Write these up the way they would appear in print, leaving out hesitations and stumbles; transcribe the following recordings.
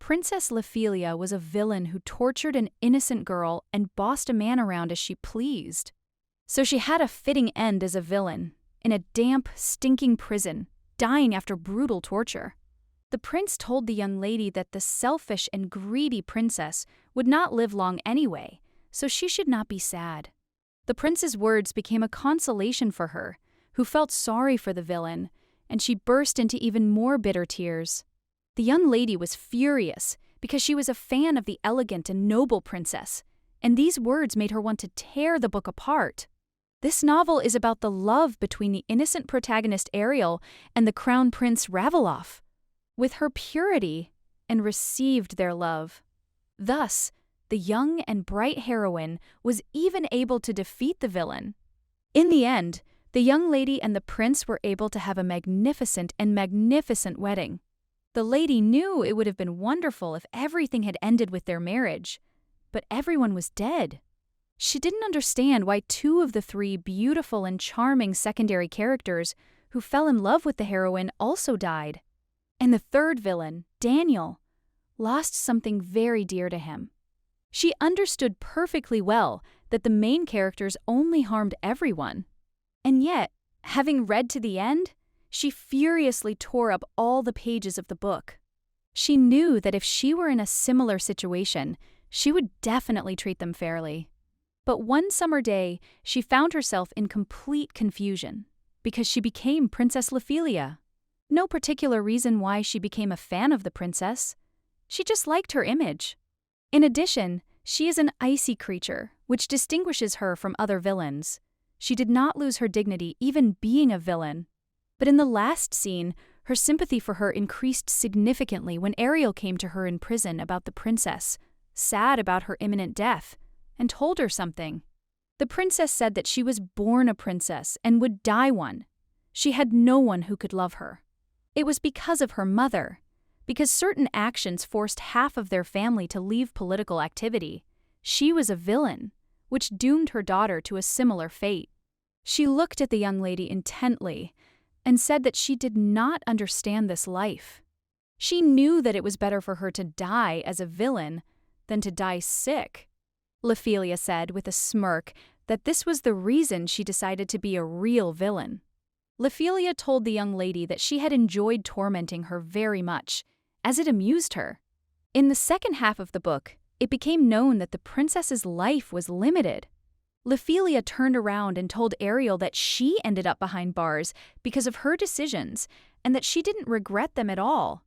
Princess Ophelia was a villain who tortured an innocent girl and bossed a man around as she pleased. So she had a fitting end as a villain, in a damp, stinking prison, dying after brutal torture. The prince told the young lady that the selfish and greedy princess would not live long anyway, so she should not be sad. The prince's words became a consolation for her, who felt sorry for the villain, and she burst into even more bitter tears. The young lady was furious because she was a fan of the elegant and noble princess, and these words made her want to tear the book apart. This novel is about the love between the innocent protagonist Ariel and the crown prince Raveloff. With her purity, and received their love. Thus, the young and bright heroine was even able to defeat the villain. In the end, the young lady and the prince were able to have a magnificent wedding. The lady knew it would have been wonderful if everything had ended with their marriage, but everyone was dead. She didn't understand why two of the three beautiful and charming secondary characters who fell in love with the heroine also died. And the third villain, Daniel, lost something very dear to him. She understood perfectly well that the main characters only harmed everyone. And yet, having read to the end, she furiously tore up all the pages of the book. She knew that if she were in a similar situation, she would definitely treat them fairly. But one summer day, she found herself in complete confusion because she became Princess Ophelia. No particular reason why she became a fan of the princess. She just liked her image. In addition, she is an icy creature, which distinguishes her from other villains. She did not lose her dignity even being a villain. But in the last scene, her sympathy for her increased significantly when Ariel came to her in prison about the princess, sad about her imminent death, and told her something. The princess said that she was born a princess and would die one. She had no one who could love her. It was because of her mother, because certain actions forced half of their family to leave political activity. She was a villain, which doomed her daughter to a similar fate. She looked at the young lady intently and said that she did not understand this life. She knew that it was better for her to die as a villain than to die sick. Ophelia said with a smirk that this was the reason she decided to be a real villain. Ophelia told the young lady that she had enjoyed tormenting her very much, as it amused her. In the second half of the book, it became known that the princess's life was limited. Ophelia turned around and told Ariel that she ended up behind bars because of her decisions and that she didn't regret them at all.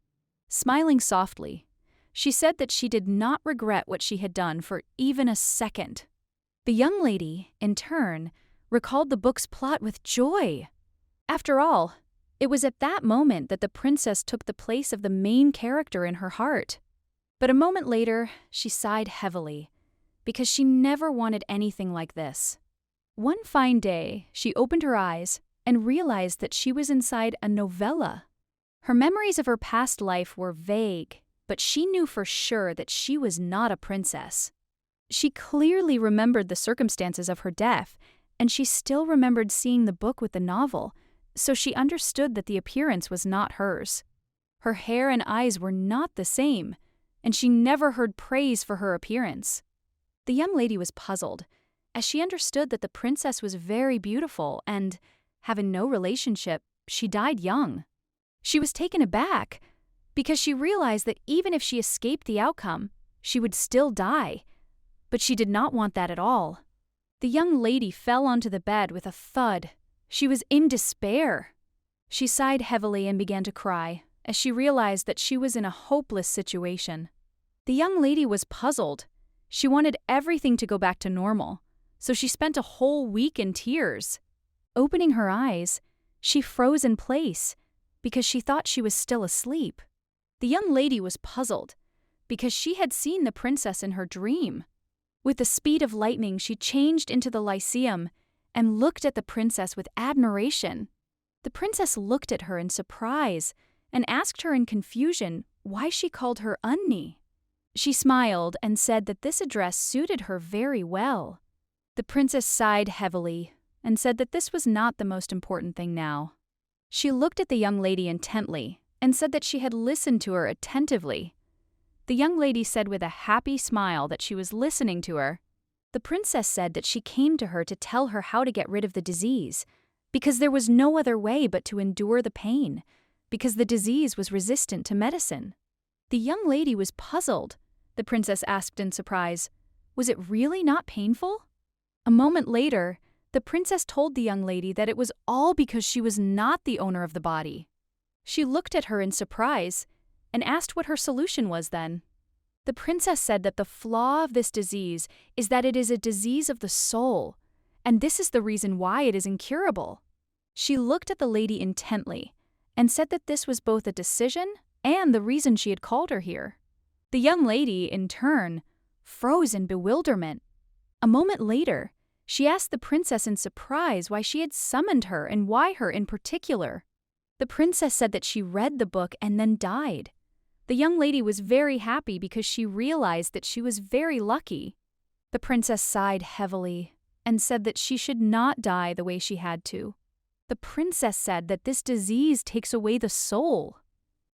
Smiling softly, she said that she did not regret what she had done for even a second. The young lady, in turn, recalled the book's plot with joy. After all, it was at that moment that the princess took the place of the main character in her heart. But a moment later, she sighed heavily, because she never wanted anything like this. One fine day, she opened her eyes and realized that she was inside a novella. Her memories of her past life were vague, but she knew for sure that she was not a princess. She clearly remembered the circumstances of her death, and she still remembered seeing the book with the novel, so she understood that the appearance was not hers. Her hair and eyes were not the same, and she never heard praise for her appearance. The young lady was puzzled, as she understood that the princess was very beautiful and, having no relationship, she died young. She was taken aback, because she realized that even if she escaped the outcome, she would still die. But she did not want that at all. The young lady fell onto the bed with a thud. She was in despair. She sighed heavily and began to cry, as she realized that she was in a hopeless situation. The young lady was puzzled. She wanted everything to go back to normal, so she spent a whole week in tears. Opening her eyes, she froze in place, because she thought she was still asleep. The young lady was puzzled, because she had seen the princess in her dream. With the speed of lightning, she changed into the Lyceum and looked at the princess with admiration. The princess looked at her in surprise and asked her in confusion why she called her Unni. She smiled and said that this address suited her very well. The princess sighed heavily and said that this was not the most important thing now. She looked at the young lady intently and said that she had listened to her attentively. The young lady said with a happy smile that she was listening to her. The princess said that she came to her to tell her how to get rid of the disease, because there was no other way but to endure the pain, because the disease was resistant to medicine. The young lady was puzzled. The princess asked in surprise, "Was it really not painful?" A moment later, the princess told the young lady that it was all because she was not the owner of the body. She looked at her in surprise and asked what her solution was then. The princess said that the flaw of this disease is that it is a disease of the soul, and this is the reason why it is incurable. She looked at the lady intently and said that this was both a decision and the reason she had called her here. The young lady, in turn, froze in bewilderment. A moment later, she asked the princess in surprise why she had summoned her and why her in particular. The princess said that she read the book and then died. The young lady was very happy because she realized that she was very lucky. The princess sighed heavily and said that she should not die the way she had to. The princess said that this disease takes away the soul.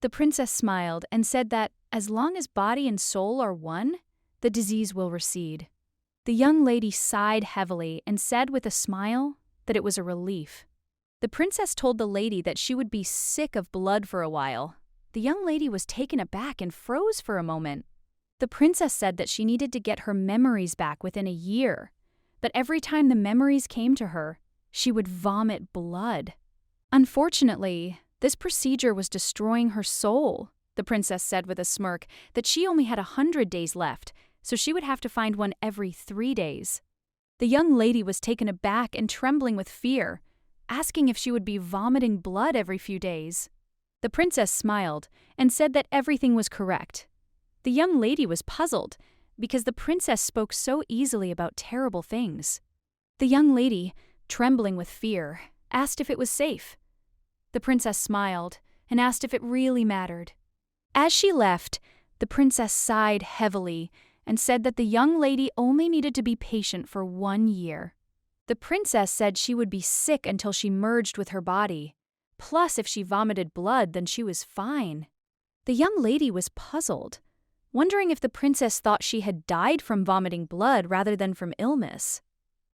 The princess smiled and said that as long as body and soul are one, the disease will recede. The young lady sighed heavily and said with a smile that it was a relief. The princess told the lady that she would be sick of blood for a while. The young lady was taken aback and froze for a moment. The princess said that she needed to get her memories back within a year, but every time the memories came to her, she would vomit blood. Unfortunately, this procedure was destroying her soul. The princess said with a smirk that she only had 100 days left, so she would have to find one every 3 days. The young lady was taken aback and trembling with fear, asking if she would be vomiting blood every few days. The princess smiled and said that everything was correct. The young lady was puzzled because the princess spoke so easily about terrible things. The young lady, trembling with fear, asked if it was safe. The princess smiled and asked if it really mattered. As she left, the princess sighed heavily and said that the young lady only needed to be patient for 1 year. The princess said she would be sick until she merged with her body. Plus, if she vomited blood, then she was fine. The young lady was puzzled, wondering if the princess thought she had died from vomiting blood rather than from illness.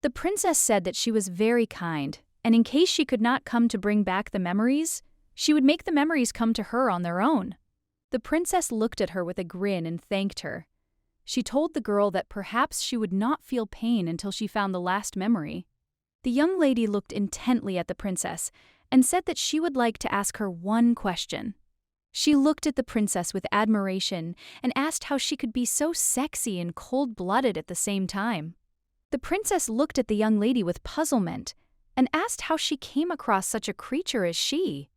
The princess said that she was very kind, and in case she could not come to bring back the memories, she would make the memories come to her on their own. The princess looked at her with a grin and thanked her. She told the girl that perhaps she would not feel pain until she found the last memory. The young lady looked intently at the princess and said that she would like to ask her one question. She looked at the princess with admiration and asked how she could be so sexy and cold-blooded at the same time. The princess looked at the young lady with puzzlement and asked how she came across such a creature as she.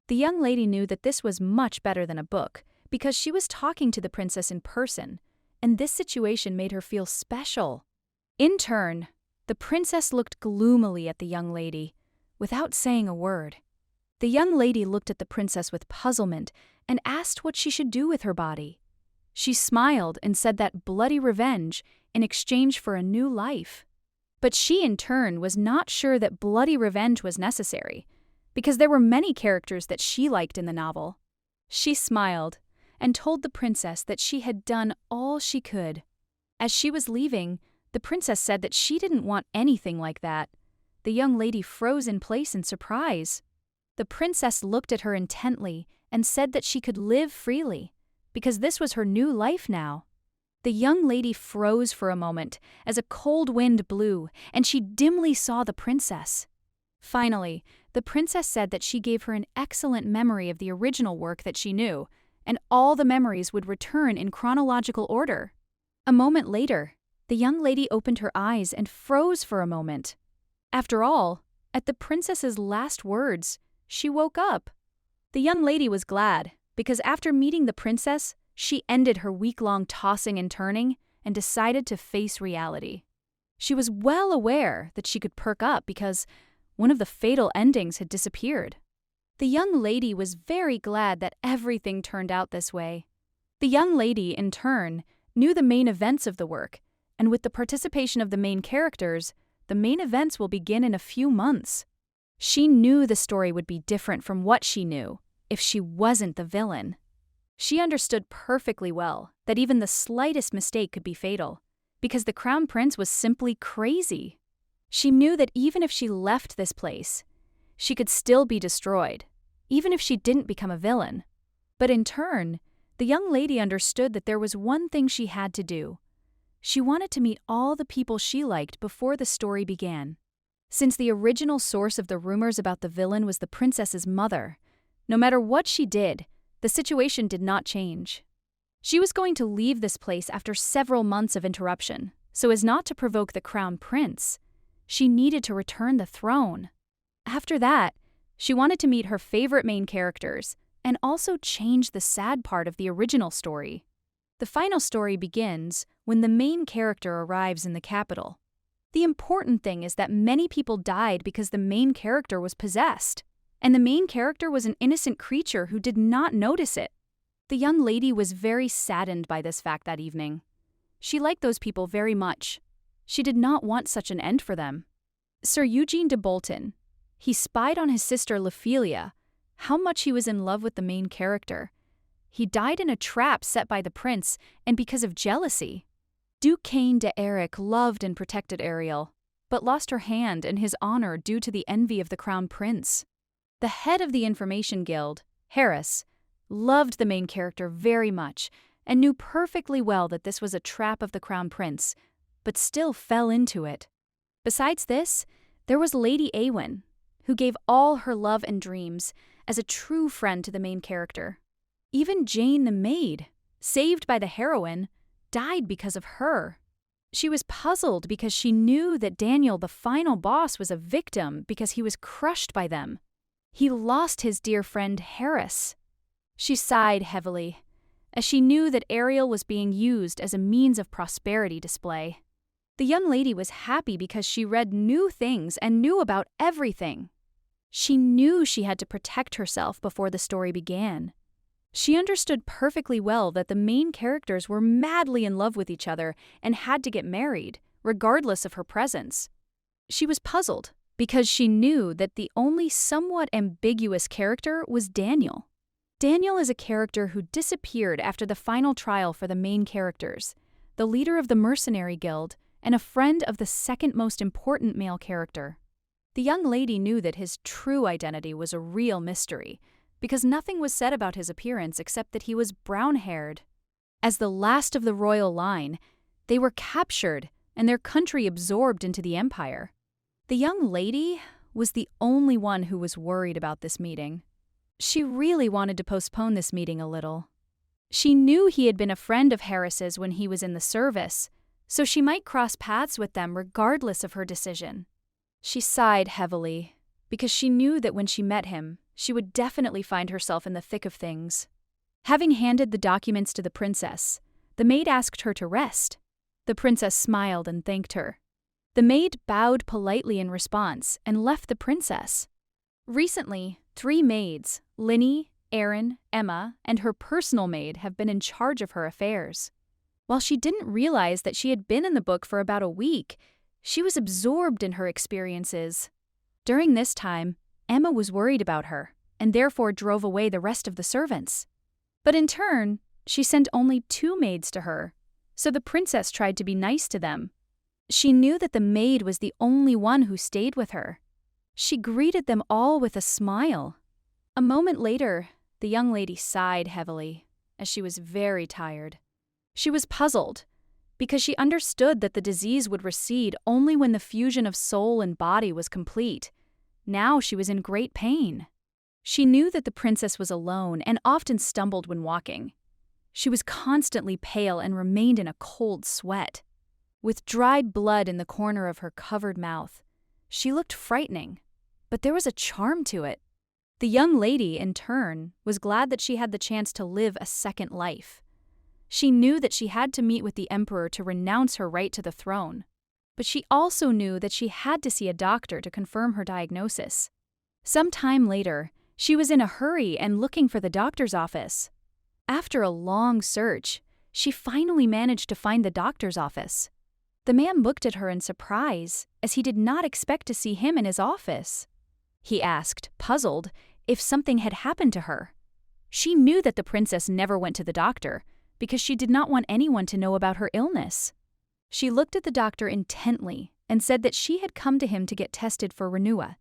The young lady knew that this was much better than a book because she was talking to the princess in person, and this situation made her feel special. In turn, the princess looked gloomily at the young lady, without saying a word. The young lady looked at the princess with puzzlement and asked what she should do with her body. She smiled and said that bloody revenge in exchange for a new life. But she, in turn, was not sure that bloody revenge was necessary, because there were many characters that she liked in the novel. She smiled and told the princess that she had done all she could. As she was leaving, the princess said that she didn't want anything like that. The young lady froze in place in surprise. The princess looked at her intently and said that she could live freely, because this was her new life now. The young lady froze for a moment as a cold wind blew, and she dimly saw the princess. Finally, the princess said that she gave her an excellent memory of the original work that she knew, and all the memories would return in chronological order. A moment later, the young lady opened her eyes and froze for a moment. After all, at the princess's last words, she woke up. The young lady was glad, because after meeting the princess, she ended her week-long tossing and turning and decided to face reality. She was well aware that she could perk up because one of the fatal endings had disappeared. The young lady was very glad that everything turned out this way. The young lady, in turn, knew the main events of the work, and with the participation of the main characters, the main events will begin in a few months. She knew the story would be different from what she knew if she wasn't the villain. She understood perfectly well that even the slightest mistake could be fatal, because the Crown Prince was simply crazy. She knew that even if she left this place, she could still be destroyed, even if she didn't become a villain. But in turn, the young lady understood that there was one thing she had to do. She wanted to meet all the people she liked before the story began. Since the original source of the rumors about the villain was the princess's mother, no matter what she did, the situation did not change. She was going to leave this place after several months of interruption, so as not to provoke the Crown Prince. She needed to return the throne. After that, she wanted to meet her favorite main characters and also change the sad part of the original story. The final story begins when the main character arrives in the capital. The important thing is that many people died because the main character was possessed, and the main character was an innocent creature who did not notice it. The young lady was very saddened by this fact that evening. She liked those people very much. She did not want such an end for them. Sir Eugene de Bolton, he spied on his sister Ophelia how much he was in love with the main character. He died in a trap set by the prince and because of jealousy. Duke Cain de Eric loved and protected Ariel, but lost her hand and his honor due to the envy of the Crown Prince. The head of the Information Guild, Harris, loved the main character very much and knew perfectly well that this was a trap of the Crown Prince, but still fell into it. Besides this, there was Lady Awen, who gave all her love and dreams as a true friend to the main character. Even Jane the maid, saved by the heroine, died because of her. She was puzzled because she knew that Daniel, the final boss, was a victim because he was crushed by them. He lost his dear friend Harris. She sighed heavily, as she knew that Ariel was being used as a means of prosperity display. The young lady was happy because she read new things and knew about everything. She knew she had to protect herself before the story began. She understood perfectly well that the main characters were madly in love with each other and had to get married, regardless of her presence. She was puzzled because she knew that the only somewhat ambiguous character was Daniel. Daniel is a character who disappeared after the final trial for the main characters, the leader of the Mercenary Guild, and a friend of the second most important male character. The young lady knew that his true identity was a real mystery, because nothing was said about his appearance except that he was brown-haired. As the last of the royal line, they were captured and their country absorbed into the empire. The young lady was the only one who was worried about this meeting. She really wanted to postpone this meeting a little. She knew he had been a friend of Harris's when he was in the service, so she might cross paths with them regardless of her decision. She sighed heavily, because she knew that when she met him, she would definitely find herself in the thick of things. Having handed the documents to the princess, the maid asked her to rest. The princess smiled and thanked her. The maid bowed politely in response and left the princess. Recently, 3 maids, Linny, Erin, Emma, and her personal maid have been in charge of her affairs. While she didn't realize that she had been in the book for about a week, she was absorbed in her experiences. During this time, Emma was worried about her, and therefore drove away the rest of the servants. But in turn, she sent only 2 maids to her, so the princess tried to be nice to them. She knew that the maid was the only one who stayed with her. She greeted them all with a smile. A moment later, the young lady sighed heavily, as she was very tired. She was puzzled, because she understood that the disease would recede only when the fusion of soul and body was complete. Now she was in great pain. She knew that the princess was alone and often stumbled when walking. She was constantly pale and remained in a cold sweat. With dried blood in the corner of her covered mouth, she looked frightening, but there was a charm to it. The young lady, in turn, was glad that she had the chance to live a second life. She knew that she had to meet with the emperor to renounce her right to the throne, but she also knew that she had to see a doctor to confirm her diagnosis. Some time later, she was in a hurry and looking for the doctor's office. After a long search, she finally managed to find the doctor's office. The man looked at her in surprise, as he did not expect to see him in his office. He asked, puzzled, if something had happened to her. She knew that the princess never went to the doctor because she did not want anyone to know about her illness. She looked at the doctor intently and said that she had come to him to get tested for Renua,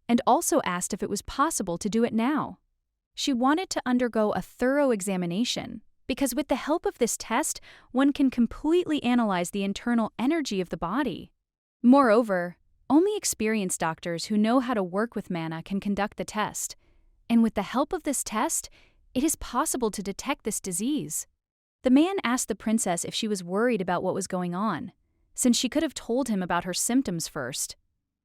and also asked if it was possible to do it now. She wanted to undergo a thorough examination because with the help of this test, one can completely analyze the internal energy of the body. Moreover, only experienced doctors who know how to work with mana can conduct the test, and with the help of this test, it is possible to detect this disease. The man asked the princess if she was worried about what was going on, since she could have told him about her symptoms first.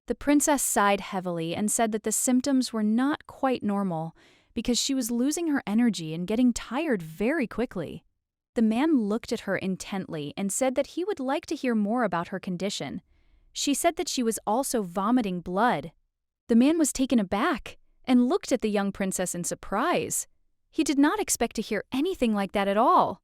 The princess sighed heavily and said that the symptoms were not quite normal because she was losing her energy and getting tired very quickly. The man looked at her intently and said that he would like to hear more about her condition. She said that she was also vomiting blood. The man was taken aback and looked at the young princess in surprise. He did not expect to hear anything like that at all.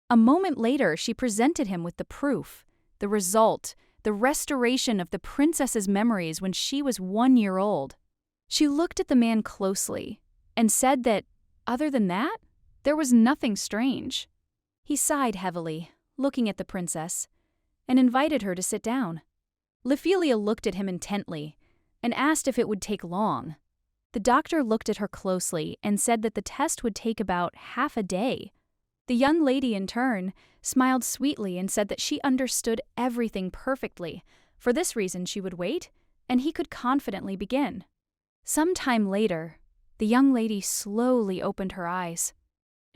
A moment later, she presented him with the proof, the result, the restoration of the princess's memories when she was 1 year old. She looked at the man closely and said that, other than that, there was nothing strange. He sighed heavily, looking at the princess, and invited her to sit down. Ophelia looked at him intently and asked if it would take long. The doctor looked at her closely and said that the test would take about half a day. The young lady, in turn, smiled sweetly and said that she understood everything perfectly. For this reason, she would wait, and he could confidently begin. Some time later, the young lady slowly opened her eyes.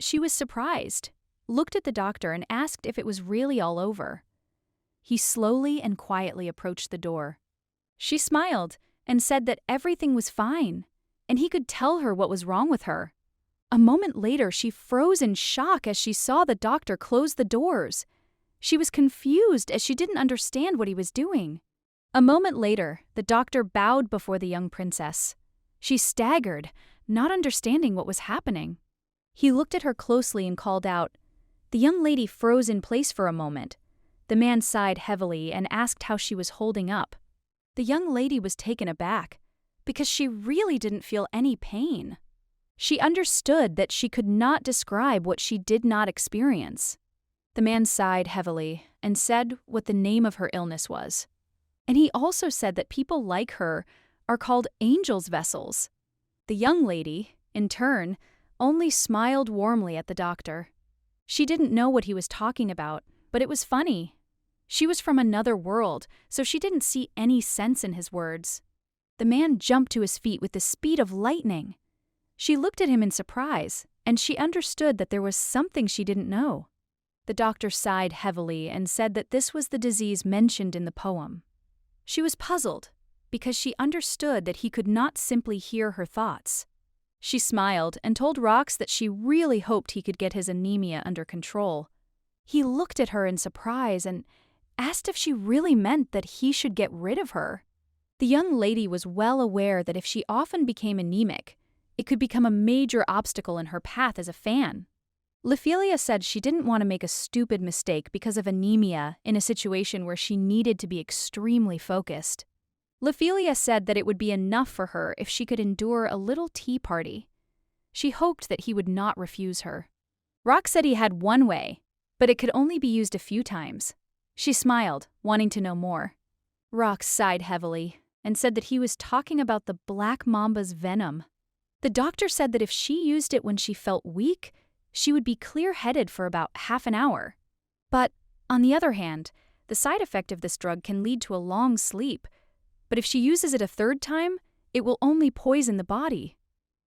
She was surprised, looked at the doctor, and asked if it was really all over. He slowly and quietly approached the door. She smiled and said that everything was fine, and he could tell her what was wrong with her. A moment later, she froze in shock as she saw the doctor close the doors. She was confused as she didn't understand what he was doing. A moment later, the doctor bowed before the young princess. She staggered, not understanding what was happening. He looked at her closely and called out. The young lady froze in place for a moment. The man sighed heavily and asked how she was holding up. The young lady was taken aback because she really didn't feel any pain. She understood that she could not describe what she did not experience. The man sighed heavily and said what the name of her illness was. And he also said that people like her are called angels' vessels. The young lady, in turn, only smiled warmly at the doctor. She didn't know what he was talking about, but it was funny. She was from another world, so she didn't see any sense in his words. The man jumped to his feet with the speed of lightning. She looked at him in surprise, and she understood that there was something she didn't know. The doctor sighed heavily and said that this was the disease mentioned in the poem. She was puzzled, because she understood that he could not simply hear her thoughts. She smiled and told Rox that she really hoped he could get his anemia under control. He looked at her in surprise and asked if she really meant that he should get rid of her. The young lady was well aware that if she often became anemic, it could become a major obstacle in her path as a fan. Ophelia said she didn't want to make a stupid mistake because of anemia in a situation where she needed to be extremely focused. Ophelia said that it would be enough for her if she could endure a little tea party. She hoped that he would not refuse her. Rox said he had one way, but it could only be used a few times. She smiled, wanting to know more. Rox sighed heavily and said that he was talking about the black mamba's venom. The doctor said that if she used it when she felt weak, she would be clear-headed for about half an hour. But, on the other hand, the side effect of this drug can lead to a long sleep. But if she uses it a third time, it will only poison the body.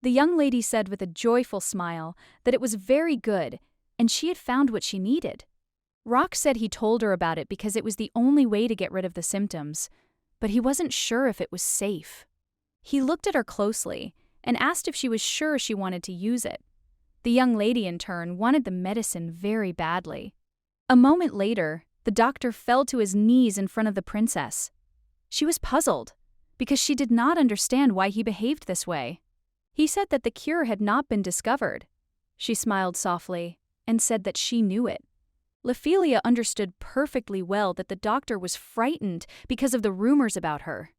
The young lady said with a joyful smile that it was very good, and she had found what she needed. Rox said he told her about it because it was the only way to get rid of the symptoms, but he wasn't sure if it was safe. He looked at her closely and asked if she was sure she wanted to use it. The young lady, in turn, wanted the medicine very badly. A moment later, the doctor fell to his knees in front of the princess. She was puzzled, because she did not understand why he behaved this way. He said that the cure had not been discovered. She smiled softly and said that she knew it. Ophelia understood perfectly well that the doctor was frightened because of the rumors about her.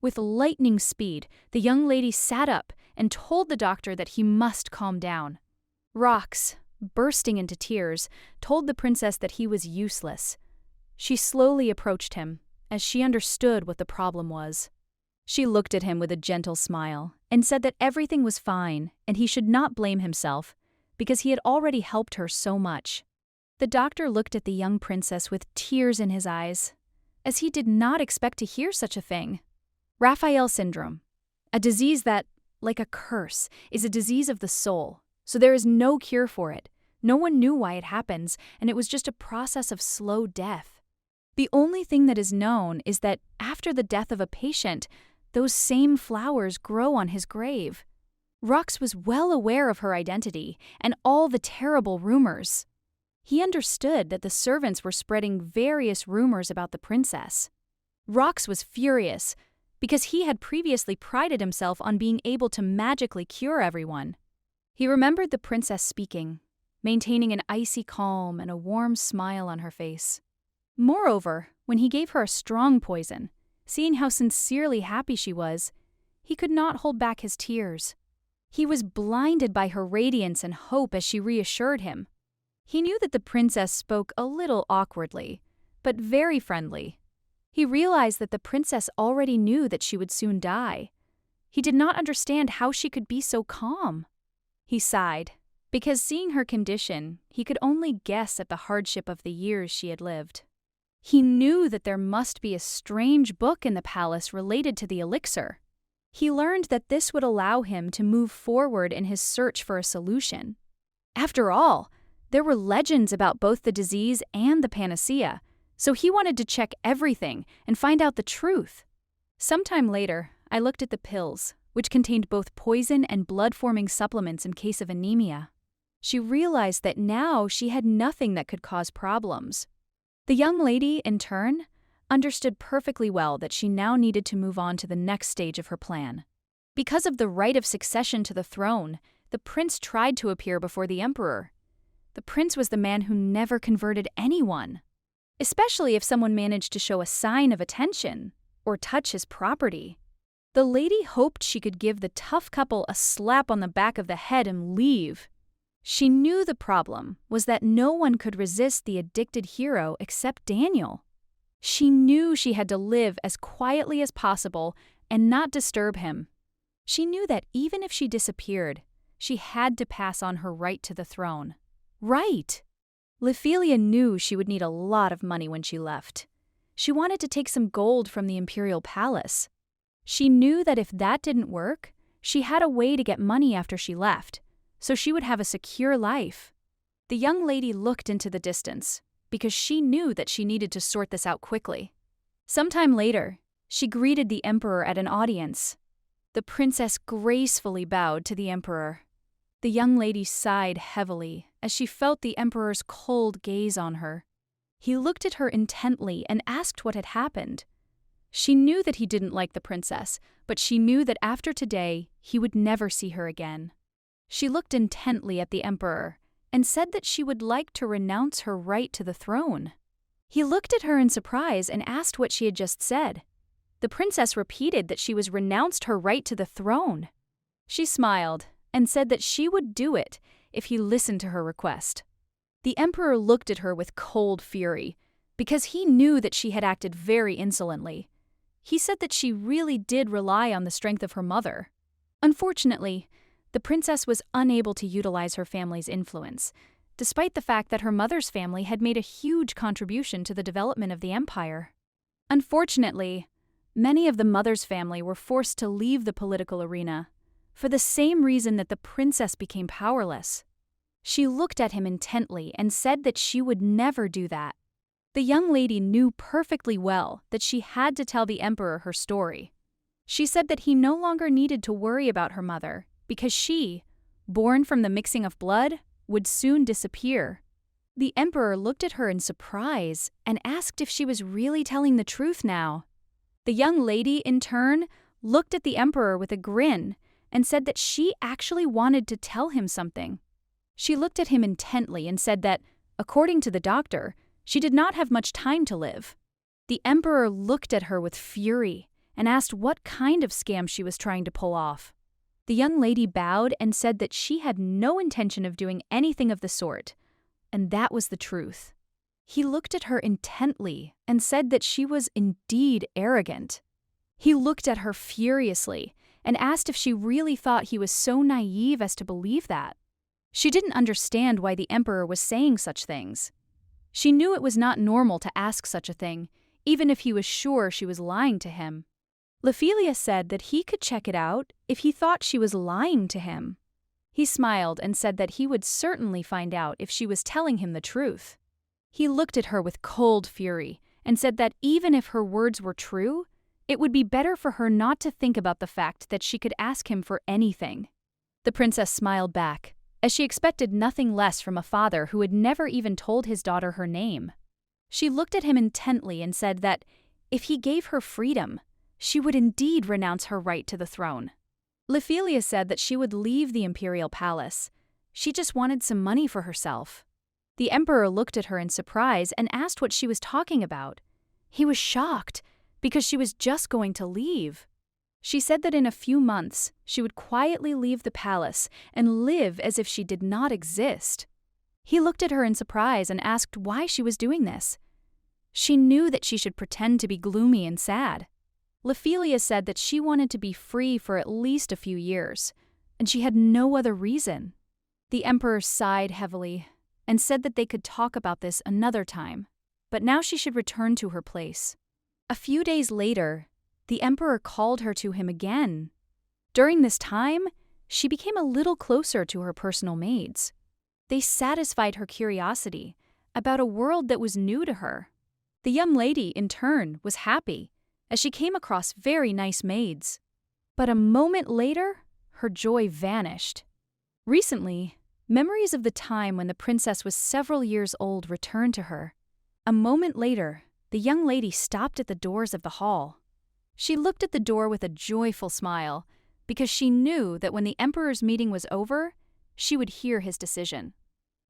With lightning speed, the young lady sat up and told the doctor that he must calm down. Rox, bursting into tears, told the princess that he was useless. She slowly approached him, as she understood what the problem was. She looked at him with a gentle smile and said that everything was fine and he should not blame himself, because he had already helped her so much. The doctor looked at the young princess with tears in his eyes, as he did not expect to hear such a thing. Raphael syndrome, a disease that, like a curse, is a disease of the soul, so there is no cure for it. No one knew why it happens, and it was just a process of slow death. The only thing that is known is that after the death of a patient, those same flowers grow on his grave. Rox was well aware of her identity and all the terrible rumors. He understood that the servants were spreading various rumors about the princess. Rox was furious because he had previously prided himself on being able to magically cure everyone. He remembered the princess speaking, maintaining an icy calm and a warm smile on her face. Moreover, when he gave her a strong poison, seeing how sincerely happy she was, he could not hold back his tears. He was blinded by her radiance and hope as she reassured him. He knew that the princess spoke a little awkwardly, but very friendly. He realized that the princess already knew that she would soon die. He did not understand how she could be so calm. He sighed, because seeing her condition, he could only guess at the hardship of the years she had lived. He knew that there must be a strange book in the palace related to the elixir. He learned that this would allow him to move forward in his search for a solution. After all, there were legends about both the disease and the panacea, so he wanted to check everything and find out the truth. Sometime later, I looked at the pills, which contained both poison and blood-forming supplements in case of anemia. She realized that now she had nothing that could cause problems. The young lady, in turn, understood perfectly well that she now needed to move on to the next stage of her plan. Because of the right of succession to the throne, the prince tried to appear before the emperor. The prince was the man who never converted anyone, especially if someone managed to show a sign of attention or touch his property. The lady hoped she could give the tough couple a slap on the back of the head and leave. She knew the problem was that no one could resist the addicted hero except Daniel. She knew she had to live as quietly as possible and not disturb him. She knew that even if she disappeared, she had to pass on her right to the throne. Right! Lifelia knew she would need a lot of money when she left. She wanted to take some gold from the imperial palace. She knew that if that didn't work, she had a way to get money after she left, so she would have a secure life. The young lady looked into the distance, because she knew that she needed to sort this out quickly. Sometime later, she greeted the emperor at an audience. The princess gracefully bowed to the emperor. The young lady sighed heavily as she felt the emperor's cold gaze on her. He looked at her intently and asked what had happened. She knew that he didn't like the princess, but she knew that after today, he would never see her again. She looked intently at the emperor and said that she would like to renounce her right to the throne. He looked at her in surprise and asked what she had just said. The princess repeated that she was renounced her right to the throne. She smiled and said that she would do it if he listened to her request. The emperor looked at her with cold fury, because he knew that she had acted very insolently. He said that she really did rely on the strength of her mother. Unfortunately, the princess was unable to utilize her family's influence, despite the fact that her mother's family had made a huge contribution to the development of the empire. Unfortunately, many of the mother's family were forced to leave the political arena, for the same reason that the princess became powerless. She looked at him intently and said that she would never do that. The young lady knew perfectly well that she had to tell the emperor her story. She said that he no longer needed to worry about her mother, because she, born from the mixing of blood, would soon disappear. The emperor looked at her in surprise and asked if she was really telling the truth now. The young lady, in turn, looked at the emperor with a grin and said that she actually wanted to tell him something. She looked at him intently and said that, according to the doctor, she did not have much time to live. The emperor looked at her with fury and asked what kind of scam she was trying to pull off. The young lady bowed and said that she had no intention of doing anything of the sort, and that was the truth. He looked at her intently and said that she was indeed arrogant. He looked at her furiously and asked if she really thought he was so naive as to believe that. She didn't understand why the emperor was saying such things. She knew it was not normal to ask such a thing, even if he was sure she was lying to him. Ophelia said that he could check it out if he thought she was lying to him. He smiled and said that he would certainly find out if she was telling him the truth. He looked at her with cold fury and said that even if her words were true, it would be better for her not to think about the fact that she could ask him for anything. The princess smiled back, as she expected nothing less from a father who had never even told his daughter her name. She looked at him intently and said that if he gave her freedom, she would indeed renounce her right to the throne. Ophelia said that she would leave the imperial palace. She just wanted some money for herself. The emperor looked at her in surprise and asked what she was talking about. He was shocked, because she was just going to leave. She said that in a few months, she would quietly leave the palace and live as if she did not exist. He looked at her in surprise and asked why she was doing this. She knew that she should pretend to be gloomy and sad. Ophelia said that she wanted to be free for at least a few years, and she had no other reason. The emperor sighed heavily and said that they could talk about this another time, but now she should return to her place. A few days later, the emperor called her to him again. During this time, she became a little closer to her personal maids. They satisfied her curiosity about a world that was new to her. The young lady, in turn, was happy, as she came across very nice maids. But a moment later, her joy vanished. Recently, memories of the time when the princess was several years old returned to her. A moment later, the young lady stopped at the doors of the hall. She looked at the door with a joyful smile, because she knew that when the emperor's meeting was over, she would hear his decision.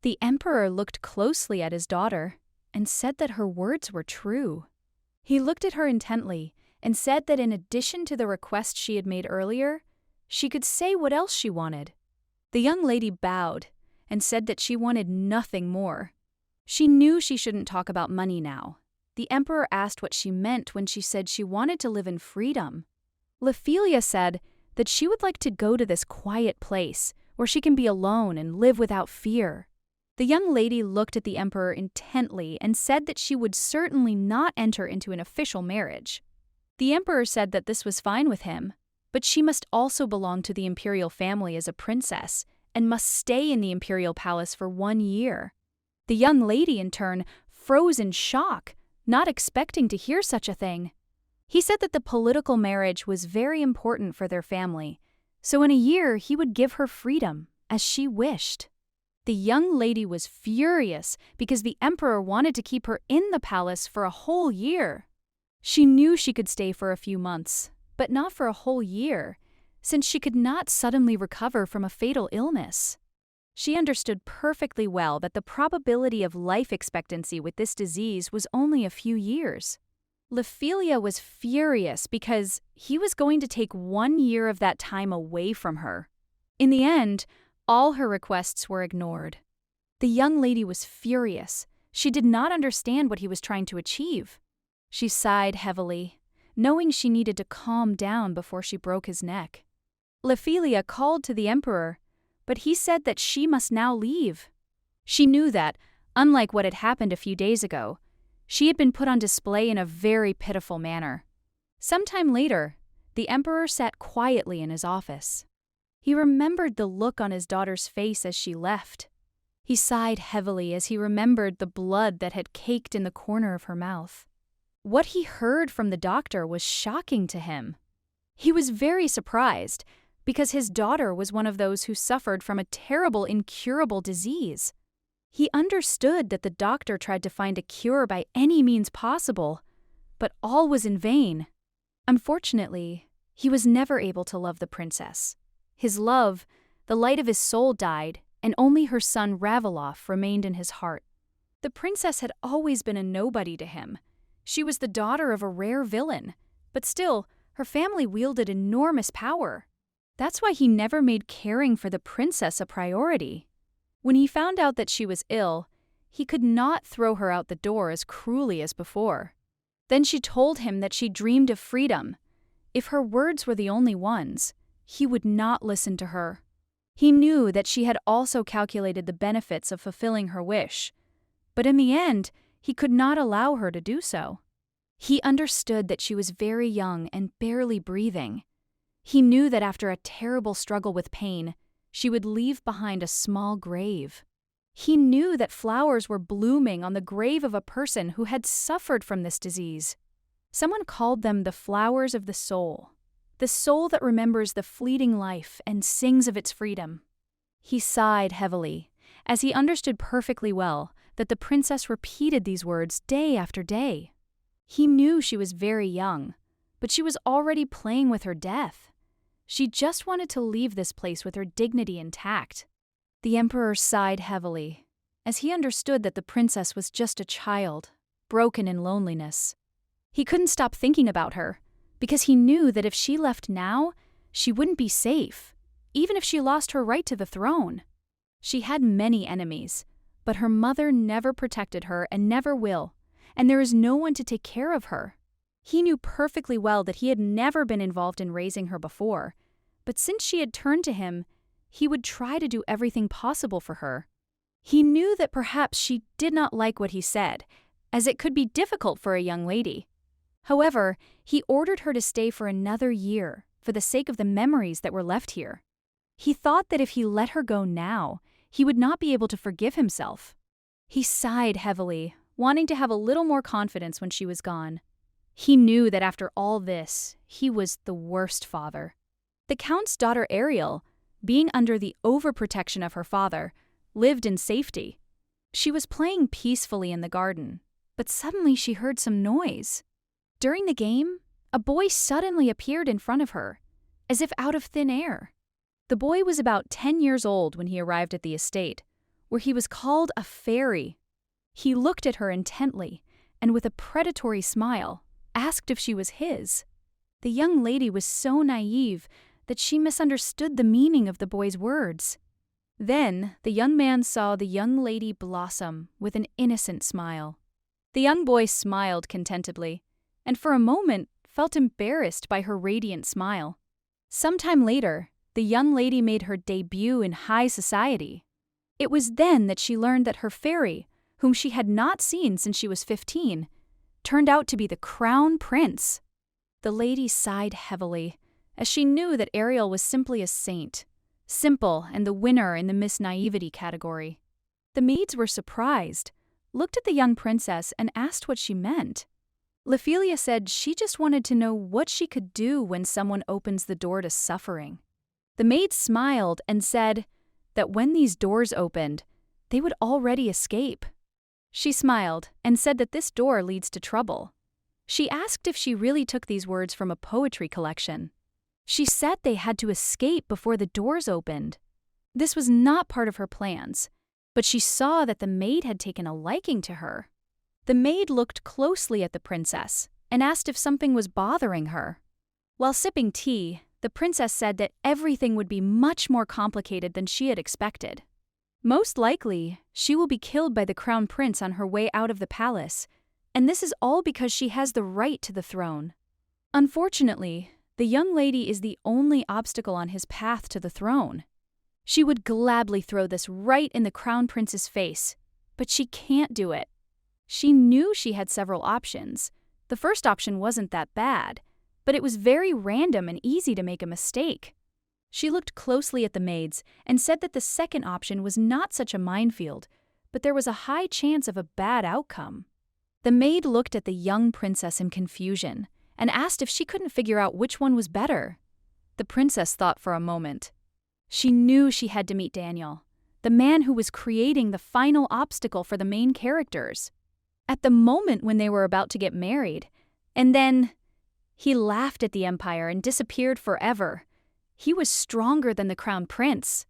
The emperor looked closely at his daughter and said that her words were true. He looked at her intently and said that in addition to the request she had made earlier, she could say what else she wanted. The young lady bowed and said that she wanted nothing more. She knew she shouldn't talk about money now. The emperor asked what she meant when she said she wanted to live in freedom. Ophelia said that she would like to go to this quiet place where she can be alone and live without fear. The young lady looked at the emperor intently and said that she would certainly not enter into an official marriage. The emperor said that this was fine with him, but she must also belong to the imperial family as a princess and must stay in the imperial palace for 1 year. The young lady, in turn, froze in shock, not expecting to hear such a thing. He said that the political marriage was very important for their family, so in a year he would give her freedom, as she wished. The young lady was furious because the emperor wanted to keep her in the palace for a whole year. She knew she could stay for a few months, but not for a whole year, since she could not suddenly recover from a fatal illness. She understood perfectly well that the probability of life expectancy with this disease was only a few years. Ophelia was furious because he was going to take 1 year of that time away from her. In the end, all her requests were ignored. The young lady was furious. She did not understand what he was trying to achieve. She sighed heavily, knowing she needed to calm down before she broke his neck. Ophelia called to the emperor, but he said that she must now leave. She knew that, unlike what had happened a few days ago, she had been put on display in a very pitiful manner. Sometime later, the emperor sat quietly in his office. He remembered the look on his daughter's face as she left. He sighed heavily as he remembered the blood that had caked in the corner of her mouth. What he heard from the doctor was shocking to him. He was very surprised, because his daughter was one of those who suffered from a terrible, incurable disease. He understood that the doctor tried to find a cure by any means possible, but all was in vain. Unfortunately, he was never able to love the princess. His love, the light of his soul, died, and only her son Raveloff remained in his heart. The princess had always been a nobody to him. She was the daughter of a rare villain, but still, her family wielded enormous power. That's why he never made caring for the princess a priority. When he found out that she was ill, he could not throw her out the door as cruelly as before. Then she told him that she dreamed of freedom. If her words were the only ones, he would not listen to her. He knew that she had also calculated the benefits of fulfilling her wish, but in the end, he could not allow her to do so. He understood that she was very young and barely breathing. He knew that after a terrible struggle with pain, she would leave behind a small grave. He knew that flowers were blooming on the grave of a person who had suffered from this disease. Someone called them the flowers of the soul that remembers the fleeting life and sings of its freedom. He sighed heavily, as he understood perfectly well that the princess repeated these words day after day. He knew she was very young, but she was already playing with her death. She just wanted to leave this place with her dignity intact. The emperor sighed heavily, as he understood that the princess was just a child, broken in loneliness. He couldn't stop thinking about her, because he knew that if she left now, she wouldn't be safe, even if she lost her right to the throne. She had many enemies, but her mother never protected her and never will, and there is no one to take care of her. He knew perfectly well that he had never been involved in raising her before, but since she had turned to him, he would try to do everything possible for her. He knew that perhaps she did not like what he said, as it could be difficult for a young lady. However, he ordered her to stay for another year for the sake of the memories that were left here. He thought that if he let her go now, he would not be able to forgive himself. He sighed heavily, wanting to have a little more confidence when she was gone. He knew that after all this, he was the worst father. The count's daughter Ariel, being under the overprotection of her father, lived in safety. She was playing peacefully in the garden, but suddenly she heard some noise. During the game, a boy suddenly appeared in front of her, as if out of thin air. The boy was about 10 years old when he arrived at the estate, where he was called a fairy. He looked at her intently, and with a predatory smile, asked if she was his. The young lady was so naive that she misunderstood the meaning of the boy's words. Then the young man saw the young lady blossom with an innocent smile. The young boy smiled contentedly, and for a moment felt embarrassed by her radiant smile. Sometime later, the young lady made her debut in high society. It was then that she learned that her fairy, whom she had not seen since she was 15, turned out to be the crown prince. The lady sighed heavily, as she knew that Ariel was simply a saint, simple and the winner in the Miss Naivety category. The maids were surprised, looked at the young princess, and asked what she meant. Ophelia said she just wanted to know what she could do when someone opens the door to suffering. The maids smiled and said that when these doors opened, they would already escape. She smiled and said that this door leads to trouble. She asked if she really took these words from a poetry collection. She said they had to escape before the doors opened. This was not part of her plans, but she saw that the maid had taken a liking to her. The maid looked closely at the princess and asked if something was bothering her. While sipping tea, the princess said that everything would be much more complicated than she had expected. Most likely, she will be killed by the crown prince on her way out of the palace, and this is all because she has the right to the throne. Unfortunately, the young lady is the only obstacle on his path to the throne. She would gladly throw this right in the crown prince's face, but she can't do it. She knew she had several options. The first option wasn't that bad, but it was very random and easy to make a mistake. She looked closely at the maids and said that the second option was not such a minefield, but there was a high chance of a bad outcome. The maid looked at the young princess in confusion and asked if she couldn't figure out which one was better. The princess thought for a moment. She knew she had to meet Daniel, the man who was creating the final obstacle for the main characters. At the moment when they were about to get married, and then he laughed at the empire and disappeared forever. He was stronger than the crown prince.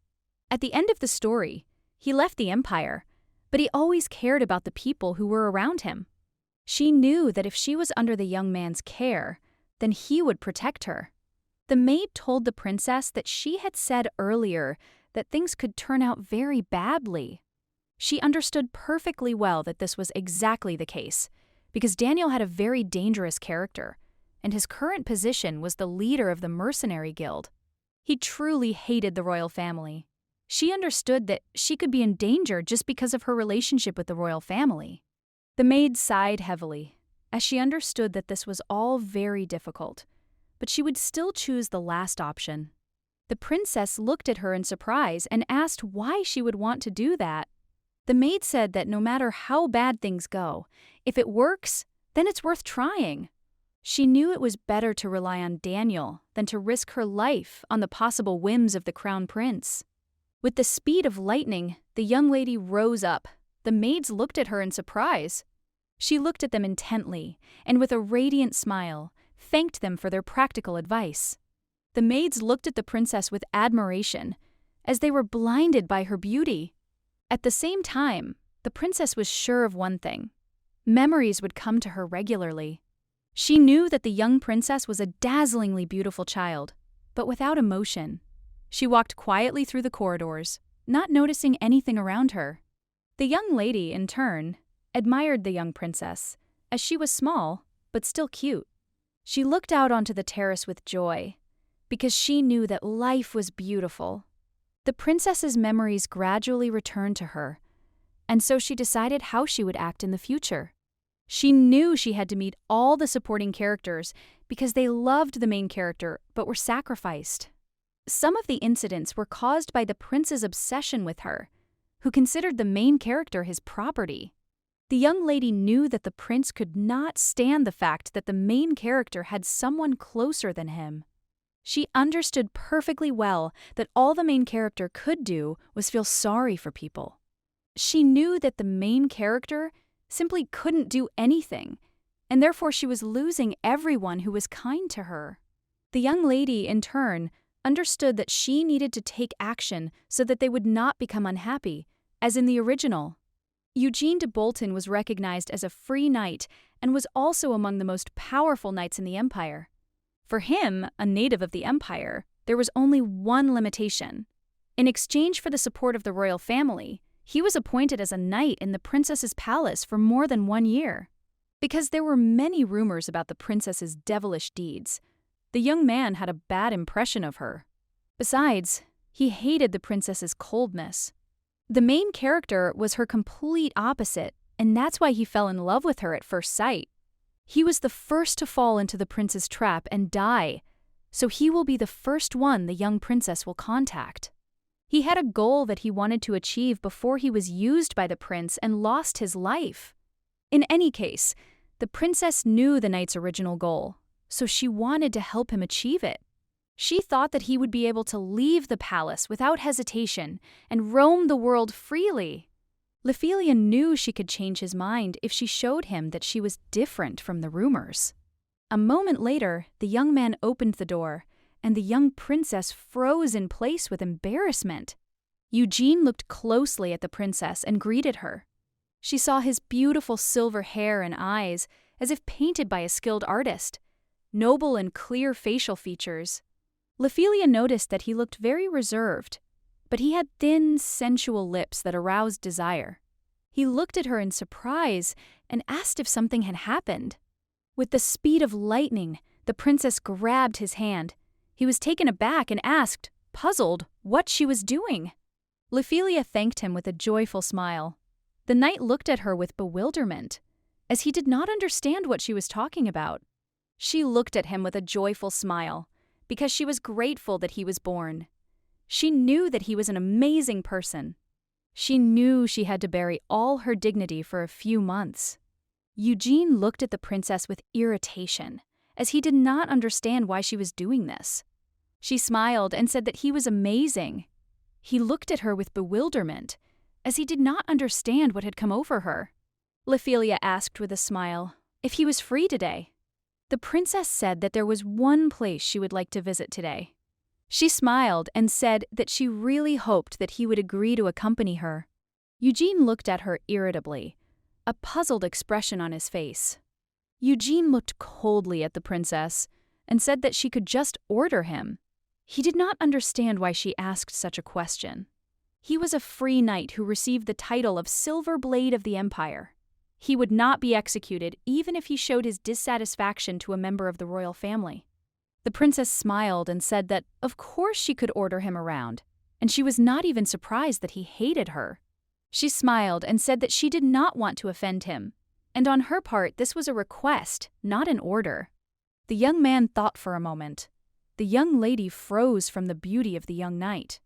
At the end of the story, he left the empire, but he always cared about the people who were around him. She knew that if she was under the young man's care, then he would protect her. The maid told the princess that she had said earlier that things could turn out very badly. She understood perfectly well that this was exactly the case, because Daniel had a very dangerous character, and his current position was the leader of the mercenary guild. He truly hated the royal family. She understood that she could be in danger just because of her relationship with the royal family. The maid sighed heavily, as she understood that this was all very difficult, but she would still choose the last option. The princess looked at her in surprise and asked why she would want to do that. The maid said that no matter how bad things go, if it works, then it's worth trying. She knew it was better to rely on Daniel than to risk her life on the possible whims of the crown prince. With the speed of lightning, the young lady rose up. The maids looked at her in surprise. She looked at them intently, and with a radiant smile, thanked them for their practical advice. The maids looked at the princess with admiration, as they were blinded by her beauty. At the same time, the princess was sure of one thing. Memories would come to her regularly. She knew that the young princess was a dazzlingly beautiful child, but without emotion. She walked quietly through the corridors, not noticing anything around her. The young lady, in turn, admired the young princess, as she was small, but still cute. She looked out onto the terrace with joy, because she knew that life was beautiful. The princess's memories gradually returned to her, and so she decided how she would act in the future. She knew she had to meet all the supporting characters because they loved the main character but were sacrificed. Some of the incidents were caused by the prince's obsession with her, who considered the main character his property. The young lady knew that the prince could not stand the fact that the main character had someone closer than him. She understood perfectly well that all the main character could do was feel sorry for people. She knew that the main character simply couldn't do anything, and therefore she was losing everyone who was kind to her. The young lady, in turn, understood that she needed to take action so that they would not become unhappy, as in the original. Eugene de Bolton was recognized as a free knight and was also among the most powerful knights in the Empire. For him, a native of the Empire, there was only one limitation. In exchange for the support of the royal family, he was appointed as a knight in the princess's palace for more than 1 year. Because there were many rumors about the princess's devilish deeds, the young man had a bad impression of her. Besides, he hated the princess's coldness. The main character was her complete opposite, and that's why he fell in love with her at first sight. He was the first to fall into the prince's trap and die, so he will be the first one the young princess will contact. He had a goal that he wanted to achieve before he was used by the prince and lost his life. In any case, the princess knew the knight's original goal, so she wanted to help him achieve it. She thought that he would be able to leave the palace without hesitation and roam the world freely. Ophelia knew she could change his mind if she showed him that she was different from the rumors. A moment later, the young man opened the door, and the young princess froze in place with embarrassment. Eugene looked closely at the princess and greeted her. She saw his beautiful silver hair and eyes, as if painted by a skilled artist, noble and clear facial features. Ophelia noticed that he looked very reserved, but he had thin, sensual lips that aroused desire. He looked at her in surprise and asked if something had happened. With the speed of lightning, the princess grabbed his hand. He was taken aback and asked, puzzled, what she was doing. Ophelia thanked him with a joyful smile. The knight looked at her with bewilderment, as he did not understand what she was talking about. She looked at him with a joyful smile, because she was grateful that he was born. She knew that he was an amazing person. She knew she had to bury all her dignity for a few months. Eugene looked at the princess with irritation, as he did not understand why she was doing this. She smiled and said that he was amazing. He looked at her with bewilderment, as he did not understand what had come over her. Ophelia asked with a smile if he was free today. The princess said that there was one place she would like to visit today. She smiled and said that she really hoped that he would agree to accompany her. Eugene looked at her irritably, a puzzled expression on his face. Eugene looked coldly at the princess, and said that she could just order him. He did not understand why she asked such a question. He was a free knight who received the title of Silver Blade of the Empire. He would not be executed even if he showed his dissatisfaction to a member of the royal family. The princess smiled and said that, of course, she could order him around, and she was not even surprised that he hated her. She smiled and said that she did not want to offend him, and on her part, this was a request, not an order. The young man thought for a moment. The young lady froze from the beauty of the young knight.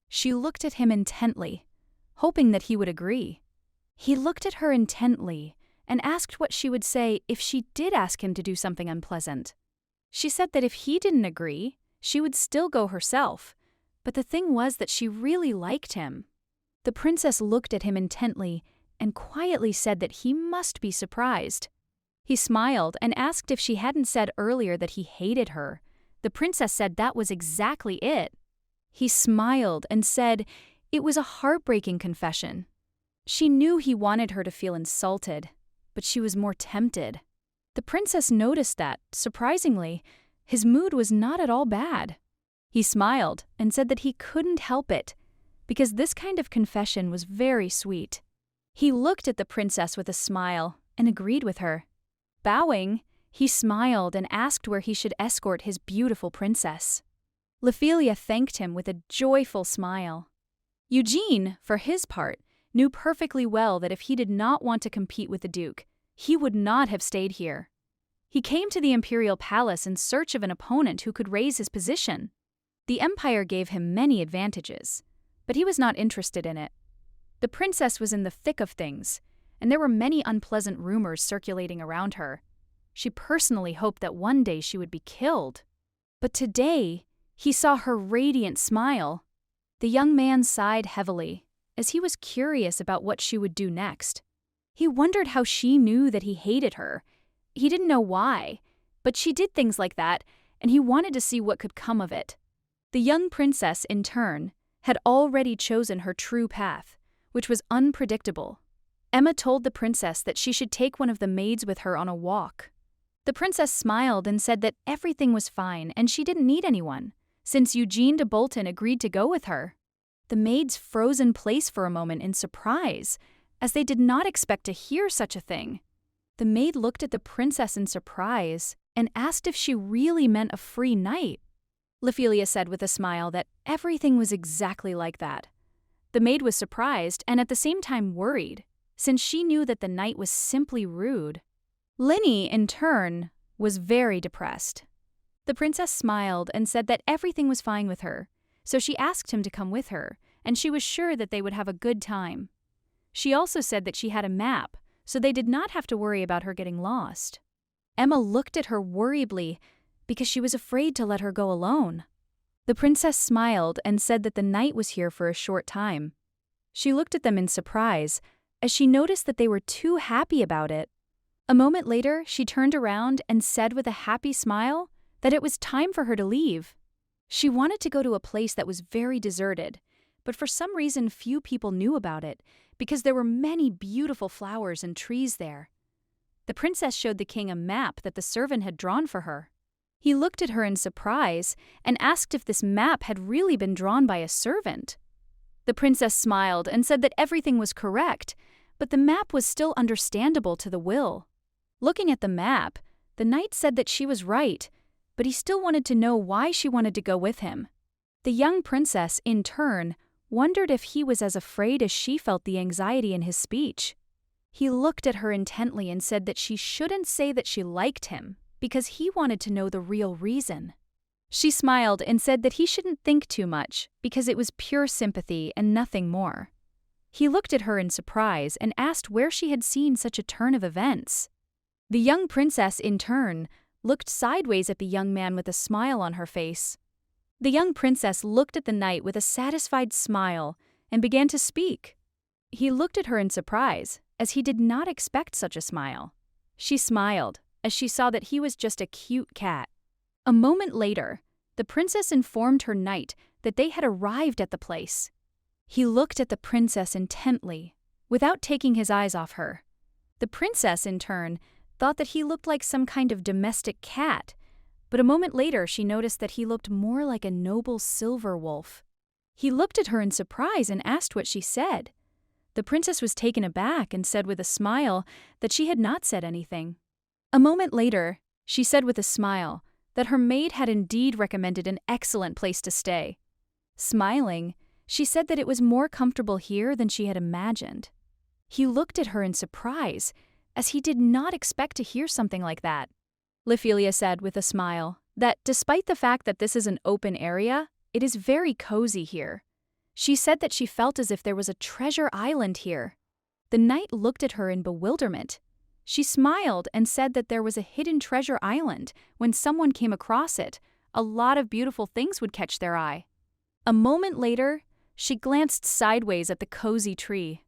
She looked at him intently, hoping that he would agree. He looked at her intently and asked what she would say if she did ask him to do something unpleasant. She said that if he didn't agree, she would still go herself, but the thing was that she really liked him. The princess looked at him intently and quietly said that he must be surprised. He smiled and asked if she hadn't said earlier that he hated her. The princess said that was exactly it. He smiled and said it was a heartbreaking confession. She knew he wanted her to feel insulted, but she was more tempted. The princess noticed that, surprisingly, his mood was not at all bad. He smiled and said that he couldn't help it, because this kind of confession was very sweet. He looked at the princess with a smile and agreed with her. Bowing, he smiled and asked where he should escort his beautiful princess. Ophelia thanked him with a joyful smile. Eugene, for his part, knew perfectly well that if he did not want to compete with the Duke, he would not have stayed here. He came to the imperial palace in search of an opponent who could raise his position. The empire gave him many advantages, but he was not interested in it. The princess was in the thick of things, and there were many unpleasant rumors circulating around her. She personally hoped that one day she would be killed. But today, he saw her radiant smile. The young man sighed heavily, as he was curious about what she would do next. He wondered how she knew that he hated her. He didn't know why, but she did things like that, and he wanted to see what could come of it. The young princess, in turn, had already chosen her true path, which was unpredictable. Emma told the princess that she should take one of the maids with her on a walk. The princess smiled and said that everything was fine and she didn't need anyone, since Eugene de Bolton agreed to go with her. The maids froze in place for a moment in surprise, as they did not expect to hear such a thing. The maid looked at the princess in surprise and asked if she really meant a free knight. Ophelia said with a smile that everything was exactly like that. The maid was surprised and at the same time worried, since she knew that the knight was simply rude. Linny, in turn, was very depressed. The princess smiled and said that everything was fine with her, so she asked him to come with her, and she was sure that they would have a good time. She also said that she had a map, so they did not have to worry about her getting lost. Emma looked at her worriedly because she was afraid to let her go alone. The princess smiled and said that the knight was here for a short time. She looked at them in surprise, as she noticed that they were too happy about it. A moment later, she turned around and said with a happy smile that it was time for her to leave. She wanted to go to a place that was very deserted, but for some reason few people knew about it, because there were many beautiful flowers and trees there. The princess showed the king a map that the servant had drawn for her. He looked at her in surprise and asked if this map had really been drawn by a servant. The princess smiled and said that everything was correct, but the map was still understandable to the will. Looking at the map, the knight said that she was right, but he still wanted to know why she wanted to go with him. The young princess, in turn, wondered if he was as afraid as she felt the anxiety in his speech. He looked at her intently and said that she shouldn't say that she liked him, because he wanted to know the real reason. She smiled and said that he shouldn't think too much, because it was pure sympathy and nothing more. He looked at her in surprise and asked where she had seen such a turn of events. The young princess, in turn, looked sideways at the young man with a smile on her face. The young princess looked at the knight with a satisfied smile and began to speak. He looked at her in surprise, as he did not expect such a smile. She smiled, as she saw that he was just a cute cat. A moment later, the princess informed her knight that they had arrived at the place. He looked at the princess intently, without taking his eyes off her. The princess, in turn, thought that he looked like some kind of domestic cat, But a moment later, she noticed that he looked more like a noble silver wolf. He looked at her in surprise and asked what she said. The princess was taken aback and said with a smile that she had not said anything. A moment later, she said with a smile that her maid had indeed recommended an excellent place to stay. Smiling, she said that it was more comfortable here than she had imagined. He looked at her in surprise, as he did not expect to hear something like that. Ophelia said with a smile that despite the fact that this is an open area, it is very cozy here. She said that she felt as if there was a treasure island here. The knight looked at her in bewilderment. She smiled and said that there was a hidden treasure island. When someone came across it, a lot of beautiful things would catch their eye. A moment later, she glanced sideways at the cozy tree.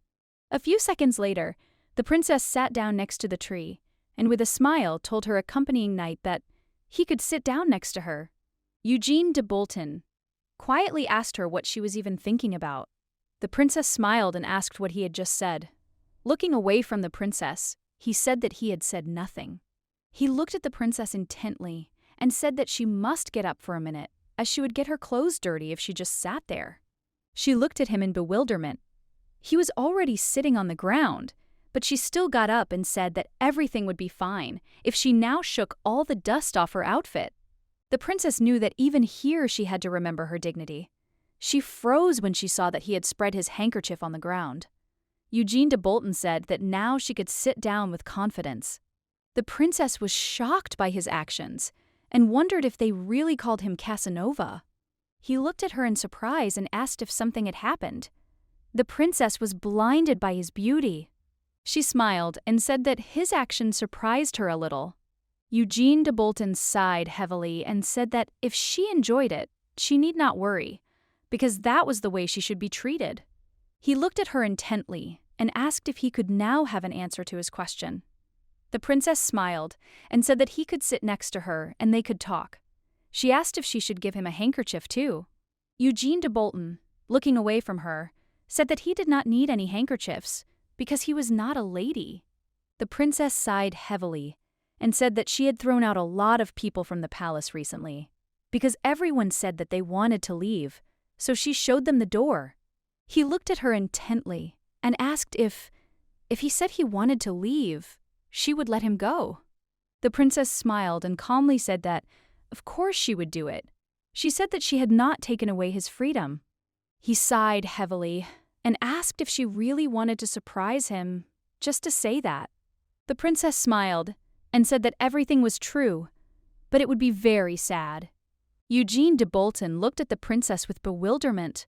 A few seconds later, the princess sat down next to the tree, and with a smile told her accompanying knight that he could sit down next to her. Eugene de Bolton quietly asked her what she was even thinking about. The princess smiled and asked what he had just said. Looking away from the princess, he said that he had said nothing. He looked at the princess intently and said that she must get up for a minute, as she would get her clothes dirty if she just sat there. She looked at him in bewilderment. He was already sitting on the ground, but she still got up and said that everything would be fine if she now shook all the dust off her outfit. The princess knew that even here she had to remember her dignity. She froze when she saw that he had spread his handkerchief on the ground. Eugene de Bolton said that now she could sit down with confidence. The princess was shocked by his actions and wondered if they really called him Casanova. He looked at her in surprise and asked if something had happened. The princess was blinded by his beauty. She smiled and said that his action surprised her a little. Eugene de Bolton sighed heavily and said that if she enjoyed it, she need not worry, because that was the way she should be treated. He looked at her intently and asked if he could now have an answer to his question. The princess smiled and said that he could sit next to her and they could talk. She asked if she should give him a handkerchief too. Eugene de Bolton, looking away from her, said that he did not need any handkerchiefs because he was not a lady. The princess sighed heavily and said that she had thrown out a lot of people from the palace recently because everyone said that they wanted to leave, so she showed them the door. He looked at her intently and asked if he said he wanted to leave, she would let him go. The princess smiled and calmly said that, of course she would do it. She said that she had not taken away his freedom. He sighed heavily and asked if she really wanted to surprise him, just to say that. The princess smiled and said that everything was true, but it would be very sad. Eugene de Bolton looked at the princess with bewilderment.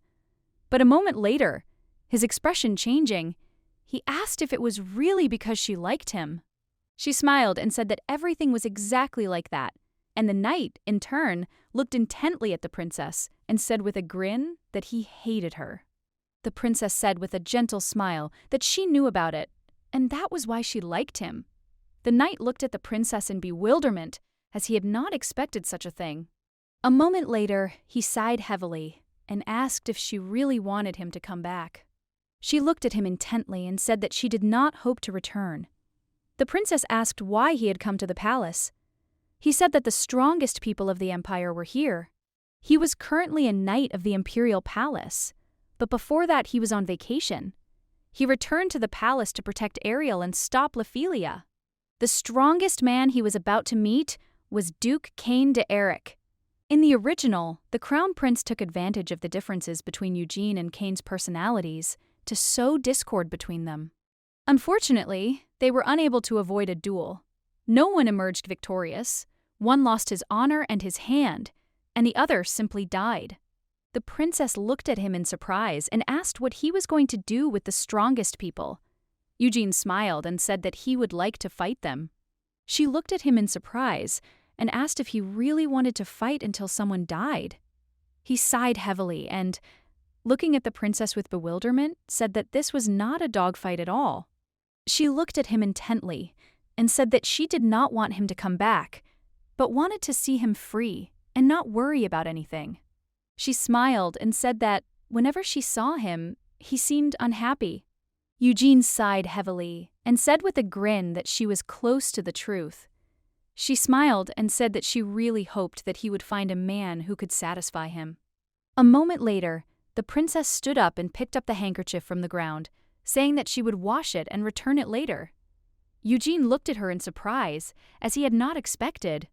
But a moment later, his expression changing, he asked if it was really because she liked him. She smiled and said that everything was exactly like that, and the knight, in turn, looked intently at the princess and said with a grin that he hated her. The princess said with a gentle smile that she knew about it, and that was why she liked him. The knight looked at the princess in bewilderment, as he had not expected such a thing. A moment later, he sighed heavily and asked if she really wanted him to come back. She looked at him intently and said that she did not hope to return. The princess asked why he had come to the palace. He said that the strongest people of the empire were here. He was currently a knight of the imperial palace, but before that he was on vacation. He returned to the palace to protect Ariel and stop Ophelia. The strongest man he was about to meet was Duke Cain de Eric. In the original, the crown prince took advantage of the differences between Eugene and Cain's personalities to sow discord between them. Unfortunately, they were unable to avoid a duel. No one emerged victorious. One lost his honor and his hand, and the other simply died. The princess looked at him in surprise and asked what he was going to do with the strongest people. Eugene smiled and said that he would like to fight them. She looked at him in surprise and asked if he really wanted to fight until someone died. He sighed heavily and, looking at the princess with bewilderment, said that this was not a dogfight at all. She looked at him intently and said that she did not want him to come back, but wanted to see him free and not worry about anything. She smiled and said that whenever she saw him, he seemed unhappy. Eugene sighed heavily and said with a grin that she was close to the truth. She smiled and said that she really hoped that he would find a man who could satisfy him. A moment later, the princess stood up and picked up the handkerchief from the ground, saying that she would wash it and return it later. Eugene looked at her in surprise, as he had not expected.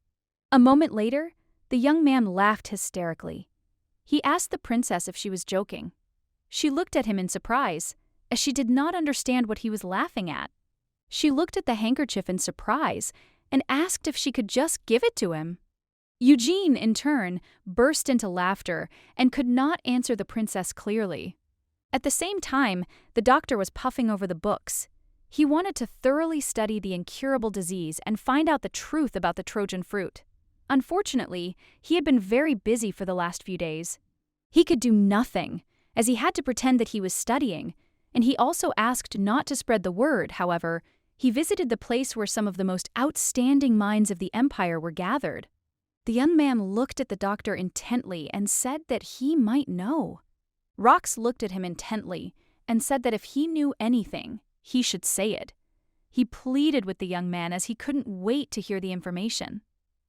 A moment later, the young man laughed hysterically. He asked the princess if she was joking. She looked at him in surprise, as she did not understand what he was laughing at. She looked at the handkerchief in surprise and asked if she could just give it to him. Eugene, in turn, burst into laughter and could not answer the princess clearly. At the same time, the doctor was puffing over the books. He wanted to thoroughly study the incurable disease and find out the truth about the Trojan fruit. Unfortunately, he had been very busy for the last few days. He could do nothing, as he had to pretend that he was studying, and he also asked not to spread the word. However, he visited the place where some of the most outstanding minds of the empire were gathered. The young man looked at the doctor intently and said that he might know. Rox looked at him intently and said that if he knew anything, he should say it. He pleaded with the young man as he couldn't wait to hear the information.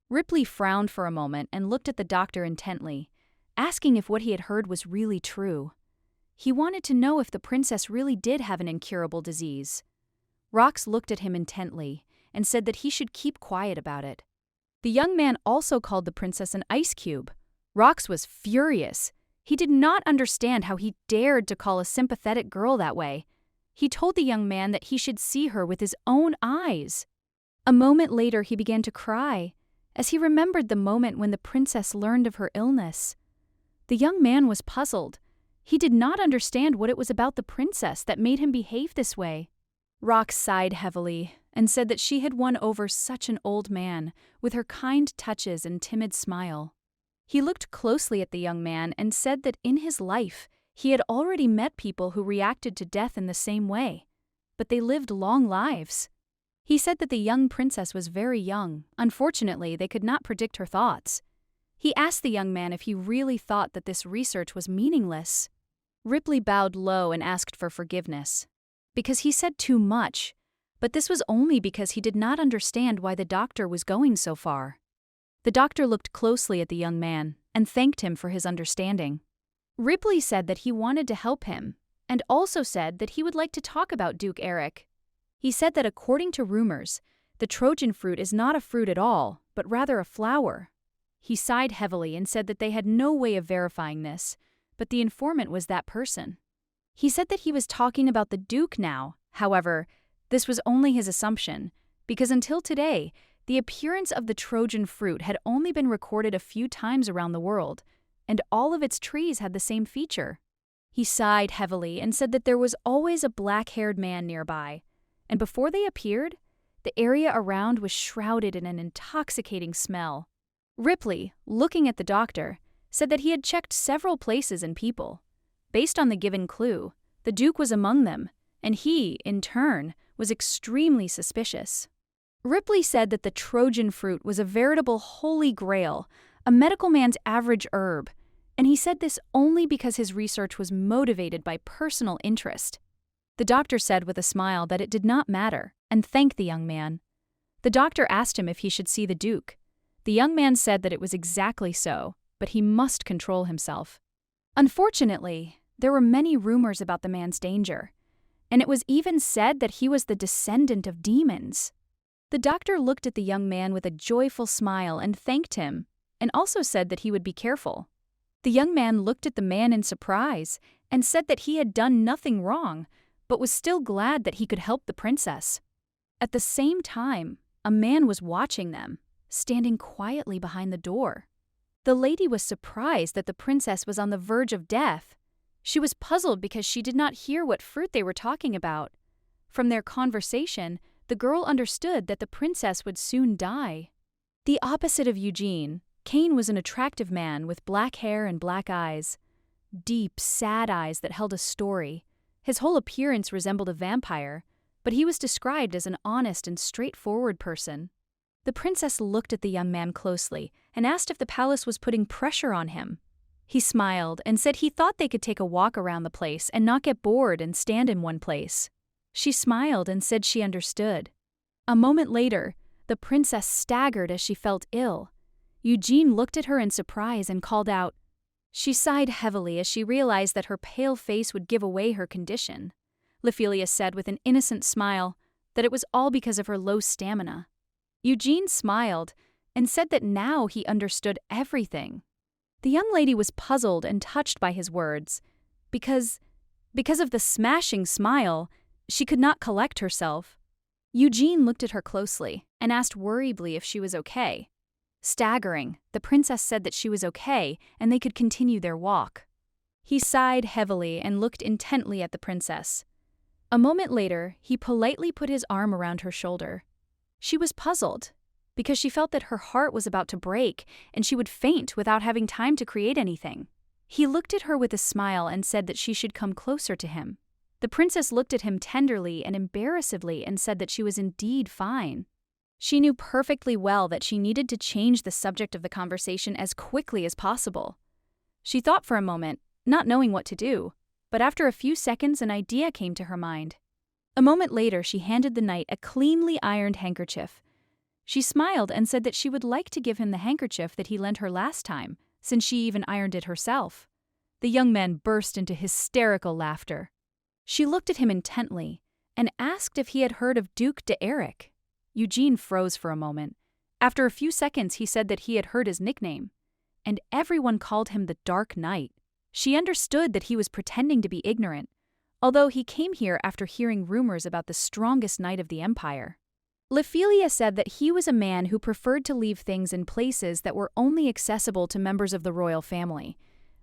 Ripley frowned for a moment and looked at the doctor intently, asking if what he had heard was really true. He wanted to know if the princess really did have an incurable disease. Rox looked at him intently and said that he should keep quiet about it. The young man also called the princess an ice cube. Rox was furious. He did not understand how he dared to call a sympathetic girl that way. He told the young man that he should see her with his own eyes. A moment later, he began to cry, as he remembered the moment when the princess learned of her illness. The young man was puzzled. He did not understand what it was about the princess that made him behave this way. Rox sighed heavily and said that she had won over such an old man with her kind touches and timid smile. He looked closely at the young man and said that in his life he had already met people who reacted to death in the same way, but they lived long lives. He said that the young princess was very young. Unfortunately, they could not predict her thoughts. He asked the young man if he really thought that this research was meaningless. Ripley bowed low and asked for forgiveness, because he said too much, but this was only because he did not understand why the doctor was going so far. The doctor looked closely at the young man and thanked him for his understanding. Ripley said that he wanted to help him, and also said that he would like to talk about Duke Eric. He said that according to rumors, the Trojan fruit is not a fruit at all, but rather a flower. He sighed heavily and said that they had no way of verifying this, but the informant was that person. He said that he was talking about the Duke now. However, this was only his assumption, because until today, the appearance of the Trojan fruit had only been recorded a few times around the world, and all of its trees had the same feature. He sighed heavily and said that there was always a black-haired man nearby, and before they appeared, the area around was shrouded in an intoxicating smell. Ripley, looking at the doctor, said that he had checked several places and people. Based on the given clue, the Duke was among them, and he, in turn, was extremely suspicious. Ripley said that the Trojan fruit was a veritable holy grail, a medical man's average herb, and he said this only because his research was motivated by personal interest. The doctor said with a smile that it did not matter, and thanked the young man. The doctor asked him if he should see the Duke. The young man said that it was exactly so, but he must control himself. Unfortunately, there were many rumors about the man's danger, and it was even said that he was the descendant of demons. The doctor looked at the young man with a joyful smile and thanked him, and also said that he would be careful. The young man looked at the man in surprise and said that he had done nothing wrong, but was still glad that he could help the princess. At the same time, a man was watching them, standing quietly behind the door. The lady was surprised that the princess was on the verge of death. She was puzzled because she did not hear what fruit they were talking about. From their conversation, the girl understood that the princess would soon die. The opposite of Eugene, Kane was an attractive man with black hair and black eyes. Deep, sad eyes that held a story. His whole appearance resembled a vampire, but he was described as an honest and straightforward person. The princess looked at the young man closely and asked if the palace was putting pressure on him. He smiled and said he thought they could take a walk around the place and not get bored and stand in one place. She smiled and said she understood. A moment later, The princess staggered as she felt ill. Eugene looked at her in surprise and called out. She sighed heavily as she realized that her pale face would give away her condition. Ophelia said with an innocent smile that it was all because of her low stamina. Eugene smiled and said that now he understood everything. The young lady was puzzled and touched by his words. Because of the smashing smile, she could not collect herself. Eugene looked at her closely and asked worriedly if she was okay. Staggering, the princess said that she was okay and they could continue their walk. He sighed heavily and looked intently at the princess. A moment later, he politely put his arm around her shoulder. She was puzzled, because she felt that her heart was about to break and she would faint without having time to create anything. He looked at her with a smile and said that she should come closer to him. The princess looked at him tenderly and embarrassedly and said that she was indeed fine. She knew perfectly well that she needed to change the subject of the conversation as quickly as possible. She thought for a moment, not knowing what to do, but after a few seconds an idea came to her mind. A moment later she handed the knight a cleanly ironed handkerchief. She smiled and said that she would like to give him the handkerchief that he lent her last time, since she even ironed it herself. The young man burst into hysterical laughter. She looked at him intently and asked if he had heard of Duke d'Eric. Eugene froze for a moment. After a few seconds he said that he had heard his nickname, and everyone called him the Dark Knight. She understood that he was pretending to be ignorant, although he came here after hearing rumors about the strongest knight of the empire. Ophelia said that he was a man who preferred to leave things in places that were only accessible to members of the royal family,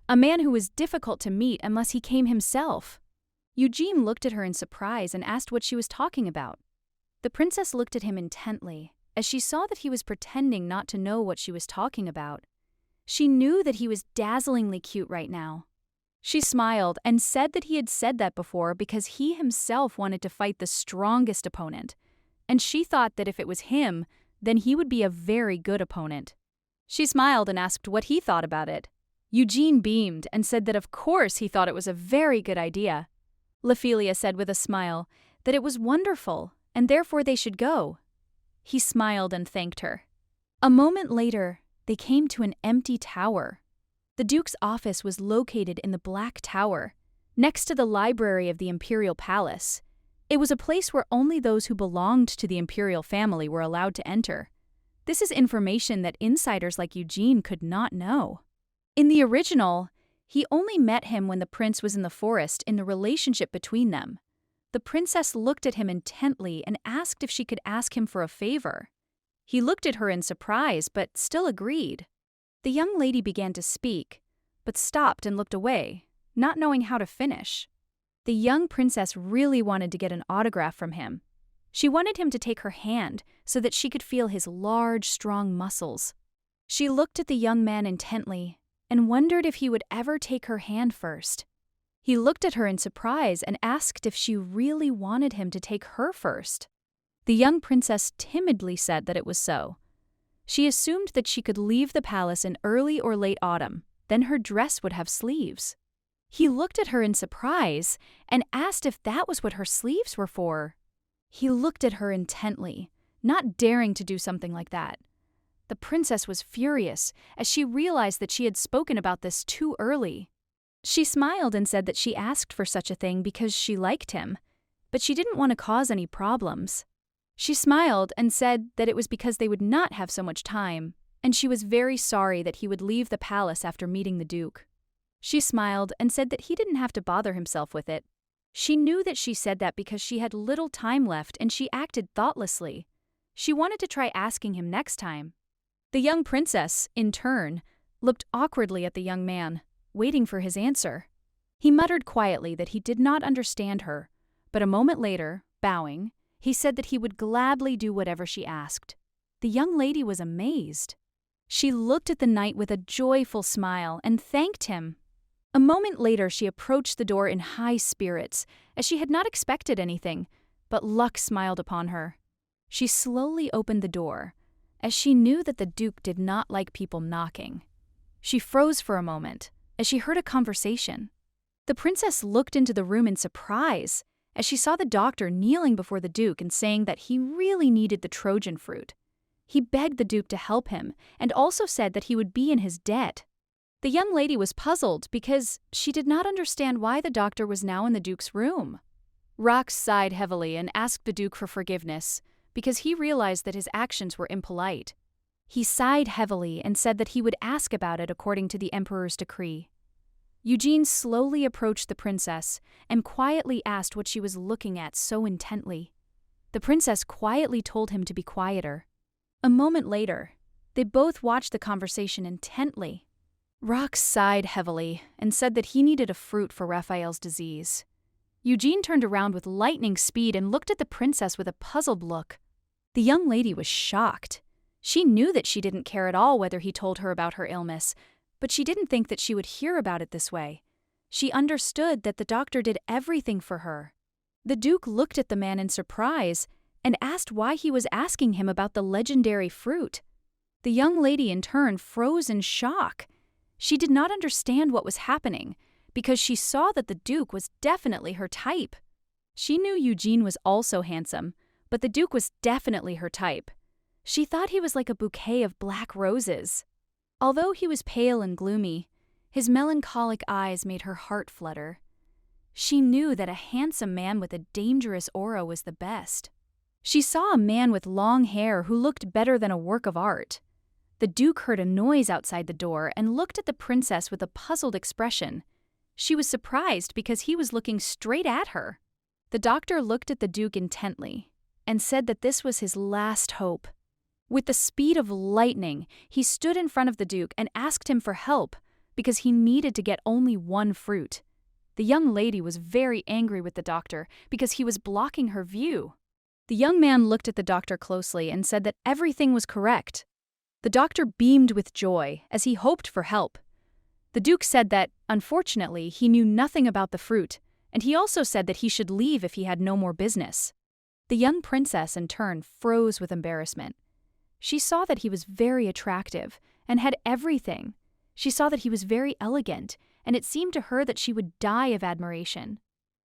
a man who was difficult to meet unless he came himself. Eugene looked at her in surprise and asked what she was talking about. The princess looked at him intently, as she saw that he was pretending not to know what she was talking about. She knew that he was dazzlingly cute right now. She smiled and said that he had said that before because he himself wanted to fight the strongest opponent, and she thought that if it was him, then he would be a very good opponent. She smiled and asked what he thought about it. Eugene beamed and said that of course he thought it was a very good idea. Ophelia said with a smile that it was wonderful, and therefore they should go. He smiled and thanked her. A moment later, they came to an empty tower. The Duke's office was located in the Black Tower, next to the library of the Imperial Palace. It was a place where only those who belonged to the imperial family were allowed to enter. This is information that insiders like Eugene could not know. In the original, he only met him when the prince was in the forest in the relationship between them. The princess looked at him intently and asked if she could ask him for a favor. He looked at her in surprise, but still agreed. The young lady began to speak, but stopped and looked away, not knowing how to finish. The young princess really wanted to get an autograph from him. She wanted him to take her hand so that she could feel his large, strong muscles. She looked at the young man intently and wondered if he would ever take her hand first. He looked at her in surprise and asked if she really wanted him to take her first. The young princess timidly said that it was so. She assumed that she could leave the palace in early or late autumn, then her dress would have sleeves. He looked at her in surprise and asked if that was what her sleeves were for. He looked at her intently, not daring to do something like that. The princess was furious as she realized that she had spoken about this too early. She smiled and said that she asked for such a thing because she liked him, but she didn't want to cause any problems. She smiled and said that it was because they would not have so much time, and she was very sorry that he would leave the palace after meeting the Duke. She smiled and said that he didn't have to bother himself with it. She knew that she said that because she had little time left and she acted thoughtlessly. She wanted to try asking him next time. The young princess, in turn, looked awkwardly at the young man, waiting for his answer. He muttered quietly that he did not understand her, but a moment later, bowing, he said that he would gladly do whatever she asked. The young lady was amazed. She looked at the knight with a joyful smile and thanked him. A moment later she approached the door in high spirits, as she had not expected anything, but luck smiled upon her. She slowly opened the door, as she knew that the Duke did not like people knocking. She froze for a moment, as she heard a conversation. The princess looked into the room in surprise, as she saw the doctor kneeling before the Duke and saying that he really needed the Trojan fruit. He begged the Duke to help him and also said that he would be in his debt. The young lady was puzzled because she did not understand why the doctor was now in the Duke's room. Rox sighed heavily and asked the Duke for forgiveness because he realized that his actions were impolite. He sighed heavily and said that he would ask about it according to the Emperor's decree. Eugene slowly approached the princess and quietly asked what she was looking at so intently. The princess quietly told him to be quieter. A moment later, they both watched the conversation intently. Rox sighed heavily and said that he needed a fruit for Raphael's disease. Eugene turned around with lightning speed and looked at the princess with a puzzled look. The young lady was shocked. She knew that she didn't care at all whether he told her about her illness, but she didn't think that she would hear about it this way. She understood that the doctor did everything for her. The Duke looked at the man in surprise and asked why he was asking him about the legendary fruit. The young lady in turn froze in shock. She did not understand what was happening because she saw that the Duke was definitely her type. She knew Eugene was also handsome, but the Duke was definitely her type. She thought he was like a bouquet of black roses. Although he was pale and gloomy, his melancholic eyes made her heart flutter. She knew that a handsome man with a dangerous aura was the best. She saw a man with long hair who looked better than a work of art. The Duke heard a noise outside the door and looked at the princess with a puzzled expression. She was surprised because he was looking straight at her. The doctor looked at the Duke intently and said that this was his last hope. With the speed of lightning, he stood in front of the Duke and asked him for help because he needed to get only one fruit. The young lady was very angry with the doctor because he was blocking her view. The young man looked at the doctor closely and said that everything was correct. The doctor beamed with joy as he hoped for help. The Duke said that, unfortunately, he knew nothing about the fruit, and he also said that he should leave if he had no more business. The young princess, in turn, froze with embarrassment. She saw that he was very attractive and had everything. She saw that he was very elegant, and it seemed to her that she would die of admiration.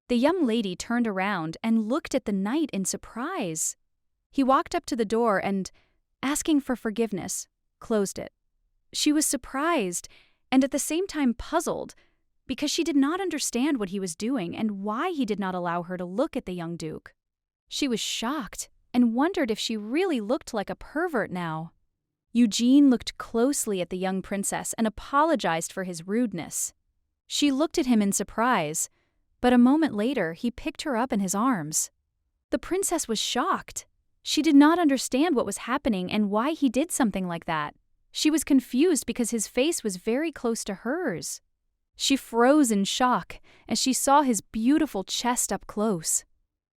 The young lady turned around and looked at the knight in surprise. He walked up to the door and, asking for forgiveness, closed it. She was surprised and at the same time puzzled because she did not understand what he was doing and why he did not allow her to look at the young Duke. She was shocked and wondered if she really looked like a pervert now. Eugene looked closely at the young princess and apologized for his rudeness. She looked at him in surprise, but a moment later he picked her up in his arms. The princess was shocked. She did not understand what was happening and why he did something like that. She was confused because his face was very close to hers. She froze in shock as she saw his beautiful chest up close.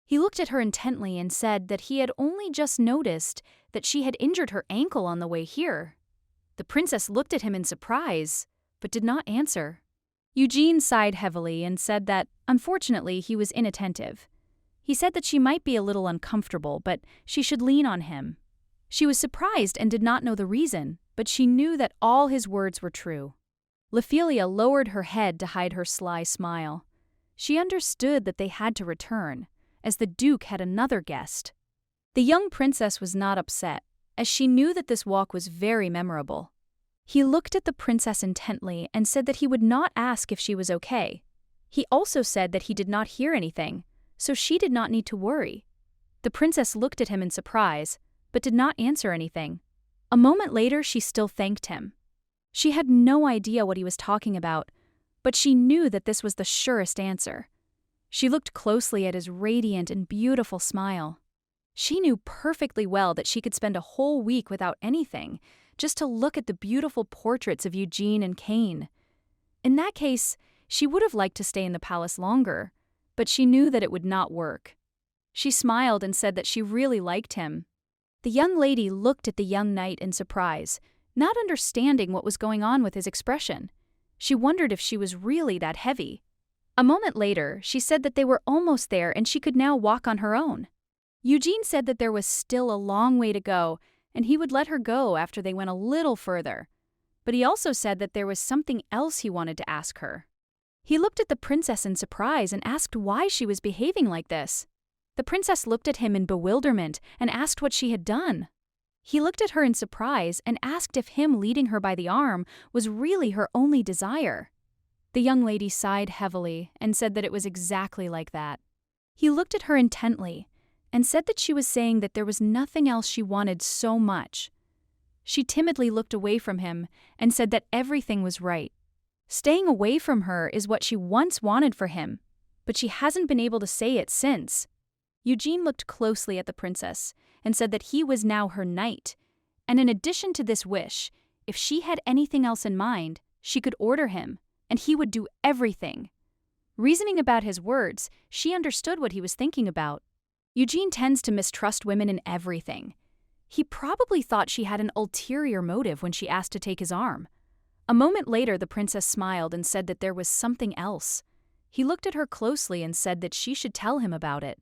He looked at her intently and said that he had only just noticed that she had injured her ankle on the way here. The princess looked at him in surprise, but did not answer. Eugene sighed heavily and said that, unfortunately, he was inattentive. He said that she might be a little uncomfortable, but she should lean on him. She was surprised and did not know the reason, but she knew that all his words were true. Ophelia lowered her head to hide her sly smile. She understood that they had to return, as the Duke had another guest. The young princess was not upset, as she knew that this walk was very memorable. He looked at the princess intently and said that he would not ask if she was okay. He also said that he did not hear anything, so she did not need to worry. The princess looked at him in surprise, but did not answer anything. A moment later, she still thanked him. She had no idea what he was talking about, but she knew that this was the surest answer. She looked closely at his radiant and beautiful smile. She knew perfectly well that she could spend a whole week without anything, just to look at the beautiful portraits of Eugene and Cain. In that case, she would have liked to stay in the palace longer, but she knew that it would not work. She smiled and said that she really liked him. The young lady looked at the young knight in surprise, not understanding what was going on with his expression. She wondered if she was really that heavy. A moment later, she said that they were almost there and she could now walk on her own. Eugene said that there was still a long way to go and he would let her go after they went a little further. But he also said that there was something else he wanted to ask her. He looked at the princess in surprise and asked why she was behaving like this. The princess looked at him in bewilderment and asked what she had done. He looked at her in surprise and asked if him leading her by the arm was really her only desire. The young lady sighed heavily and said that it was exactly like that. He looked at her intently and said that she was saying that there was nothing else she wanted so much. She timidly looked away from him and said that everything was right. Staying away from her is what she once wanted for him, but she hasn't been able to say it since. Eugene looked closely at the princess and said that he was now her knight, and in addition to this wish, if she had anything else in mind, she could order him, and he would do everything. Reasoning about his words, she understood what he was thinking about. Eugene tends to mistrust women in everything. He probably thought she had an ulterior motive when she asked to take his arm. A moment later, the princess smiled and said that there was something else. He looked at her closely and said that she should tell him about it.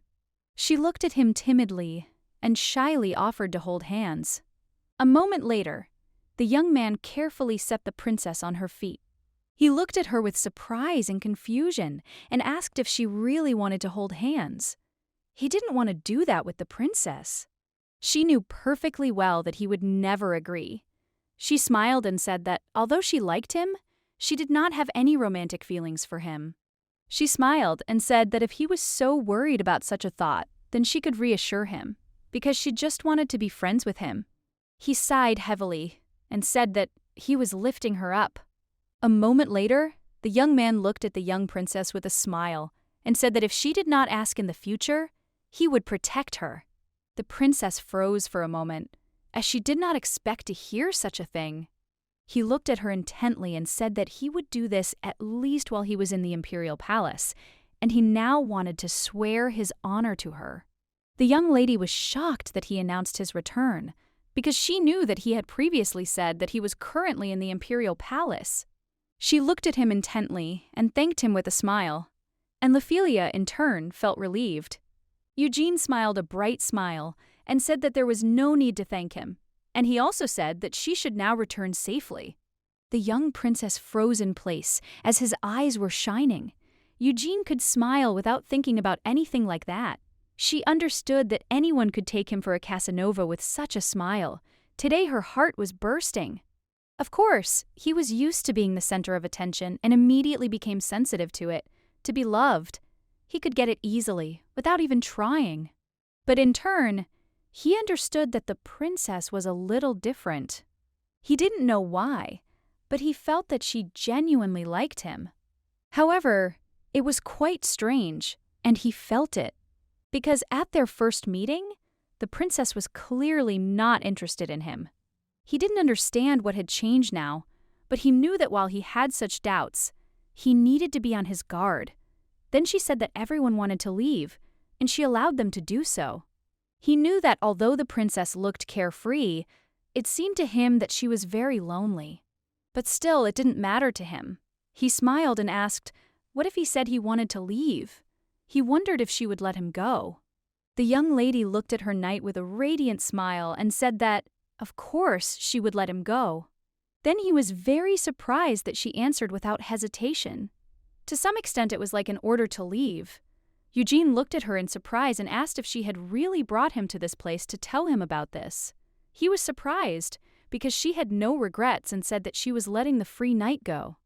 She looked at him timidly and shyly offered to hold hands. A moment later, the young man carefully set the princess on her feet. He looked at her with surprise and confusion and asked if she really wanted to hold hands. He didn't want to do that with the princess. She knew perfectly well that he would never agree. She smiled and said that although she liked him, she did not have any romantic feelings for him. She smiled and said that if he was so worried about such a thought, then she could reassure him, because she just wanted to be friends with him. He sighed heavily and said that he was lifting her up. A moment later, the young man looked at the young princess with a smile and said that if she did not ask in the future, he would protect her. The princess froze for a moment, as she did not expect to hear such a thing. He looked at her intently and said that he would do this at least while he was in the imperial palace, and he now wanted to swear his honor to her. The young lady was shocked that he announced his return, because she knew that he had previously said that he was currently in the imperial palace. She looked at him intently and thanked him with a smile, and Ophelia, in turn, felt relieved. Eugene smiled a bright smile and said that there was no need to thank him, and he also said that she should now return safely. The young princess froze in place as his eyes were shining. Eugene could smile without thinking about anything like that. She understood that anyone could take him for a Casanova with such a smile. Today her heart was bursting. Of course, he was used to being the center of attention and immediately became sensitive to it, to be loved. He could get it easily, without even trying. But in turn, he understood that the princess was a little different. He didn't know why, but he felt that she genuinely liked him. However, it was quite strange, and he felt it. Because at their first meeting, the princess was clearly not interested in him. He didn't understand what had changed now, but he knew that while he had such doubts, he needed to be on his guard. Then she said that everyone wanted to leave, and she allowed them to do so. He knew that although the princess looked carefree, it seemed to him that she was very lonely. But still, it didn't matter to him. He smiled and asked, what if he said he wanted to leave? He wondered if she would let him go. The young lady looked at her knight with a radiant smile and said that, of course, she would let him go. Then he was very surprised that she answered without hesitation. To some extent, it was like an order to leave. Eugene looked at her in surprise and asked if she had really brought him to this place to tell him about this. He was surprised, because she had no regrets and said that she was letting the free knight go.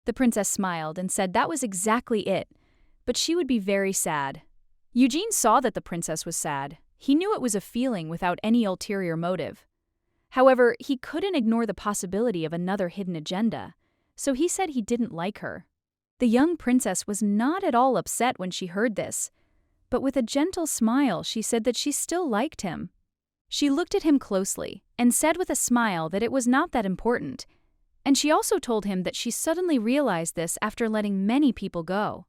The princess smiled and said that was exactly it, but she would be very sad. Eugene saw that the princess was sad. He knew it was a feeling without any ulterior motive. However, he couldn't ignore the possibility of another hidden agenda, so he said he didn't like her. The young princess was not at all upset when she heard this, but with a gentle smile she said that she still liked him. She looked at him closely and said with a smile that it was not that important, and she also told him that she suddenly realized this after letting many people go.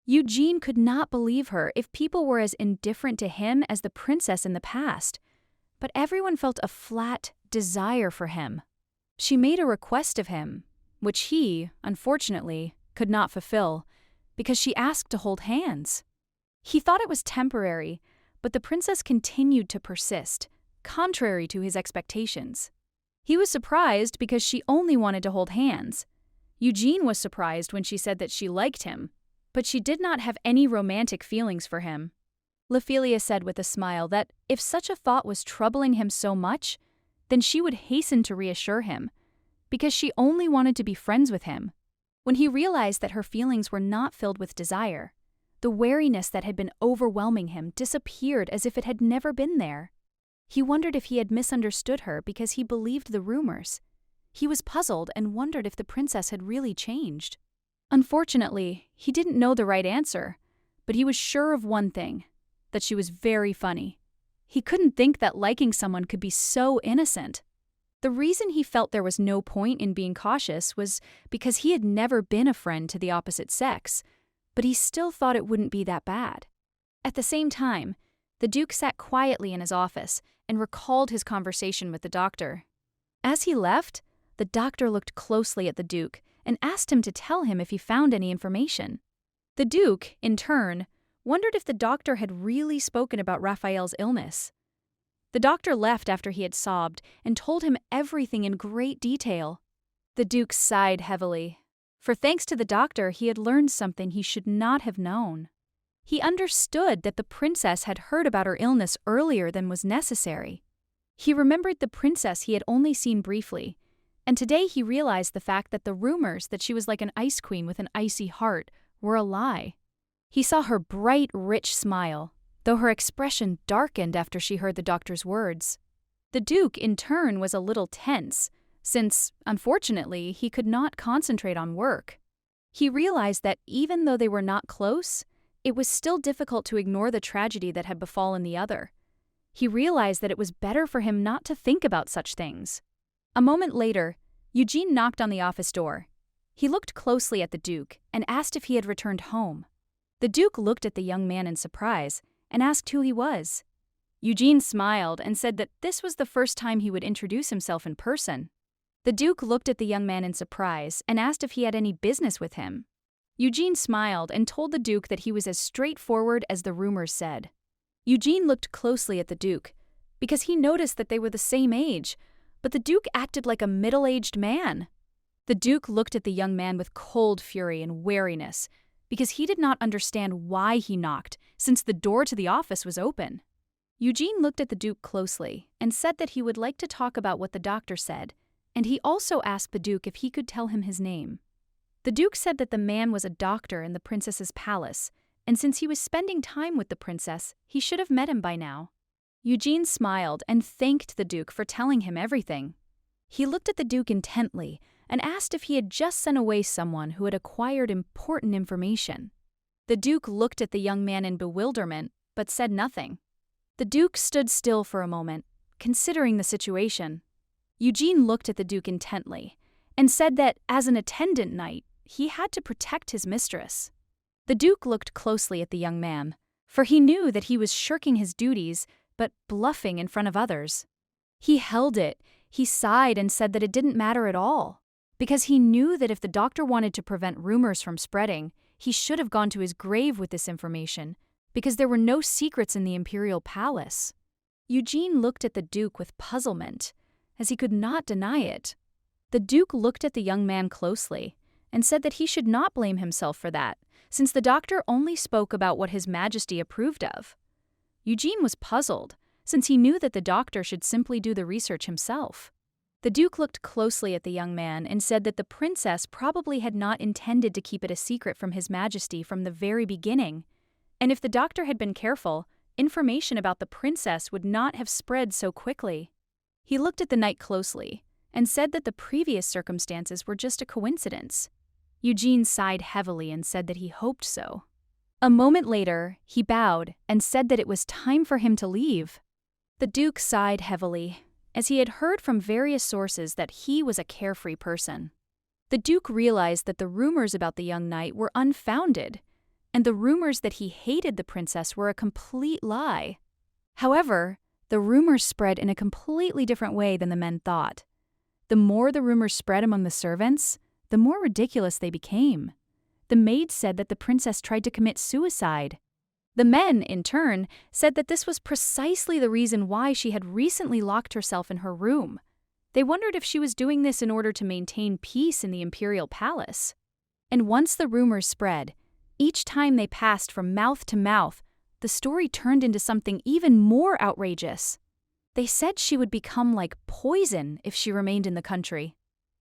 Eugene could not believe her if people were as indifferent to him as the princess in the past, but everyone felt a flat desire for him. She made a request of him, which he, unfortunately, could not fulfill, because she asked to hold hands. He thought it was temporary, but the princess continued to persist, contrary to his expectations. He was surprised because she only wanted to hold hands. Eugene was surprised when she said that she liked him, but she did not have any romantic feelings for him. Ophelia said with a smile that if such a thought was troubling him so much, then she would hasten to reassure him, because she only wanted to be friends with him. When he realized that her feelings were not filled with desire, the wariness that had been overwhelming him disappeared as if it had never been there. He wondered if he had misunderstood her because he believed the rumors. He was puzzled and wondered if the princess had really changed. Unfortunately, he didn't know the right answer, but he was sure of one thing, that she was very funny. He couldn't think that liking someone could be so innocent. The reason he felt there was no point in being cautious was because he had never been a friend to the opposite sex, but he still thought it wouldn't be that bad. At the same time, the Duke sat quietly in his office and recalled his conversation with the doctor. As he left, the doctor looked closely at the Duke and asked him to tell him if he found any information. The Duke, in turn, wondered if the doctor had really spoken about Raphael's illness. The doctor left after he had sobbed and told him everything in great detail. The Duke sighed heavily, for thanks to the doctor he had learned something he should not have known. He understood that the princess had heard about her illness earlier than was necessary. He remembered the princess he had only seen briefly, and today he realized the fact that the rumors that she was like an ice queen with an icy heart were a lie. He saw her bright, rich smile, though her expression darkened after she heard the doctor's words. The Duke, in turn, was a little tense, since, unfortunately, he could not concentrate on work. He realized that even though they were not close, it was still difficult to ignore the tragedy that had befallen the other. He realized that it was better for him not to think about such things. A moment later, Eugene knocked on the office door. He looked closely at the Duke and asked if he had returned home. The Duke looked at the young man in surprise and asked who he was. Eugene smiled and said that this was the first time he would introduce himself in person. The Duke looked at the young man in surprise and asked if he had any business with him. Eugene smiled and told the Duke that he was as straightforward as the rumors said. Eugene looked closely at the Duke because he noticed that they were the same age, but the Duke acted like a middle-aged man. The Duke looked at the young man with cold fury and wariness because he did not understand why he knocked, since the door to the office was open. Eugene looked at the Duke closely and said that he would like to talk about what the doctor said, and he also asked the Duke if he could tell him his name. The Duke said that the man was a doctor in the princess's palace, and since he was spending time with the princess, he should have met him by now. Eugene smiled and thanked the Duke for telling him everything. He looked at the Duke intently and asked if he had just sent away someone who had acquired important information. The Duke looked at the young man in bewilderment, but said nothing. The Duke stood still for a moment, considering the situation. Eugene looked at the Duke intently and said that, as an attendant knight, he had to protect his mistress. The Duke looked closely at the young man, for he knew that he was shirking his duties, but bluffing in front of others. He held it, he sighed and said that it didn't matter at all, because he knew that if the doctor wanted to prevent rumors from spreading, he should have gone to his grave with this information, because there were no secrets in the imperial palace. Eugene looked at the Duke with puzzlement, as he could not deny it. The Duke looked at the young man closely and said that he should not blame himself for that, since the doctor only spoke about what His Majesty approved of. Eugene was puzzled, since he knew that the doctor should simply do the research himself. The Duke looked closely at the young man and said that the princess probably had not intended to keep it a secret from His Majesty from the very beginning, and if the doctor had been careful, information about the princess would not have spread so quickly. He looked at the knight closely and said that the previous circumstances were just a coincidence. Eugene sighed heavily and said that he hoped so. A moment later, he bowed and said that it was time for him to leave. The Duke sighed heavily, as he had heard from various sources that he was a carefree person. The Duke realized that the rumors about the young knight were unfounded, and the rumors that he hated the princess were a complete lie. However, the rumors spread in a completely different way than the men thought. The more the rumors spread among the servants, the more ridiculous they became. The maids said that the princess tried to commit suicide. The men, in turn, said that this was precisely the reason why she had recently locked herself in her room. They wondered if she was doing this in order to maintain peace in the imperial palace. And once the rumors spread, each time they passed from mouth to mouth, the story turned into something even more outrageous. They said she would become like poison if she remained in the country.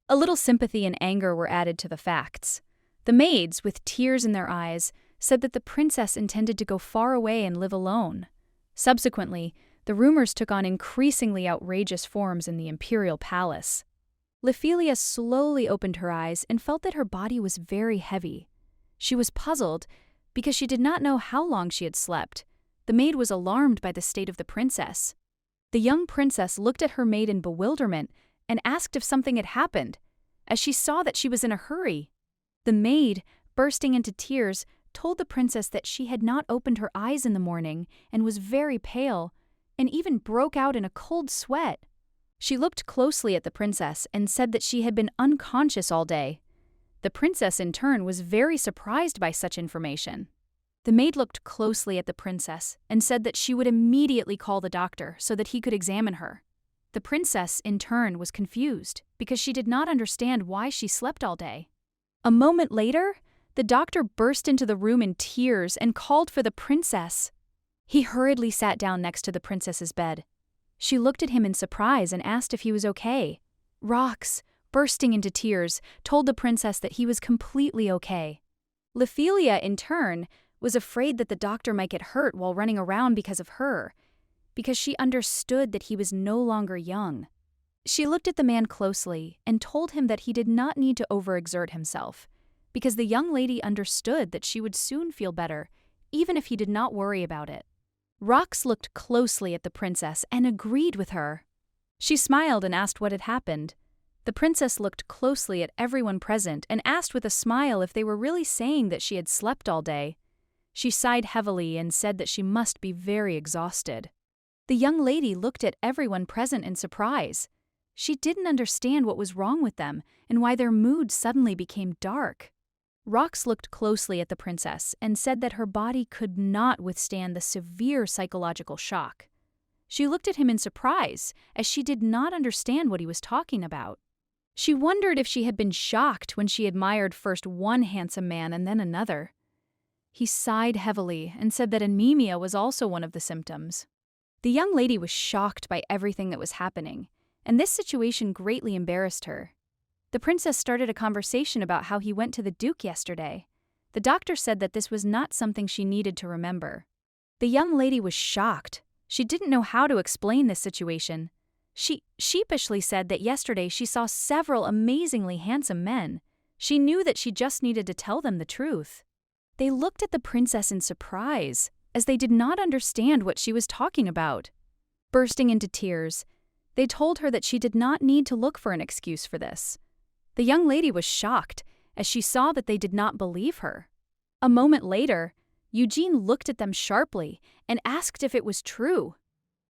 A little sympathy and anger were added to the facts. The maids, with tears in their eyes, said that the princess intended to go far away and live alone. Subsequently, the rumors took on increasingly outrageous forms in the imperial palace. Ophelia slowly opened her eyes and felt that her body was very heavy. She was puzzled because she did not know how long she had slept. The maid was alarmed by the state of the princess. The young princess looked at her maid in bewilderment and asked if something had happened, as she saw that she was in a hurry. The maid, bursting into tears, told the princess that she had not opened her eyes in the morning and was very pale, and even broke out in a cold sweat. She looked closely at the princess and said that she had been unconscious all day. The princess, in turn, was very surprised by such information. The maid looked closely at the princess and said that she would immediately call the doctor so that he could examine her. The princess, in turn, was confused because she did not understand why she slept all day. A moment later, the doctor burst into the room in tears and called for the princess. He hurriedly sat down next to the princess's bed. She looked at him in surprise and asked if he was okay. Rox, bursting into tears, told the princess that he was completely okay. Ophelia, in turn, was afraid that the doctor might get hurt while running around because of her, because she understood that he was no longer young. She looked at the man closely and told him that he did not need to overexert himself, because the young lady understood that she would soon feel better, even if he did not worry about it. Rox looked closely at the princess and agreed with her. She smiled and asked what had happened. The princess looked closely at everyone present and asked with a smile if they were really saying that she had slept all day. She sighed heavily and said that she must be very exhausted. The young lady looked at everyone present in surprise. She didn't understand what was wrong with them and why their mood suddenly became dark. Rox looked closely at the princess and said that her body could not withstand the severe psychological shock. She looked at him in surprise, as she did not understand what he was talking about. She wondered if she had been shocked when she admired first one handsome man and then another. He sighed heavily and said that anemia was also one of the symptoms. The young lady was shocked by everything that was happening, and this situation greatly embarrassed her. The princess started a conversation about how he went to the duke yesterday. The doctor said that this was not something she needed to remember. The young lady was shocked. She didn't know how to explain this situation. She sheepishly said that yesterday she saw several amazingly handsome men. She knew that she just needed to tell them the truth. They looked at the princess in surprise, as they did not understand what she was talking about. Bursting into tears, they told her that she did not need to look for an excuse for this. The young lady was shocked, as she saw that they did not believe her. A moment later, Eugene looked at them sharply and asked if it was true.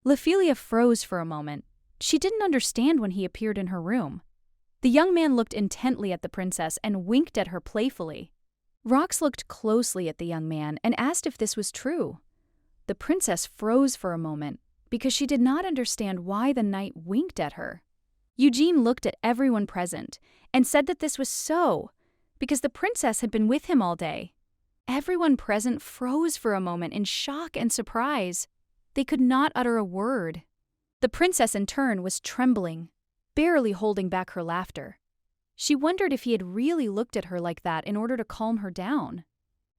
Ophelia froze for a moment. She didn't understand when he appeared in her room. The young man looked intently at the princess and winked at her playfully. Rox looked closely at the young man and asked if this was true. The princess froze for a moment because she did not understand why the knight winked at her. Eugene looked at everyone present and said that this was so, because the princess had been with him all day. Everyone present froze for a moment in shock and surprise. They could not utter a word. The princess, in turn, was trembling, barely holding back her laughter. She wondered if he had really looked at her like that in order to calm her down.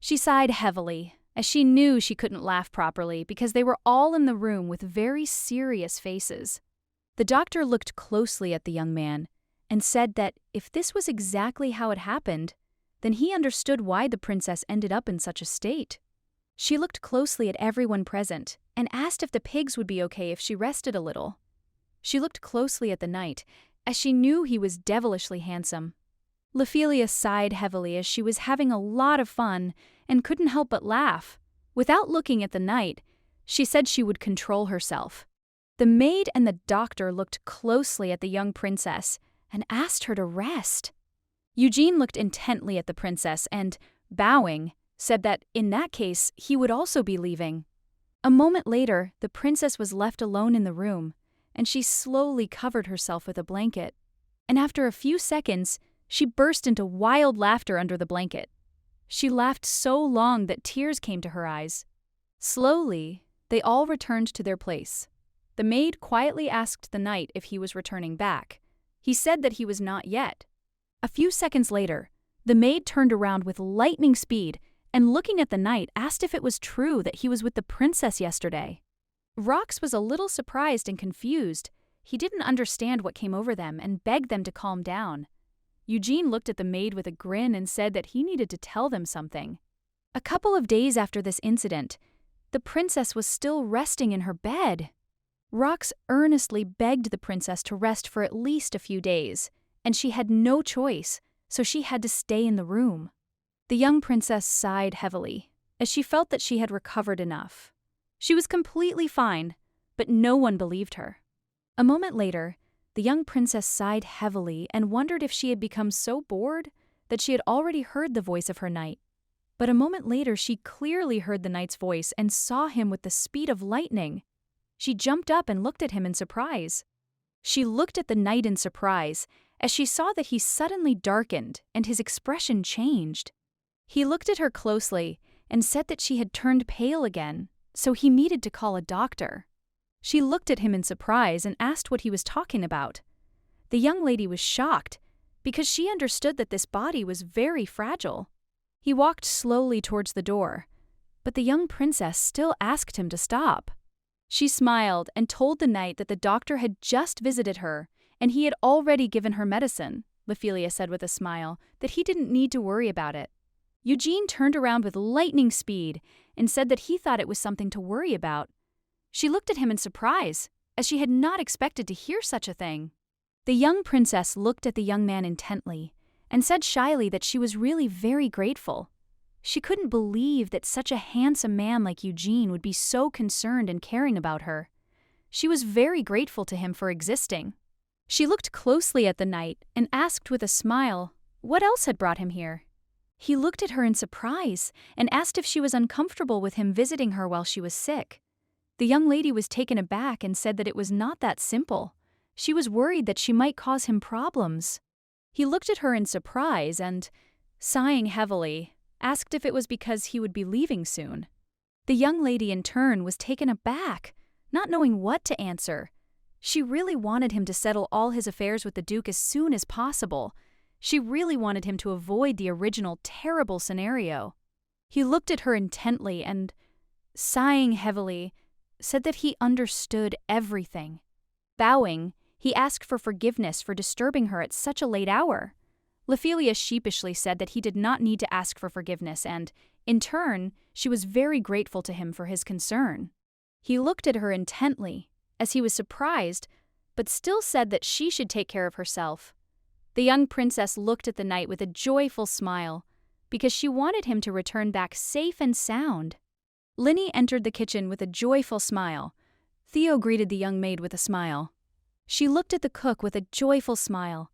She sighed heavily, as she knew she couldn't laugh properly because they were all in the room with very serious faces. The doctor looked closely at the young man and said that if this was exactly how it happened, then he understood why the princess ended up in such a state. She looked closely at everyone present and asked if the pigs would be okay if she rested a little. She looked closely at the knight, as she knew he was devilishly handsome. Ophelia sighed heavily as she was having a lot of fun and couldn't help but laugh. Without looking at the knight, she said she would control herself. The maid and the doctor looked closely at the young princess and asked her to rest. Eugene looked intently at the princess and, bowing, said that in that case he would also be leaving. A moment later, the princess was left alone in the room, and she slowly covered herself with a blanket. And after a few seconds, she burst into wild laughter under the blanket. She laughed so long that tears came to her eyes. Slowly, they all returned to their place. The maid quietly asked the knight if he was returning back. He said that he was not yet. A few seconds later, the maid turned around with lightning speed and, looking at the knight, asked if it was true that he was with the princess yesterday. Rox was a little surprised and confused. He didn't understand what came over them and begged them to calm down. Eugene looked at the maid with a grin and said that he needed to tell them something. A couple of days after this incident, the princess was still resting in her bed. Rox earnestly begged the princess to rest for at least a few days, and she had no choice, so she had to stay in the room. The young princess sighed heavily, as she felt that she had recovered enough. She was completely fine, but no one believed her. A moment later, the young princess sighed heavily and wondered if she had become so bored that she had already heard the voice of her knight. But a moment later, she clearly heard the knight's voice and saw him with the speed of lightning. She jumped up and looked at him in surprise. She looked at the knight in surprise as she saw that he suddenly darkened and his expression changed. He looked at her closely and said that she had turned pale again, so he needed to call a doctor. She looked at him in surprise and asked what he was talking about. The young lady was shocked because she understood that this body was very fragile. He walked slowly towards the door, but the young princess still asked him to stop. She smiled and told the knight that the doctor had just visited her and he had already given her medicine. Ophelia said with a smile that he didn't need to worry about it. Eugene turned around with lightning speed and said that he thought it was something to worry about. She looked at him in surprise, as she had not expected to hear such a thing. The young princess looked at the young man intently and said shyly that she was really very grateful. She couldn't believe that such a handsome man like Eugene would be so concerned and caring about her. She was very grateful to him for existing. She looked closely at the knight and asked with a smile what else had brought him here. He looked at her in surprise and asked if she was uncomfortable with him visiting her while she was sick. The young lady was taken aback and said that it was not that simple. She was worried that she might cause him problems. He looked at her in surprise and, sighing heavily, asked if it was because he would be leaving soon. The young lady in turn was taken aback, not knowing what to answer. She really wanted him to settle all his affairs with the Duke as soon as possible. She really wanted him to avoid the original terrible scenario. He looked at her intently and, sighing heavily, said that he understood everything. Bowing, he asked for forgiveness for disturbing her at such a late hour. Ophelia sheepishly said that he did not need to ask for forgiveness and, in turn, she was very grateful to him for his concern. He looked at her intently, as he was surprised, but still said that she should take care of herself. The young princess looked at the knight with a joyful smile, because she wanted him to return back safe and sound. Linny entered the kitchen with a joyful smile. Theo greeted the young maid with a smile. She looked at the cook with a joyful smile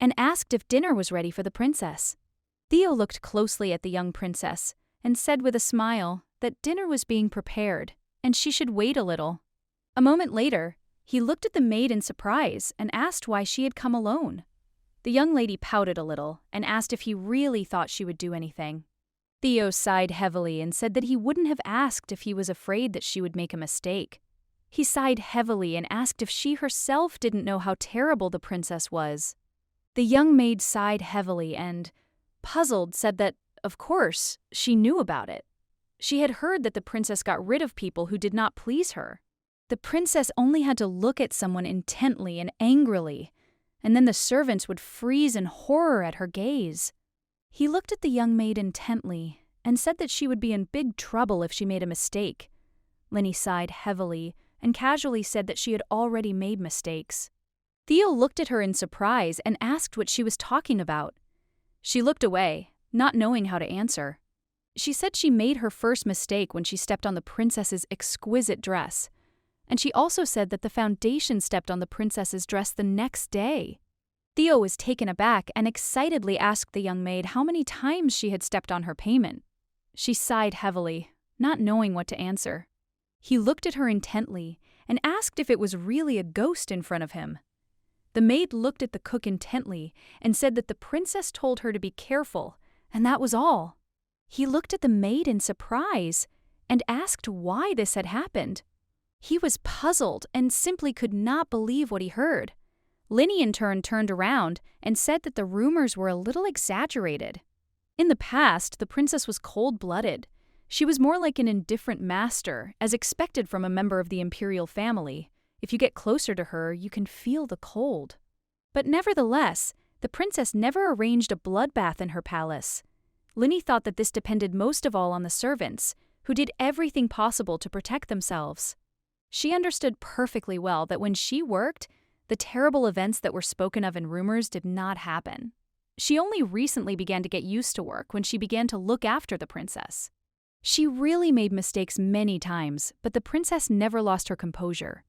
and asked if dinner was ready for the princess. Theo looked closely at the young princess and said with a smile that dinner was being prepared and she should wait a little. A moment later, he looked at the maid in surprise and asked why she had come alone. The young lady pouted a little and asked if he really thought she would do anything. Theo sighed heavily and said that he wouldn't have asked if he was afraid that she would make a mistake. He sighed heavily and asked if she herself didn't know how terrible the princess was. The young maid sighed heavily and, puzzled, said that, of course, she knew about it. She had heard that the princess got rid of people who did not please her. The princess only had to look at someone intently and angrily, and then the servants would freeze in horror at her gaze. He looked at the young maid intently and said that she would be in big trouble if she made a mistake. Linny sighed heavily and casually said that she had already made mistakes. Theo looked at her in surprise and asked what she was talking about. She looked away, not knowing how to answer. She said she made her first mistake when she stepped on the princess's exquisite dress, and she also said that the foundation stepped on the princess's dress the next day. Theo was taken aback and excitedly asked the young maid how many times she had stepped on her payment. She sighed heavily, not knowing what to answer. He looked at her intently and asked if it was really a ghost in front of him. The maid looked at the cook intently and said that the princess told her to be careful, and that was all. He looked at the maid in surprise and asked why this had happened. He was puzzled and simply could not believe what he heard. Linny in turn turned around and said that the rumors were a little exaggerated. In the past, the princess was cold-blooded. She was more like an indifferent master, as expected from a member of the imperial family. If you get closer to her, you can feel the cold. But nevertheless, the princess never arranged a bloodbath in her palace. Linny thought that this depended most of all on the servants, who did everything possible to protect themselves. She understood perfectly well that when she worked, the terrible events that were spoken of in rumors did not happen. She only recently began to get used to work when she began to look after the princess. She really made mistakes many times, but the princess never lost her composure.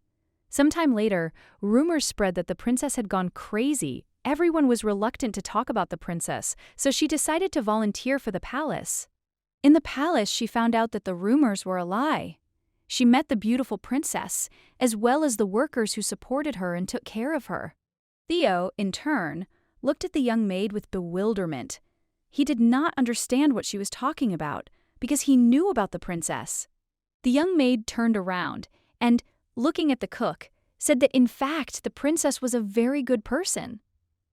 Sometime later, rumors spread that the princess had gone crazy. Everyone was reluctant to talk about the princess, so she decided to volunteer for the palace. In the palace, she found out that the rumors were a lie. She met the beautiful princess, as well as the workers who supported her and took care of her. Theo, in turn, looked at the young maid with bewilderment. He did not understand what she was talking about, because he knew about the princess. The young maid turned around and, looking at the cook, said that in fact the princess was a very good person.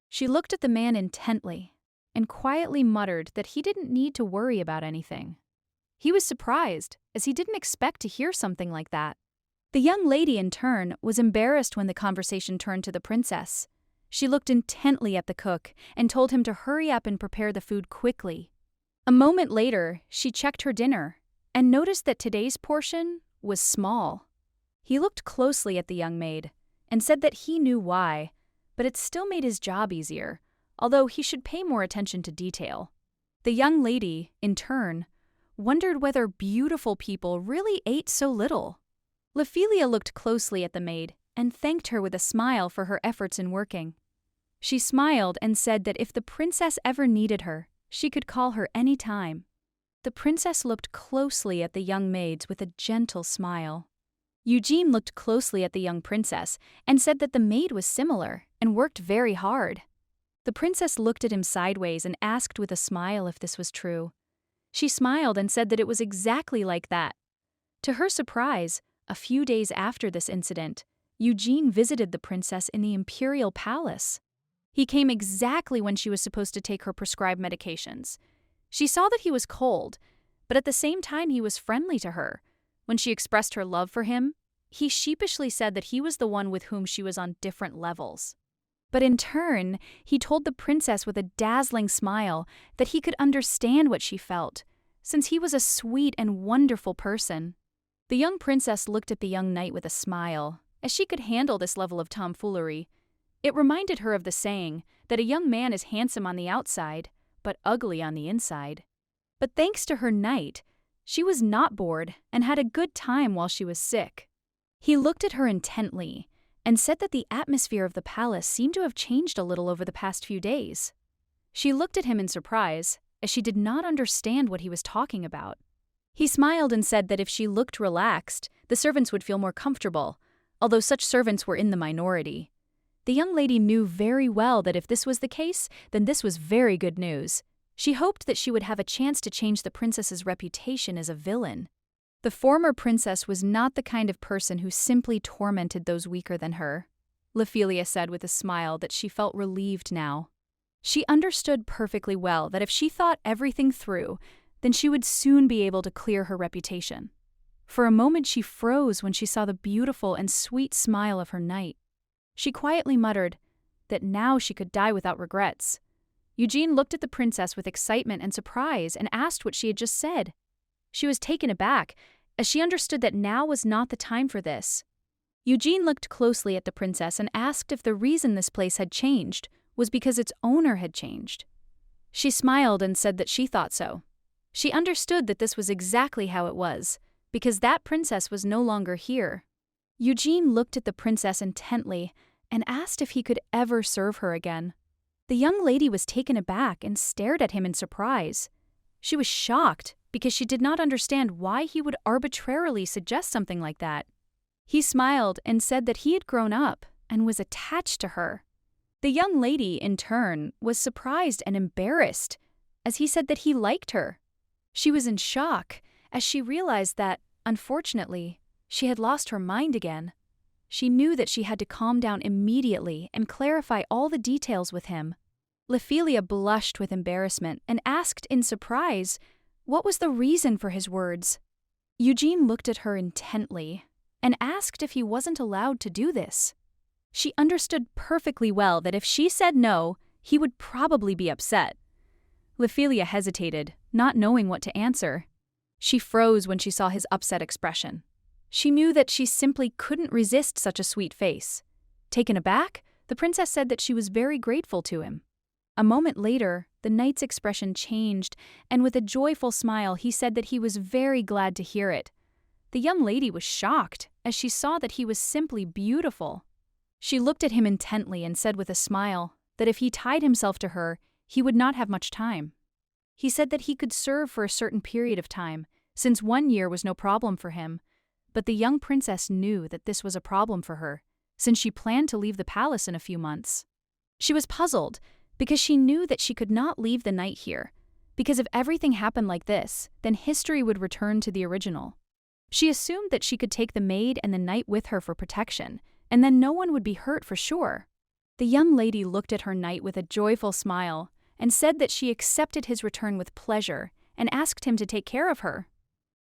She looked at the man intently and quietly muttered that he didn't need to worry about anything. He was surprised, as he didn't expect to hear something like that. The young lady, in turn, was embarrassed when the conversation turned to the princess. She looked intently at the cook and told him to hurry up and prepare the food quickly. A moment later, she checked her dinner and noticed that today's portion was small. He looked closely at the young maid and said that he knew why, but it still made his job easier, although he should pay more attention to detail. The young lady, in turn, wondered whether beautiful people really ate so little. Ophelia looked closely at the maid and thanked her with a smile for her efforts in working. She smiled and said that if the princess ever needed her, she could call her any time. The princess looked closely at the young maids with a gentle smile. Eugene looked closely at the young princess and said that the maid was similar and worked very hard. The princess looked at him sideways and asked with a smile if this was true. She smiled and said that it was exactly like that. To her surprise, a few days after this incident, Eugene visited the princess in the imperial palace. He came exactly when she was supposed to take her prescribed medications. She saw that he was cold, but at the same time he was friendly to her. When she expressed her love for him, he sheepishly said that he was the one with whom she was on different levels. But in turn, he told the princess with a dazzling smile that he could understand what she felt, since he was a sweet and wonderful person. The young princess looked at the young knight with a smile, as she could handle this level of tomfoolery. It reminded her of the saying that a young man is handsome on the outside, but ugly on the inside. But thanks to her knight, she was not bored and had a good time while she was sick. He looked at her intently and said that the atmosphere of the palace seemed to have changed a little over the past few days. She looked at him in surprise, as she did not understand what he was talking about. He smiled and said that if she looked relaxed, the servants would feel more comfortable, although such servants were in the minority. The young lady knew very well that if this was the case, then this was very good news. She hoped that she would have a chance to change the princess's reputation as a villain. The former princess was not the kind of person who simply tormented those weaker than her. Ophelia said with a smile that she felt relieved now. She understood perfectly well that if she thought everything through, then she would soon be able to clear her reputation. For a moment she froze when she saw the beautiful and sweet smile of her knight. She quietly muttered that now she could die without regrets. Eugene looked at the princess with excitement and surprise and asked what she had just said. She was taken aback, as she understood that now was not the time for this. Eugene looked closely at the princess and asked if the reason this place had changed was because its owner had changed. She smiled and said that she thought so. She understood that this was exactly how it was, because that princess was no longer here. Eugene looked at the princess intently and asked if he could ever serve her again. The young lady was taken aback and stared at him in surprise. She was shocked because she did not understand why he would arbitrarily suggest something like that. He smiled and said that he had grown up and was attached to her. The young lady, in turn, was surprised and embarrassed, as he said that he liked her. She was in shock, as she realized that, unfortunately, She had lost her mind again. She knew that she had to calm down immediately and clarify all the details with him. Ophelia blushed with embarrassment and asked in surprise what was the reason for his words. Eugene looked at her intently and asked if he wasn't allowed to do this. She understood perfectly well that if she said no, he would probably be upset. Ophelia hesitated, not knowing what to answer. She froze when she saw his upset expression. She knew that she simply couldn't resist such a sweet face. Taken aback, the princess said that she was very grateful to him. A moment later, the knight's expression changed, and with a joyful smile he said that he was very glad to hear it. The young lady was shocked, as she saw that he was simply beautiful. She looked at him intently and said with a smile that if he tied himself to her, he would not have much time. He said that he could serve for a certain period of time, since 1 year was no problem for him. But the young princess knew that this was a problem for her, since she planned to leave the palace in a few months. She was puzzled, because she knew that she could not leave the knight here, because if everything happened like this, then history would return to the original. She assumed that she could take the maid and the knight with her for protection, and then no one would be hurt for sure. The young lady looked at her knight with a joyful smile and said that she accepted his return with pleasure and asked him to take care of her.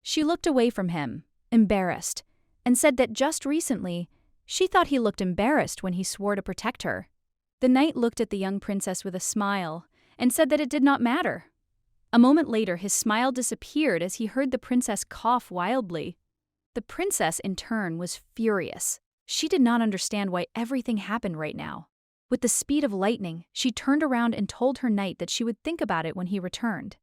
She looked away from him, embarrassed, and said that just recently she thought he looked embarrassed when he swore to protect her. The knight looked at the young princess with a smile and said that it did not matter. A moment later, his smile disappeared as he heard the princess cough wildly. The princess, in turn, was furious. She did not understand why everything happened right now. With the speed of lightning, she turned around and told her knight that she would think about it when he returned.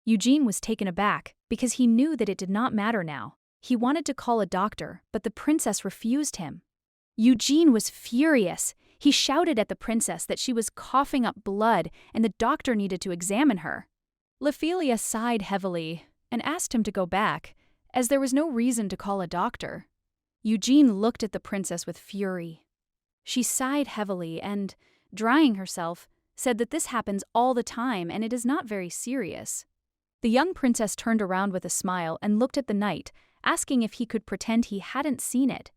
Eugene was taken aback because he knew that it did not matter now. He wanted to call a doctor, but the princess refused him. Eugene was furious. He shouted at the princess that she was coughing up blood and the doctor needed to examine her. Ophelia sighed heavily and asked him to go back, as there was no reason to call a doctor. Eugene looked at the princess with fury. She sighed heavily and, drying herself, said that this happens all the time and it is not very serious. The young princess turned around with a smile and looked at the knight, asking if he could pretend he hadn't seen it.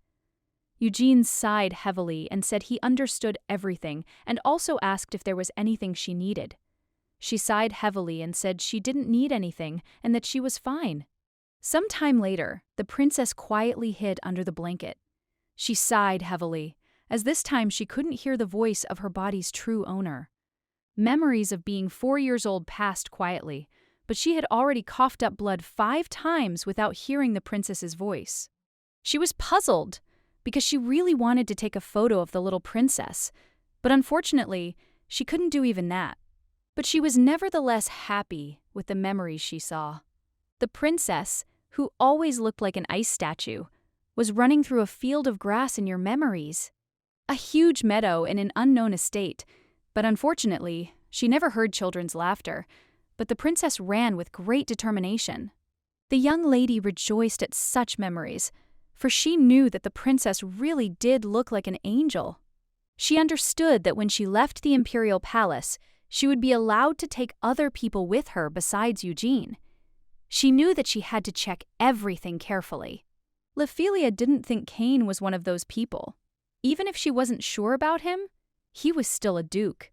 Eugene sighed heavily and said he understood everything and also asked if there was anything she needed. She sighed heavily and said she didn't need anything and that she was fine. Some time later, the princess quietly hid under the blanket. She sighed heavily, as this time she couldn't hear the voice of her body's true owner. Memories of being 4 years old passed quietly, but she had already coughed up blood 5 times without hearing the princess's voice. She was puzzled, because she really wanted to take a photo of the little princess, but unfortunately, she couldn't do even that. But she was nevertheless happy with the memories she saw. The princess, who always looked like an ice statue, was running through a field of grass in your memories. A huge meadow in an unknown estate, but unfortunately, she never heard children's laughter, but the princess ran with great determination. The young lady rejoiced at such memories, for she knew that the princess really did look like an angel. She understood that when she left the imperial palace, she would be allowed to take other people with her besides Eugene. She knew that she had to check everything carefully. Ophelia didn't think Cain was one of those people. Even if she wasn't sure about him, he was still a duke.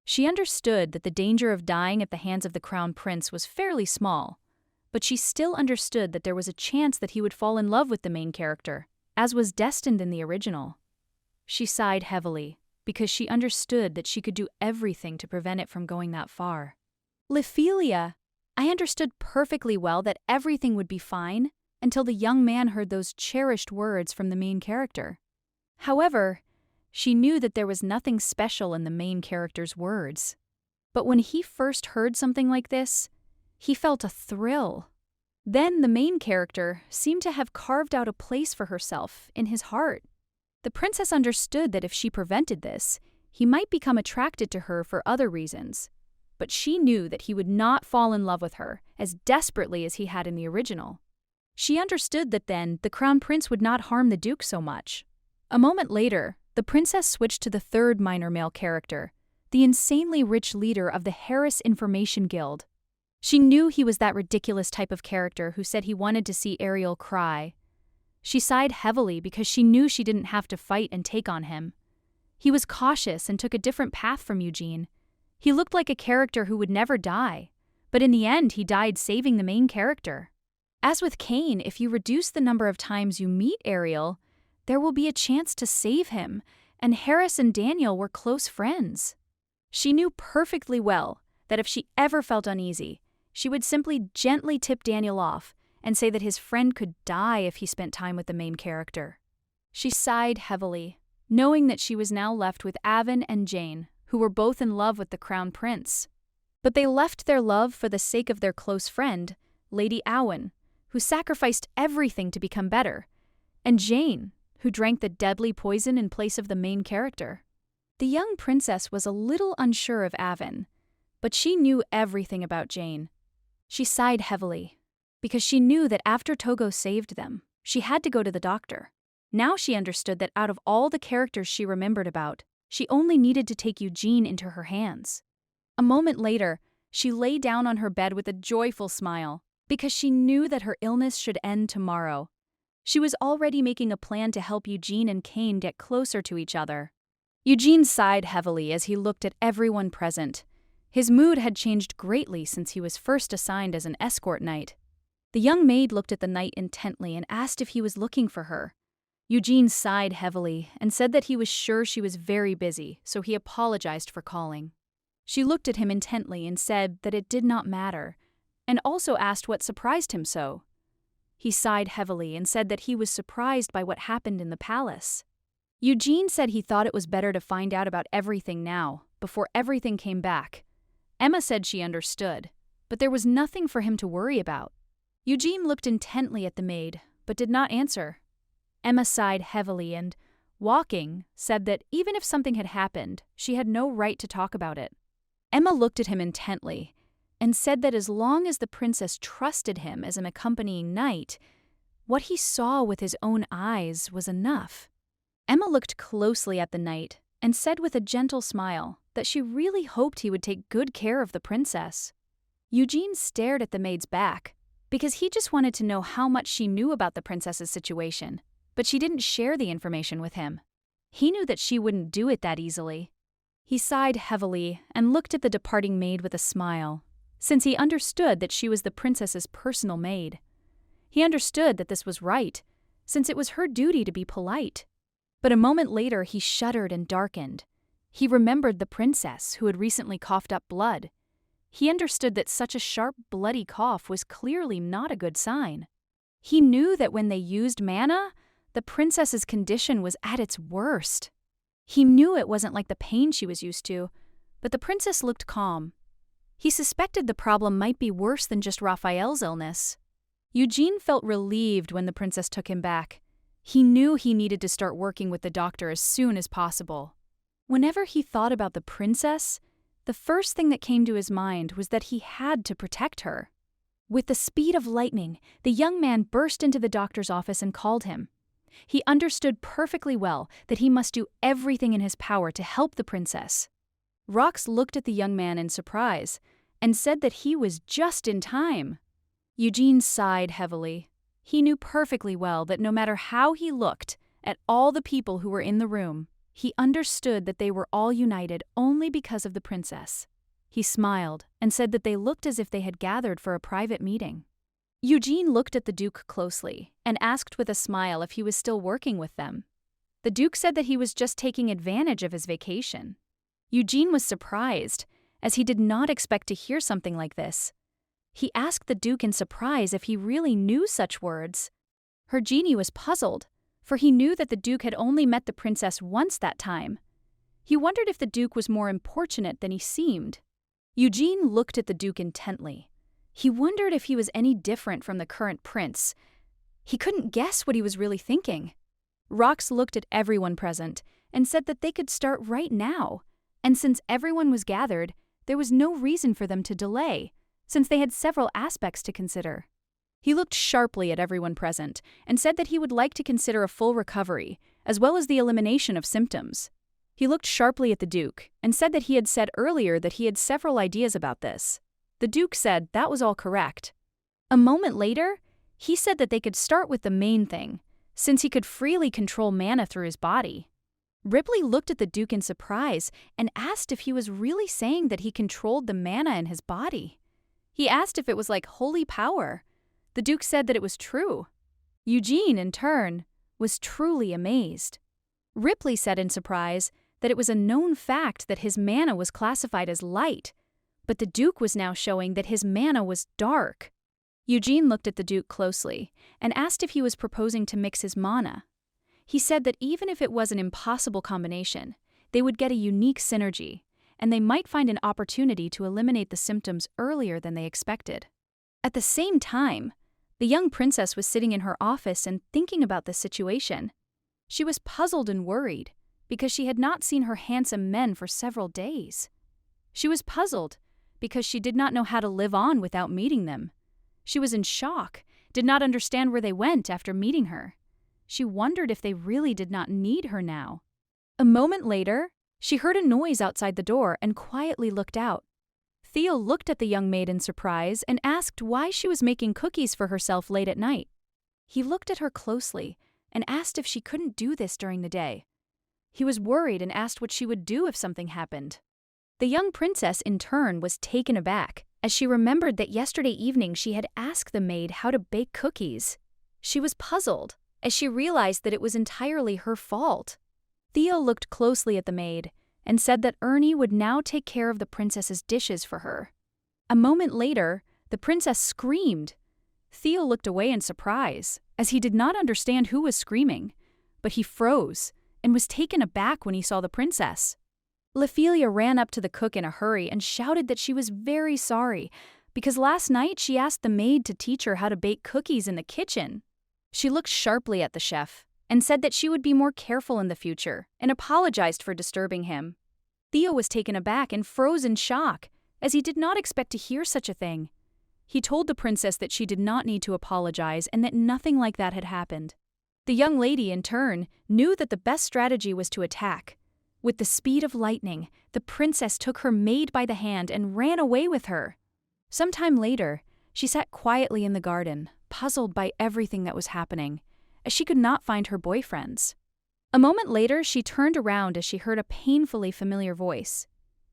She understood that the danger of dying at the hands of the crown prince was fairly small, but she still understood that there was a chance that he would fall in love with the main character, as was destined in the original. She sighed heavily, because she understood that she could do everything to prevent it from going that far. Ophelia, I understood perfectly well that everything would be fine until the young man heard those cherished words from the main character. However, she knew that there was nothing special in the main character's words. But when he first heard something like this, he felt a thrill. Then the main character seemed to have carved out a place for herself in his heart. The princess understood that if she prevented this, he might become attracted to her for other reasons. But she knew that he would not fall in love with her as desperately as he had in the original. She understood that then the crown prince would not harm the duke so much. A moment later, the princess switched to the third minor male character, the insanely rich leader of the Harris Information Guild. She knew he was that ridiculous type of character who said he wanted to see Ariel cry. She sighed heavily because she knew she didn't have to fight and take on him. He was cautious and took a different path from Eugene. He looked like a character who would never die, but in the end he died saving the main character. As with Cain, if you reduce the number of times you meet Ariel, there will be a chance to save him, and Harris and Daniel were close friends. She knew perfectly well that if she ever felt uneasy, she would simply gently tip Daniel off and say that his friend could die if he spent time with the main character. She sighed heavily, knowing that she was now left with Avon and Jane, who were both in love with the Crown Prince. But they left their love for the sake of their close friend, Lady Owen, who sacrificed everything to become better, and Jane, who drank the deadly poison in place of the main character. The young princess was a little unsure of Avon, but she knew everything about Jane. She sighed heavily, because she knew that after Togo saved them, she had to go to the doctor. Now she understood that out of all the characters she remembered about, she only needed to take Eugene into her hands. A moment later, she lay down on her bed with a joyful smile, because she knew that her illness should end tomorrow. She was already making a plan to help Eugene and Cain get closer to each other. Eugene sighed heavily as he looked at everyone present. His mood had changed greatly since he was first assigned as an escort knight. The young maid looked at the knight intently and asked if he was looking for her. Eugene sighed heavily and said that he was sure she was very busy, so he apologized for calling. She looked at him intently and said that it did not matter, and also asked what surprised him so. He sighed heavily and said that he was surprised by what happened in the palace. Eugene said he thought it was better to find out about everything now, before everything came back. Emma said she understood, but there was nothing for him to worry about. Eugene looked intently at the maid, but did not answer. Emma sighed heavily and, walking, said that even if something had happened, she had no right to talk about it. Emma looked at him intently and said that as long as the princess trusted him as an accompanying knight, what he saw with his own eyes was enough. Emma looked closely at the knight and said with a gentle smile that she really hoped he would take good care of the princess. Eugene stared at the maid's back because he just wanted to know how much she knew about the princess's situation, but she didn't share the information with him. He knew that she wouldn't do it that easily. He sighed heavily and looked at the departing maid with a smile, since he understood that she was the princess's personal maid. He understood that this was right, since it was her duty to be polite. But a moment later he shuddered and darkened. He remembered the princess who had recently coughed up blood. He understood that such a sharp, bloody cough was clearly not a good sign. He knew that when they used mana, the princess's condition was at its worst. He knew it wasn't like the pain she was used to, but the princess looked calm. He suspected the problem might be worse than just Raphael's illness. Eugene felt relieved when the princess took him back. He knew he needed to start working with the doctor as soon as possible. Whenever he thought about the princess, the first thing that came to his mind was that he had to protect her. With the speed of lightning, the young man burst into the doctor's office and called him. He understood perfectly well that he must do everything in his power to help the princess. Rox looked at the young man in surprise and said that he was just in time. Eugene sighed heavily. He knew perfectly well that no matter how he looked at all the people who were in the room, he understood that they were all united only because of the princess. He smiled and said that they looked as if they had gathered for a private meeting. Eugene looked at the Duke closely and asked with a smile if he was still working with them. The Duke said that he was just taking advantage of his vacation. Eugene was surprised, as he did not expect to hear something like this. He asked the Duke in surprise if he really knew such words. Her genie was puzzled, for he knew that the Duke had only met the princess once that time. He wondered if the Duke was more importunate than he seemed. Eugene looked at the Duke intently. He wondered if he was any different from the current prince. He couldn't guess what he was really thinking. Rox looked at everyone present and said that they could start right now, and since everyone was gathered, there was no reason for them to delay, since they had several aspects to consider. He looked sharply at everyone present and said that he would like to consider a full recovery, as well as the elimination of symptoms. He looked sharply at the Duke and said that he had said earlier that he had several ideas about this. The Duke said that was all correct. A moment later, he said that they could start with the main thing, since he could freely control mana through his body. Ripley looked at the Duke in surprise and asked if he was really saying that he controlled the mana in his body. He asked if it was like holy power. The Duke said that it was true. Eugene, in turn, was truly amazed. Ripley said in surprise that it was a known fact that his mana was classified as light, but the Duke was now showing that his mana was dark. Eugene looked at the Duke closely and asked if he was proposing to mix his mana. He said that even if it was an impossible combination, they would get a unique synergy, and they might find an opportunity to eliminate the symptoms earlier than they expected. At the same time, the young princess was sitting in her office and thinking about the situation. She was puzzled and worried because she had not seen her handsome men for several days. She was puzzled because she did not know how to live on without meeting them. She was in shock, did not understand where they went after meeting her. She wondered if they really did not need her now. A moment later, she heard a noise outside the door and quietly looked out. Theo looked at the young maid in surprise and asked why she was making cookies for herself late at night. He looked at her closely and asked if she couldn't do this during the day. He was worried and asked what she would do if something happened. The young princess, in turn, was taken aback as she remembered that yesterday evening she had asked the maid how to bake cookies. She was puzzled as she realized that it was entirely her fault. Theo looked closely at the maid and said that Ernie would now take care of the princess's dishes for her. A moment later, the princess screamed. Theo looked away in surprise, as he did not understand who was screaming, but he froze and was taken aback when he saw the princess. Ophelia ran up to the cook in a hurry and shouted that she was very sorry, because last night she asked the maid to teach her how to bake cookies in the kitchen. She looked sharply at the chef and said that she would be more careful in the future and apologized for disturbing him. Theo was taken aback and froze in shock, as he did not expect to hear such a thing. He told the princess that she did not need to apologize and that nothing like that had happened. The young lady, in turn, knew that the best strategy was to attack. With the speed of lightning, the princess took her maid by the hand and ran away with her. Sometime later, she sat quietly in the garden, puzzled by everything that was happening, as she could not find her boyfriends. A moment later, she turned around as she heard a painfully familiar voice.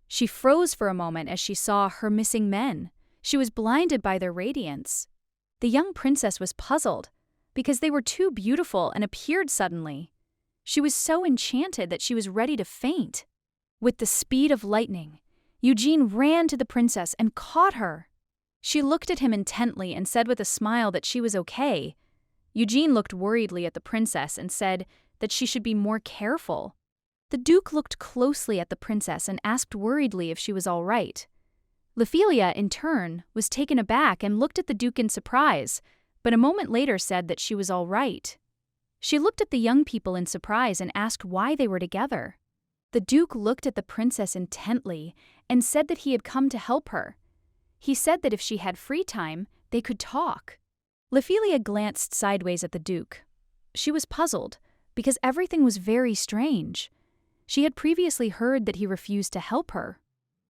She froze for a moment as she saw her missing men. She was blinded by their radiance. The young princess was puzzled, because they were too beautiful and appeared suddenly. She was so enchanted that she was ready to faint. With the speed of lightning, Eugene ran to the princess and caught her. She looked at him intently and said with a smile that she was okay. Eugene looked worriedly at the princess and said that she should be more careful. The Duke looked closely at the princess and asked worriedly if she was all right. Ophelia, in turn, was taken aback and looked at the Duke in surprise, but a moment later said that she was all right. She looked at the young people in surprise and asked why they were together. The Duke looked at the princess intently and said that he had come to help her. He said that if she had free time, they could talk. Ophelia glanced sideways at the Duke. She was puzzled, because everything was very strange. She had previously heard that he refused to help her.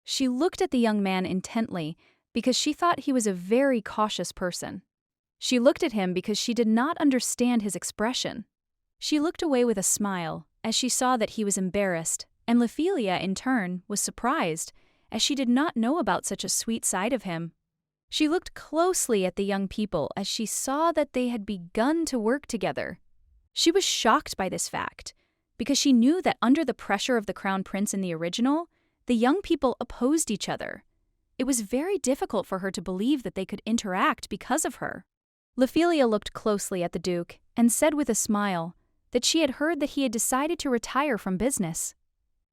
She looked at the young man intently because she thought he was a very cautious person. She looked at him because she did not understand his expression. She looked away with a smile as she saw that he was embarrassed, and Ophelia, in turn, was surprised, as she did not know about such a sweet side of him. She looked closely at the young people as she saw that they had begun to work together. She was shocked by this fact, because she knew that under the pressure of the Crown Prince in the original, the young people opposed each other. It was very difficult for her to believe that they could interact because of her. Ophelia looked closely at the Duke and said with a smile that she had heard that he had decided to retire from business.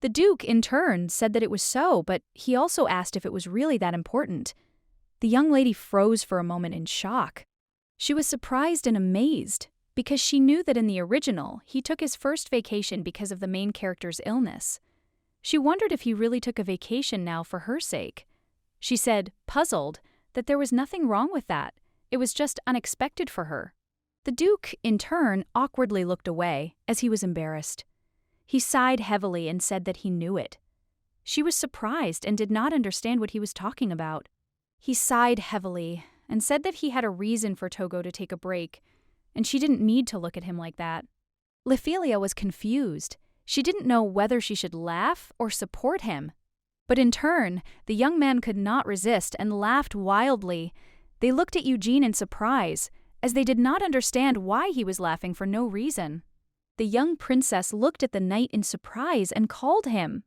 The Duke, in turn, said that it was so, but he also asked if it was really that important. The young lady froze for a moment in shock. She was surprised and amazed, because she knew that in the original, he took his first vacation because of the main character's illness. She wondered if he really took a vacation now for her sake. She said, puzzled, that there was nothing wrong with that. It was just unexpected for her. The Duke, in turn, awkwardly looked away, as he was embarrassed. He sighed heavily and said that he knew it. She was surprised and did not understand what he was talking about. He sighed heavily and said that he had a reason for Togo to take a break, and she didn't need to look at him like that. Ophelia was confused. She didn't know whether she should laugh or support him. But in turn, the young man could not resist and laughed wildly. They looked at Eugene in surprise, as they did not understand why he was laughing for no reason. The young princess looked at the knight in surprise and called him.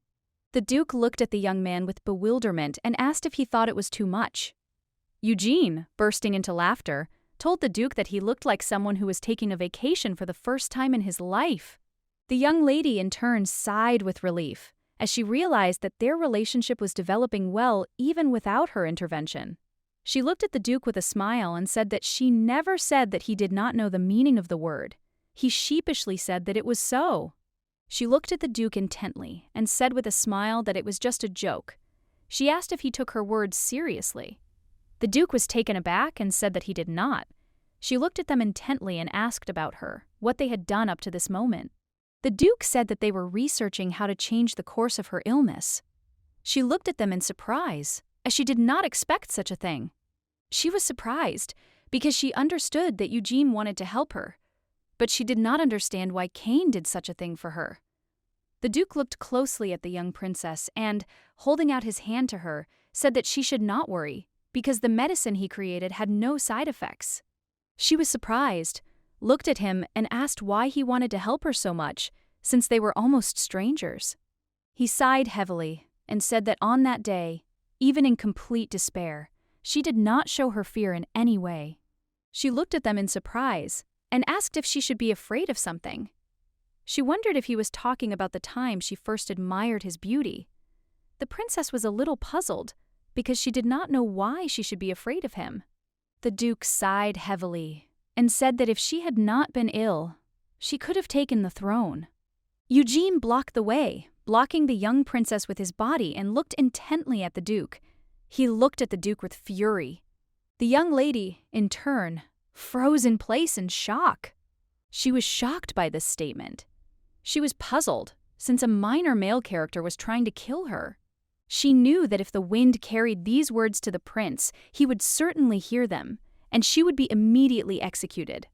The duke looked at the young man with bewilderment and asked if he thought it was too much. Eugene, bursting into laughter, told the duke that he looked like someone who was taking a vacation for the first time in his life. The young lady in turn sighed with relief, as she realized that their relationship was developing well even without her intervention. She looked at the duke with a smile and said that she never said that he did not know the meaning of the word. He sheepishly said that it was so. She looked at the duke intently and said with a smile that it was just a joke. She asked if he took her words seriously. The duke was taken aback and said that he did not. She looked at them intently and asked about her, what they had done up to this moment. The duke said that they were researching how to change the course of her illness. She looked at them in surprise, as she did not expect such a thing. She was surprised because she understood that Eugene wanted to help her, but she did not understand why Cain did such a thing for her. The duke looked closely at the young princess and, holding out his hand to her, said that she should not worry, because the medicine he created had no side effects. She was surprised, looked at him, and asked why he wanted to help her so much, since they were almost strangers. He sighed heavily and said that on that day, even in complete despair, she did not show her fear in any way. She looked at them in surprise and asked if she should be afraid of something. She wondered if he was talking about the time she first admired his beauty. The princess was a little puzzled, because she did not know why she should be afraid of him. The duke sighed heavily and said that if she had not been ill, she could have taken the throne. Eugene blocked the way, blocking the young princess with his body, and looked intently at the duke. He looked at the duke with fury. The young lady, in turn, froze in place in shock. She was shocked by this statement. She was puzzled, since a minor male character was trying to kill her. She knew that if the wind carried these words to the prince, he would certainly hear them, and she would be immediately executed.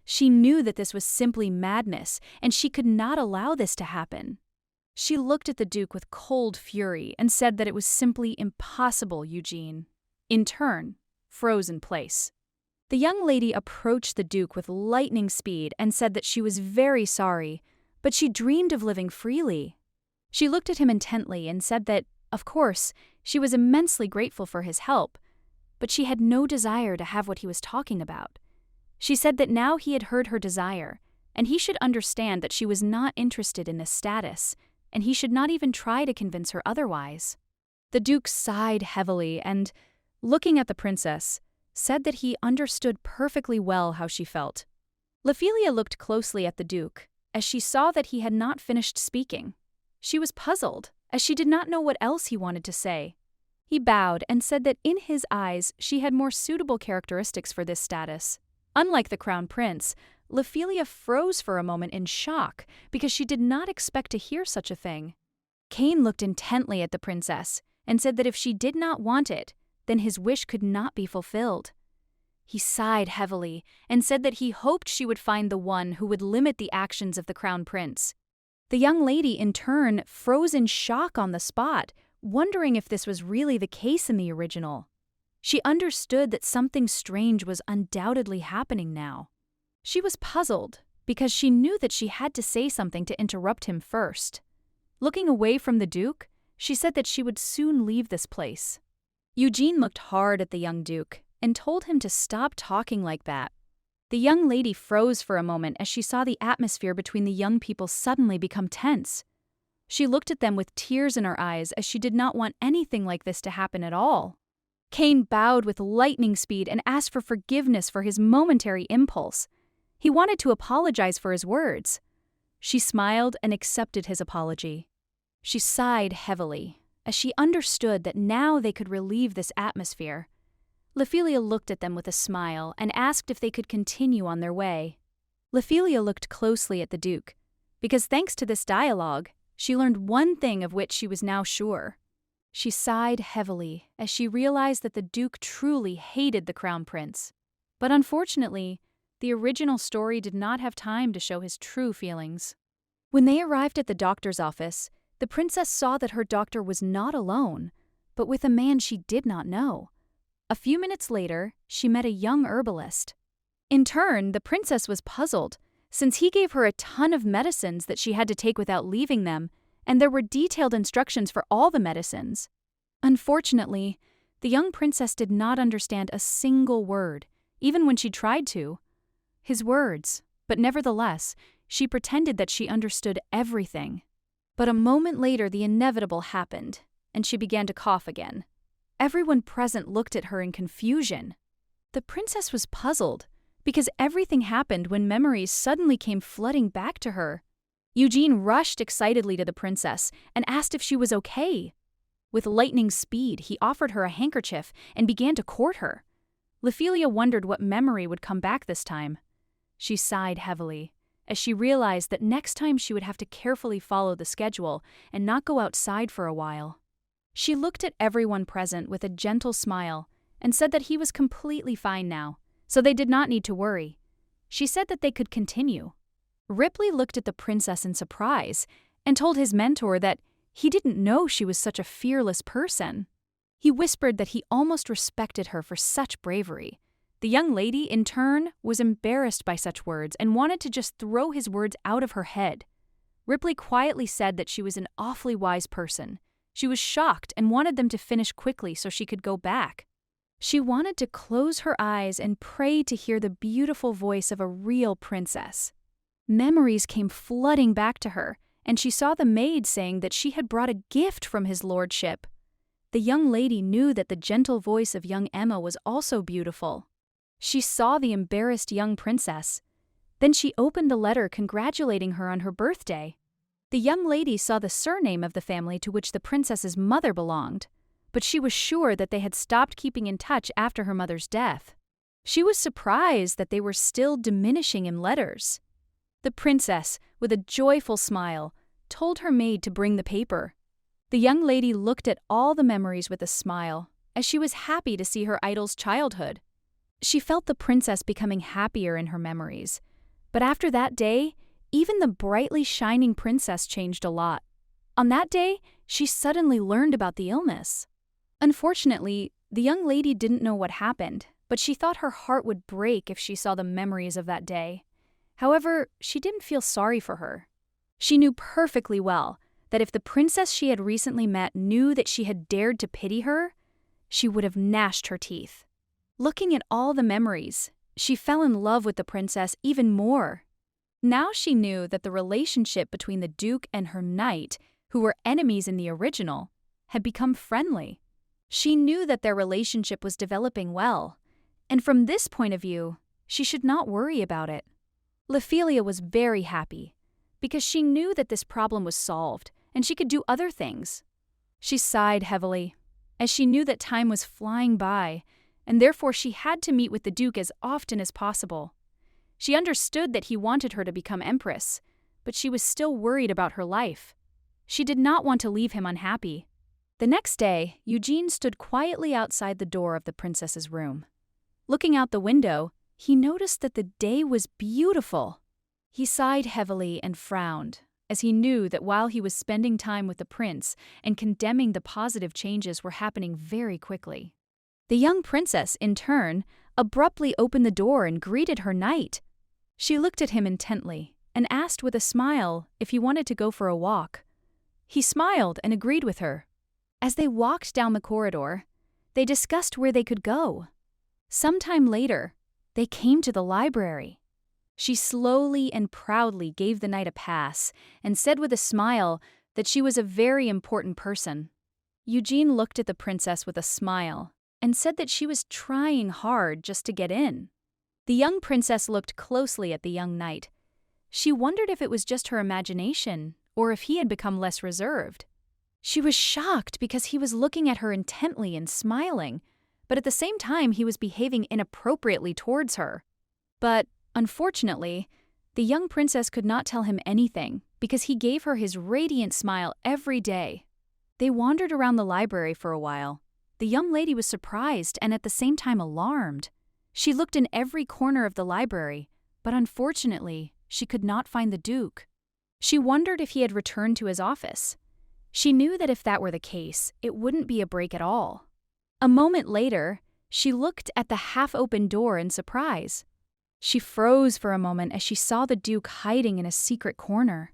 She knew that this was simply madness, and she could not allow this to happen. She looked at the duke with cold fury and said that it was simply impossible, Eugene. In turn, froze in place. The young lady approached the duke with lightning speed and said that she was very sorry, but she dreamed of living freely. She looked at him intently and said that, of course, she was immensely grateful for his help, but she had no desire to have what he was talking about. She said that now he had heard her desire, and he should understand that she was not interested in this status, and he should not even try to convince her otherwise. The duke sighed heavily and, looking at the princess, said that he understood perfectly well how she felt. Ophelia looked closely at the duke, as she saw that he had not finished speaking. She was puzzled, as she did not know what else he wanted to say. He bowed and said that in his eyes she had more suitable characteristics for this status. Unlike the crown prince, Ophelia froze for a moment in shock because she did not expect to hear such a thing. Cain looked intently at the princess and said that if she did not want it, then his wish could not be fulfilled. He sighed heavily and said that he hoped she would find the one who would limit the actions of the crown prince. The young lady, in turn, froze in shock on the spot, wondering if this was really the case in the original. She understood that something strange was undoubtedly happening now. She was puzzled because she knew that she had to say something to interrupt him first. Looking away from the duke, she said that she would soon leave this place. Eugene looked hard at the young duke and told him to stop talking like that. The young lady froze for a moment as she saw the atmosphere between the young people suddenly become tense. She looked at them with tears in her eyes as she did not want anything like this to happen at all. Cain bowed with lightning speed and asked for forgiveness for his momentary impulse. He wanted to apologize for his words. She smiled and accepted his apology. She sighed heavily as she understood that now they could relieve this atmosphere. Ophelia looked at them with a smile and asked if they could continue on their way. Ophelia looked closely at the duke, because thanks to this dialogue, she learned one thing of which she was now sure. She sighed heavily as she realized that the duke truly hated the crown prince. But unfortunately, The original story did not have time to show his true feelings. When they arrived at the doctor's office, the princess saw that her doctor was not alone, but with a man she did not know. A few minutes later, she met a young herbalist. In turn, the princess was puzzled, since he gave her a ton of medicines that she had to take without leaving them, and there were detailed instructions for all the medicines. Unfortunately, the young princess did not understand a single word, even when she tried to. His words, but nevertheless, she pretended that she understood everything. But a moment later, the inevitable happened, and she began to cough again. Everyone present looked at her in confusion. The princess was puzzled, because everything happened when memories suddenly came flooding back to her. Eugene rushed excitedly to the princess and asked if she was okay. With lightning speed, he offered her a handkerchief and began to court her. Ophelia wondered what memory would come back this time. She sighed heavily, as she realized that next time she would have to carefully follow the schedule and not go outside for a while. She looked at everyone present with a gentle smile and said that he was completely fine now, so they did not need to worry. She said that they could continue. Ripley looked at the princess in surprise and told his mentor that he didn't know she was such a fearless person. He whispered that he almost respected her for such bravery. The young lady, in turn, was embarrassed by such words and wanted to just throw his words out of her head. Ripley quietly said that she was an awfully wise person. She was shocked and wanted them to finish quickly so she could go back. She wanted to close her eyes and pray to hear the beautiful voice of a real princess. Memories came flooding back to her, and she saw the maid saying that she had brought a gift from his lordship. The young lady knew that the gentle voice of young Emma was also beautiful. She saw the embarrassed young princess. Then she opened the letter congratulating her on her birthday. The young lady saw the surname of the family to which the princess's mother belonged, but she was sure that they had stopped keeping in touch after her mother's death. She was surprised that they were still diminishing in letters. The princess, with a joyful smile, told her maid to bring the paper. The young lady looked at all the memories with a smile, as she was happy to see her idol's childhood. She felt the princess becoming happier in her memories, but after that day, even the brightly shining princess changed a lot. On that day, she suddenly learned about the illness. Unfortunately, the young lady didn't know what happened, but she thought her heart would break if she saw the memories of that day. However, she didn't feel sorry for her. She knew perfectly well that if the princess she had recently met knew that she had dared to pity her, she would have gnashed her teeth. Looking at all the memories, she fell in love with the princess even more. Now she knew that the relationship between the Duke and her knight, who were enemies in the original, had become friendly. She knew that their relationship was developing well, and from this point of view, she should not worry about it. Ophelia was very happy, because she knew that this problem was solved, and she could do other things. She sighed heavily, as she knew that time was flying by, and therefore she had to meet with the Duke as often as possible. She understood that he wanted her to become empress, but she was still worried about her life. She did not want to leave him unhappy. The next day, Eugene stood quietly outside the door of the princess's room. Looking out the window, he noticed that the day was beautiful. He sighed heavily and frowned, as he knew that while he was spending time with the prince and condemning the positive changes were happening very quickly. The young princess, in turn, abruptly opened the door and greeted her knight. She looked at him intently and asked with a smile if he wanted to go for a walk. He smiled and agreed with her. As they walked down the corridor, they discussed where they could go. Sometime later, they came to the library. She slowly and proudly gave the knight a pass and said with a smile that she was a very important person. Eugene looked at the princess with a smile and said that she was trying hard just to get in. The young princess looked closely at the young knight. She wondered if it was just her imagination or if he had become less reserved. She was shocked because he was looking at her intently and smiling, but at the same time he was behaving inappropriately towards her. But, unfortunately, the young princess could not tell him anything because he gave her his radiant smile every day. They wandered around the library for a while. The young lady was surprised and at the same time alarmed. She looked in every corner of the library, but unfortunately, she could not find the Duke. She wondered if he had returned to his office. She knew that if that were the case, it wouldn't be a break at all. A moment later, she looked at the half-open door in surprise. She froze for a moment as she saw the Duke hiding in a secret corner.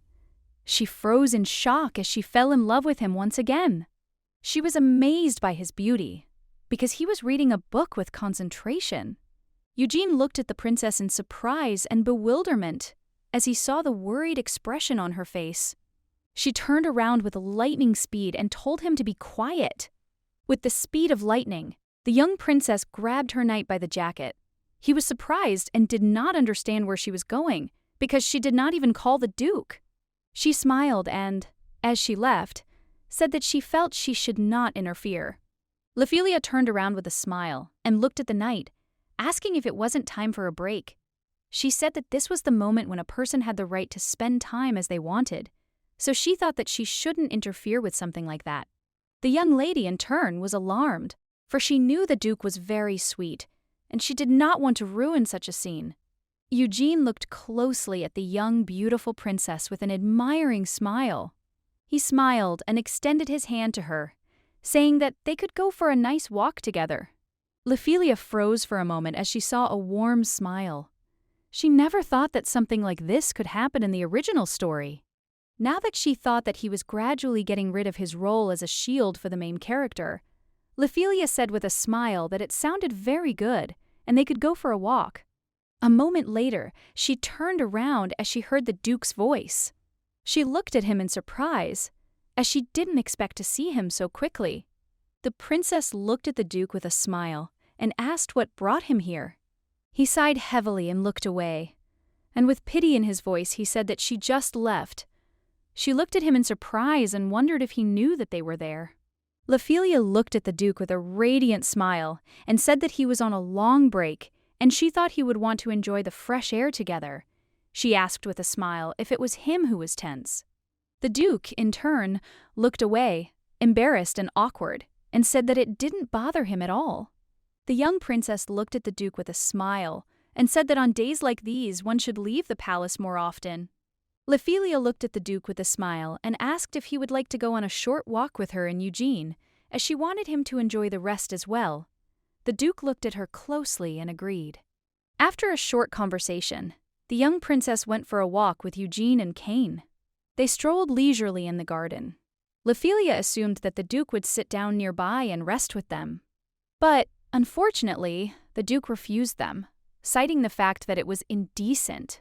She froze in shock as she fell in love with him once again. She was amazed by his beauty, because he was reading a book with concentration. Eugene looked at the princess in surprise and bewilderment as he saw the worried expression on her face. She turned around with lightning speed and told him to be quiet. With the speed of lightning, the young princess grabbed her knight by the jacket. He was surprised and did not understand where she was going, because she did not even call the Duke. She smiled and, as she left, said that she felt she should not interfere. Ophelia turned around with a smile and looked at the knight, asking if it wasn't time for a break. She said that this was the moment when a person had the right to spend time as they wanted, so she thought that she shouldn't interfere with something like that. The young lady, in turn, was alarmed, for she knew the Duke was very sweet, and she did not want to ruin such a scene. Eugene looked closely at the young, beautiful princess with an admiring smile. He smiled and extended his hand to her, saying that they could go for a nice walk together. Ophelia froze for a moment as she saw a warm smile. She never thought that something like this could happen in the original story. Now that she thought that he was gradually getting rid of his role as a shield for the main character, Ophelia said with a smile that it sounded very good and they could go for a walk. A moment later, she turned around as she heard the Duke's voice. She looked at him in surprise, as she didn't expect to see him so quickly. The princess looked at the Duke with a smile and asked what brought him here. He sighed heavily and looked away, and with pity in his voice he said that she just left. She looked at him in surprise and wondered if he knew that they were there. Ophelia looked at the Duke with a radiant smile and said that he was on a long break and she thought he would want to enjoy the fresh air together. She asked with a smile if it was him who was tense. The Duke, in turn, looked away, embarrassed and awkward, and said that it didn't bother him at all. The young princess looked at the Duke with a smile and said that on days like these one should leave the palace more often. Ophelia looked at the Duke with a smile and asked if he would like to go on a short walk with her and Eugene, as she wanted him to enjoy the rest as well. The Duke looked at her closely and agreed. After a short conversation, the young princess went for a walk with Eugene and Kane. They strolled leisurely in the garden. Ophelia assumed that the Duke would sit down nearby and rest with them. But, unfortunately, the Duke refused them, citing the fact that it was indecent.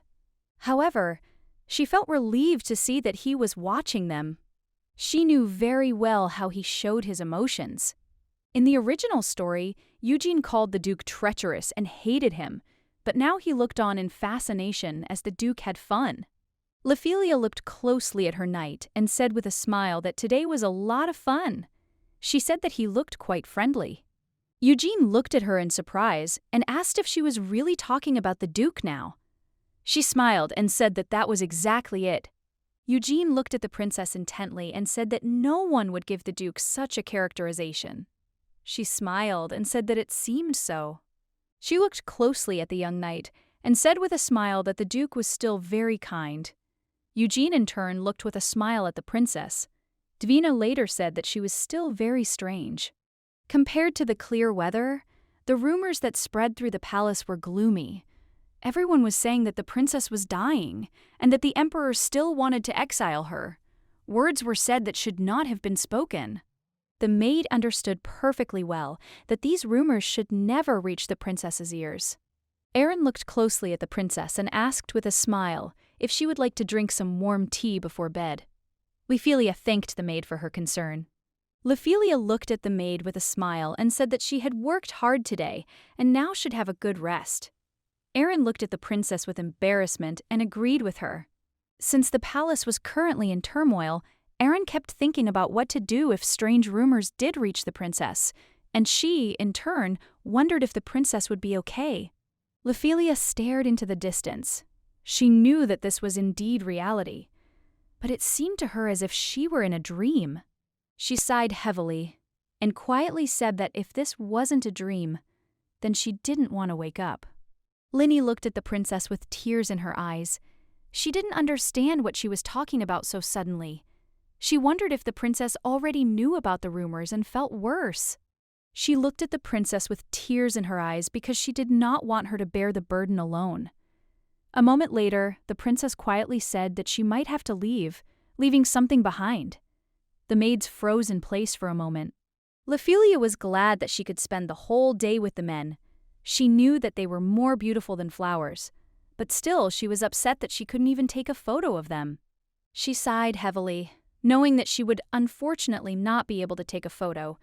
However, she felt relieved to see that he was watching them. She knew very well how he showed his emotions. In the original story, Eugene called the Duke treacherous and hated him, but now he looked on in fascination as the Duke had fun. Ophelia looked closely at her knight and said with a smile that today was a lot of fun. She said that he looked quite friendly. Eugene looked at her in surprise and asked if she was really talking about the Duke now. She smiled and said that that was exactly it. Eugene looked at the princess intently and said that no one would give the Duke such a characterization. She smiled and said that it seemed so. She looked closely at the young knight and said with a smile that the Duke was still very kind. Eugene in turn looked with a smile at the princess. Davina later said that she was still very strange. Compared to the clear weather, the rumors that spread through the palace were gloomy. Everyone was saying that the princess was dying and that the emperor still wanted to exile her. Words were said that should not have been spoken. The maid understood perfectly well that these rumors should never reach the princess's ears. Aaron looked closely at the princess and asked with a smile if she would like to drink some warm tea before bed. Ophelia thanked the maid for her concern. Ophelia looked at the maid with a smile and said that she had worked hard today and now should have a good rest. Aaron looked at the princess with embarrassment and agreed with her. Since the palace was currently in turmoil, Aaron kept thinking about what to do if strange rumors did reach the princess, and she, in turn, wondered if the princess would be okay. Ophelia stared into the distance. She knew that this was indeed reality, but it seemed to her as if she were in a dream. She sighed heavily and quietly said that if this wasn't a dream, then she didn't want to wake up. Linny looked at the princess with tears in her eyes. She didn't understand what she was talking about so suddenly. She wondered if the princess already knew about the rumors and felt worse. She looked at the princess with tears in her eyes because she did not want her to bear the burden alone. A moment later, the princess quietly said that she might have to leave, leaving something behind. The maids froze in place for a moment. Ophelia was glad that she could spend the whole day with the men. She knew that they were more beautiful than flowers, but still she was upset that she couldn't even take a photo of them. She sighed heavily, knowing that she would unfortunately not be able to take a photo,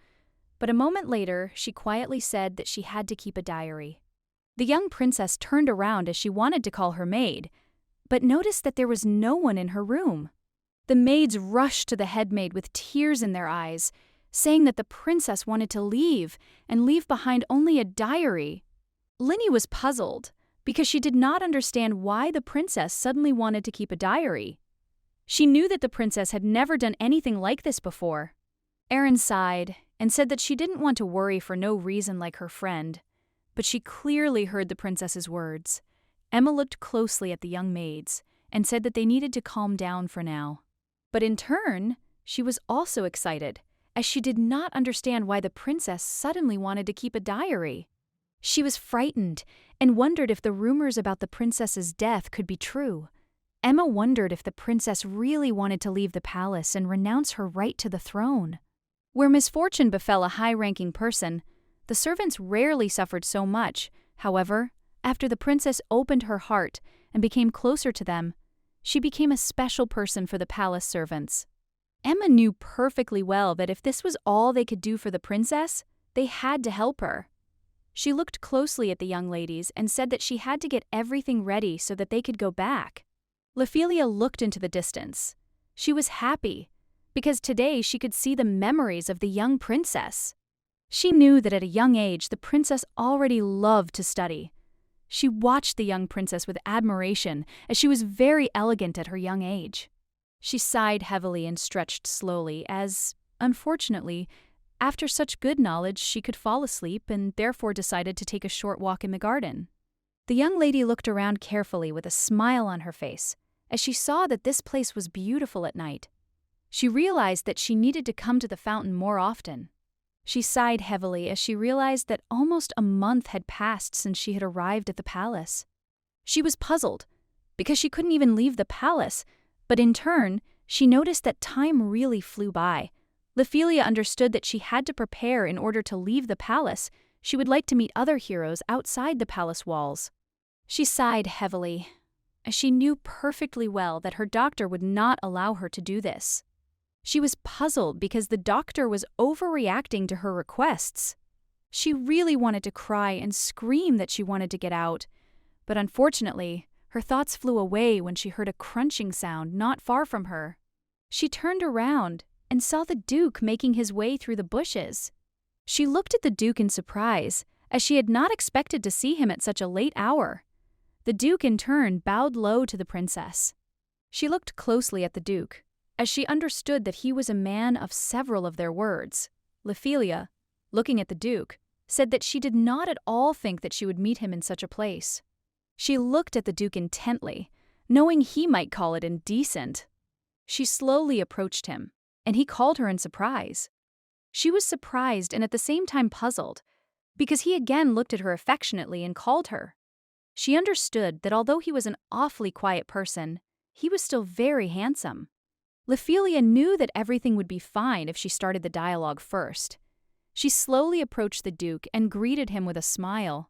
but a moment later she quietly said that she had to keep a diary. The young princess turned around as she wanted to call her maid, but noticed that there was no one in her room. The maids rushed to the head maid with tears in their eyes, saying that the princess wanted to leave and leave behind only a diary. Linny was puzzled because she did not understand why the princess suddenly wanted to keep a diary. She knew that the princess had never done anything like this before. Erin sighed and said that she didn't want to worry for no reason like her friend, but she clearly heard the princess's words. Emma looked closely at the young maids and said that they needed to calm down for now. But in turn, she was also excited, as she did not understand why the princess suddenly wanted to keep a diary. She was frightened and wondered if the rumors about the princess's death could be true. Emma wondered if the princess really wanted to leave the palace and renounce her right to the throne. Where misfortune befell a high-ranking person, the servants rarely suffered so much. However, after the princess opened her heart and became closer to them, she became a special person for the palace servants. Emma knew perfectly well that if this was all they could do for the princess, they had to help her. She looked closely at the young ladies and said that she had to get everything ready so that they could go back. Ophelia looked into the distance. She was happy, because today she could see the memories of the young princess. She knew that at a young age the princess already loved to study. She watched the young princess with admiration, as she was very elegant at her young age. She sighed heavily and stretched slowly as, unfortunately, after such good knowledge she could fall asleep and therefore decided to take a short walk in the garden. The young lady looked around carefully with a smile on her face, as she saw that this place was beautiful at night. She realized that she needed to come to the fountain more often. She sighed heavily as she realized that almost a month had passed since she had arrived at the palace. She was puzzled, because she couldn't even leave the palace, but in turn, she noticed that time really flew by. Ophelia understood that she had to prepare in order to leave the palace. She would like to meet other heroes outside the palace walls. She sighed heavily, as she knew perfectly well that her doctor would not allow her to do this. She was puzzled because the doctor was overreacting to her requests. She really wanted to cry and scream that she wanted to get out, but unfortunately, her thoughts flew away when she heard a crunching sound not far from her. She turned around and saw the Duke making his way through the bushes. She looked at the Duke in surprise, as she had not expected to see him at such a late hour. The Duke in turn bowed low to the princess. She looked closely at the Duke, as she understood that he was a man of several of their words. Ophelia, looking at the Duke, said that she did not at all think that she would meet him in such a place. She looked at the Duke intently, knowing he might call it indecent. She slowly approached him, and he called her in surprise. She was surprised and at the same time puzzled, because he again looked at her affectionately and called her. She understood that although he was an awfully quiet person, he was still very handsome. Ophelia knew that everything would be fine if she started the dialogue first. She slowly approached the Duke and greeted him with a smile.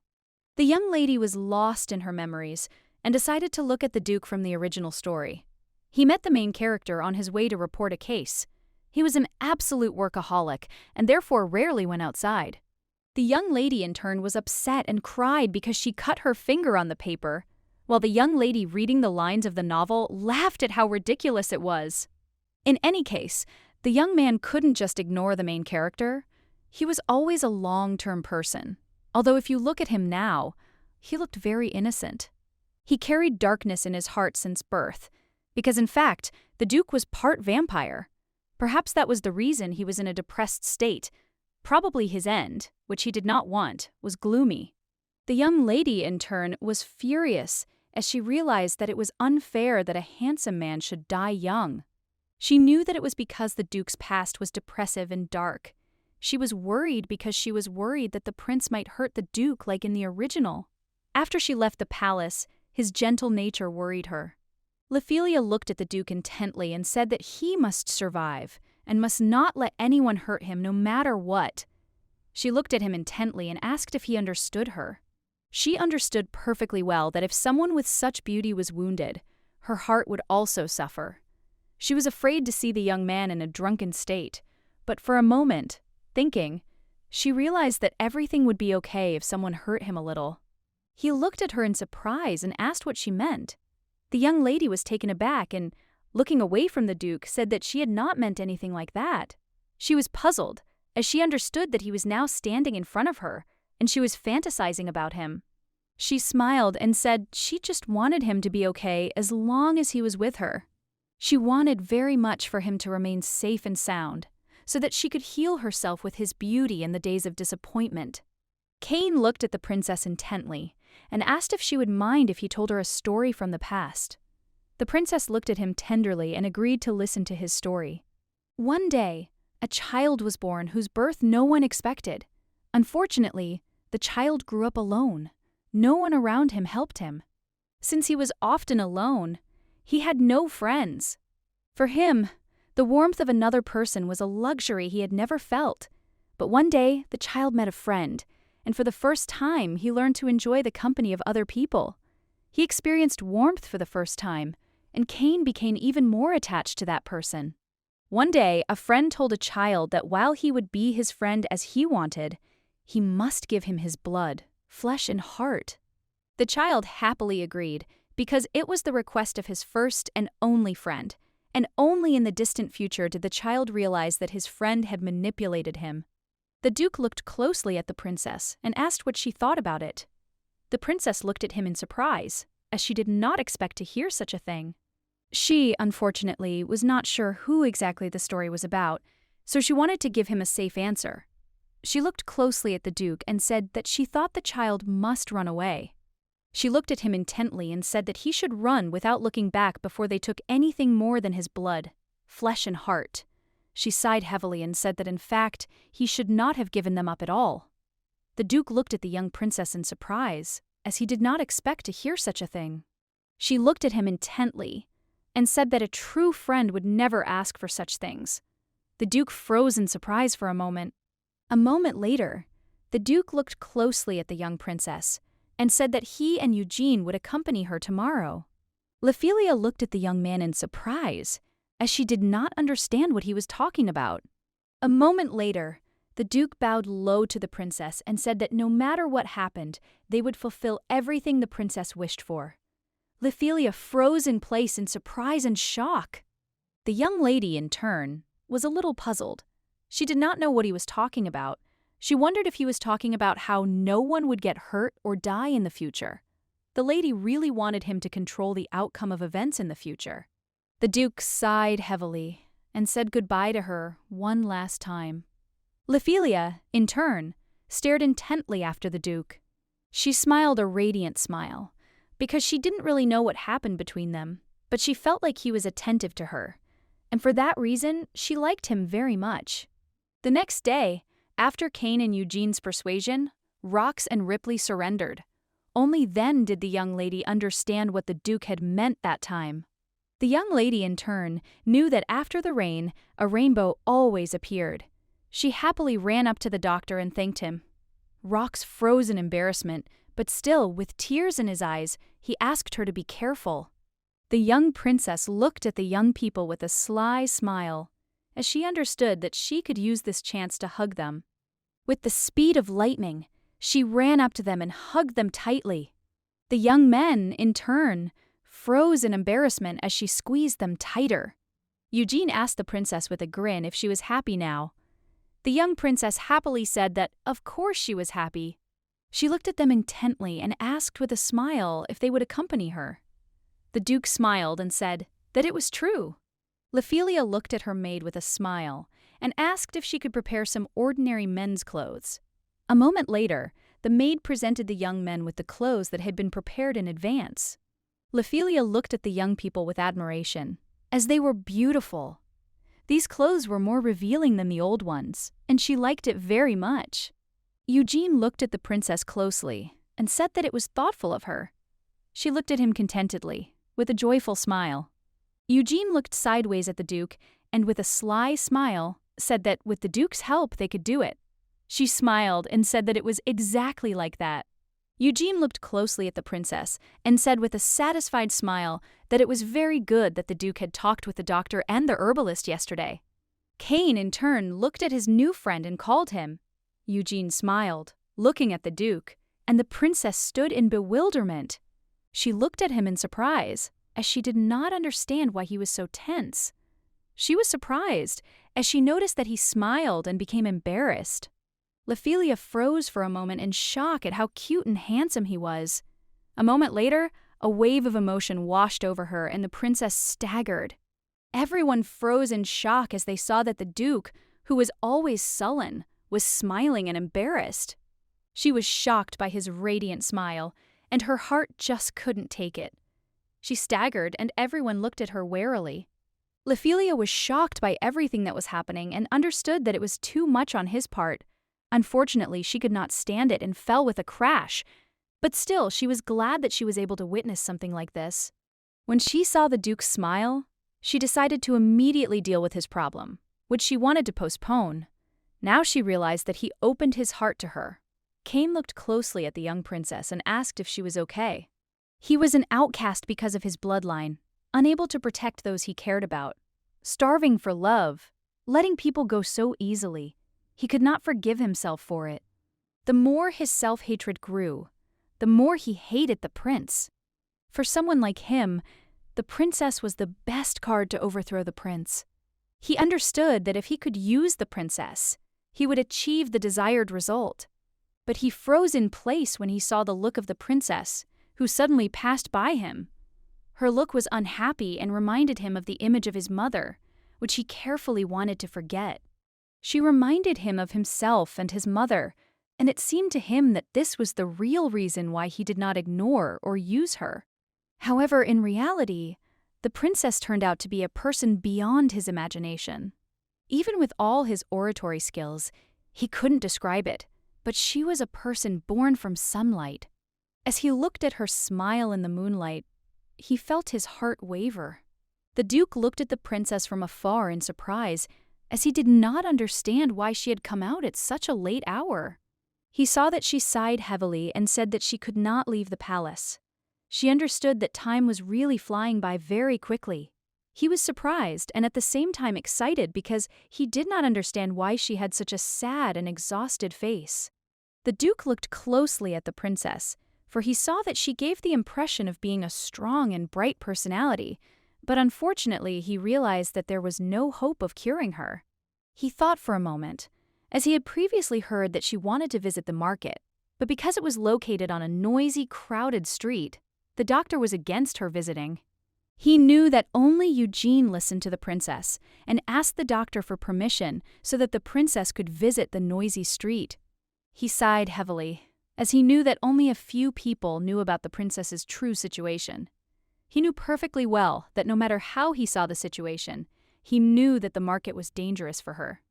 The young lady was lost in her memories and decided to look at the Duke from the original story. He met the main character on his way to report a case. He was an absolute workaholic and therefore rarely went outside. The young lady in turn was upset and cried because she cut her finger on the paper, while the young lady reading the lines of the novel laughed at how ridiculous it was. In any case, the young man couldn't just ignore the main character. He was always a long-term person, although if you look at him now, he looked very innocent. He carried darkness in his heart since birth, because in fact, the Duke was part vampire. Perhaps that was the reason he was in a depressed state. Probably his end, which he did not want, was gloomy. The young lady, in turn, was furious as she realized that it was unfair that a handsome man should die young. She knew that it was because the Duke's past was depressive and dark. She was worried because she was worried that the prince might hurt the Duke like in the original. After she left the palace, his gentle nature worried her. Ophelia looked at the Duke intently and said that he must survive and must not let anyone hurt him no matter what. She looked at him intently and asked if he understood her. She understood perfectly well that if someone with such beauty was wounded, her heart would also suffer. She was afraid to see the young man in a drunken state, but for a moment, thinking, she realized that everything would be okay if someone hurt him a little. He looked at her in surprise and asked what she meant. The young lady was taken aback and, looking away from the Duke, said that she had not meant anything like that. She was puzzled, as she understood that he was now standing in front of her, and she was fantasizing about him. She smiled and said she just wanted him to be okay as long as he was with her. She wanted very much for him to remain safe and sound, so that she could heal herself with his beauty in the days of disappointment. Cain looked at the princess intently and asked if she would mind if he told her a story from the past. The princess looked at him tenderly and agreed to listen to his story. One day, a child was born whose birth no one expected. Unfortunately, the child grew up alone. No one around him helped him. Since he was often alone, he had no friends. For him, the warmth of another person was a luxury he had never felt. But one day, the child met a friend, and for the first time, he learned to enjoy the company of other people. He experienced warmth for the first time, and Cain became even more attached to that person. One day, a friend told a child that while he would be his friend as he wanted, he must give him his blood, flesh and heart. The child happily agreed, because it was the request of his first and only friend, and only in the distant future did the child realize that his friend had manipulated him. The Duke looked closely at the princess and asked what she thought about it. The princess looked at him in surprise, as she did not expect to hear such a thing. She, unfortunately, was not sure who exactly the story was about, so she wanted to give him a safe answer. She looked closely at the Duke and said that she thought the child must run away. She looked at him intently and said that he should run without looking back before they took anything more than his blood, flesh and heart. She sighed heavily and said that in fact, he should not have given them up at all. The Duke looked at the young princess in surprise, as he did not expect to hear such a thing. She looked at him intently and said that a true friend would never ask for such things. The Duke froze in surprise for a moment. A moment later, the Duke looked closely at the young princess and said that he and Eugene would accompany her tomorrow. Ophelia looked at the young man in surprise, as she did not understand what he was talking about. A moment later, the Duke bowed low to the princess and said that no matter what happened, they would fulfill everything the princess wished for. Ophelia froze in place in surprise and shock. The young lady, in turn, was a little puzzled. She did not know what he was talking about. She wondered if he was talking about how no one would get hurt or die in the future. The lady really wanted him to control the outcome of events in the future. The Duke sighed heavily and said goodbye to her one last time. Ophelia, in turn, stared intently after the Duke. She smiled a radiant smile, because she didn't really know what happened between them, but she felt like he was attentive to her, and for that reason, she liked him very much. The next day, after Cain and Eugene's persuasion, Rox and Ripley surrendered. Only then did the young lady understand what the Duke had meant that time. The young lady, in turn, knew that after the rain, a rainbow always appeared. She happily ran up to the doctor and thanked him. Rox froze in embarrassment, but still, with tears in his eyes, he asked her to be careful. The young princess looked at the young people with a sly smile, as she understood that she could use this chance to hug them. With the speed of lightning, she ran up to them and hugged them tightly. The young men, in turn, froze in embarrassment as she squeezed them tighter. Eugene asked the princess with a grin if she was happy now. The young princess happily said that of course she was happy. She looked at them intently and asked with a smile if they would accompany her. The Duke smiled and said that it was true. Ophelia looked at her maid with a smile and asked if she could prepare some ordinary men's clothes. A moment later, the maid presented the young men with the clothes that had been prepared in advance. Ophelia looked at the young people with admiration, as they were beautiful. These clothes were more revealing than the old ones, and she liked it very much. Eugene looked at the princess closely and said that it was thoughtful of her. She looked at him contentedly, with a joyful smile. Eugene looked sideways at the Duke and, with a sly smile, said that with the Duke's help they could do it. She smiled and said that it was exactly like that. Eugene looked closely at the princess and said with a satisfied smile that it was very good that the Duke had talked with the doctor and the herbalist yesterday. Cain, in turn, looked at his new friend and called him. Eugene smiled, looking at the Duke, and the princess stood in bewilderment. She looked at him in surprise, as she did not understand why he was so tense. She was surprised, as she noticed that he smiled and became embarrassed. Ophelia froze for a moment in shock at how cute and handsome he was. A moment later, a wave of emotion washed over her and the princess staggered. Everyone froze in shock as they saw that the Duke, who was always sullen, was smiling and embarrassed. She was shocked by his radiant smile, and her heart just couldn't take it. She staggered, and everyone looked at her warily. Ophelia was shocked by everything that was happening and understood that it was too much on his part. Unfortunately, she could not stand it and fell with a crash, but still she was glad that she was able to witness something like this. When she saw the Duke's smile, she decided to immediately deal with his problem, which she wanted to postpone. Now she realized that he opened his heart to her. Cain looked closely at the young princess and asked if she was okay. He was an outcast because of his bloodline, unable to protect those he cared about, starving for love, letting people go so easily. He could not forgive himself for it. The more his self-hatred grew, the more he hated the prince. For someone like him, the princess was the best card to overthrow the prince. He understood that if he could use the princess, he would achieve the desired result. But he froze in place when he saw the look of the princess, who suddenly passed by him. Her look was unhappy and reminded him of the image of his mother, which he carefully wanted to forget. She reminded him of himself and his mother, and it seemed to him that this was the real reason why he did not ignore or use her. However, in reality, the princess turned out to be a person beyond his imagination. Even with all his oratory skills, he couldn't describe it, but she was a person born from sunlight. As he looked at her smile in the moonlight, he felt his heart waver. The Duke looked at the princess from afar in surprise, as he did not understand why she had come out at such a late hour. He saw that she sighed heavily and said that she could not leave the palace. She understood that time was really flying by very quickly. He was surprised and at the same time excited because he did not understand why she had such a sad and exhausted face. The Duke looked closely at the princess, for he saw that she gave the impression of being a strong and bright personality, but unfortunately he realized that there was no hope of curing her. He thought for a moment, as he had previously heard that she wanted to visit the market, but because it was located on a noisy, crowded street, the doctor was against her visiting. He knew that only Eugene listened to the princess and asked the doctor for permission so that the princess could visit the noisy street. He sighed heavily, as he knew that only a few people knew about the princess's true situation. He knew perfectly well that no matter how he saw the situation, he knew that the market was dangerous for her.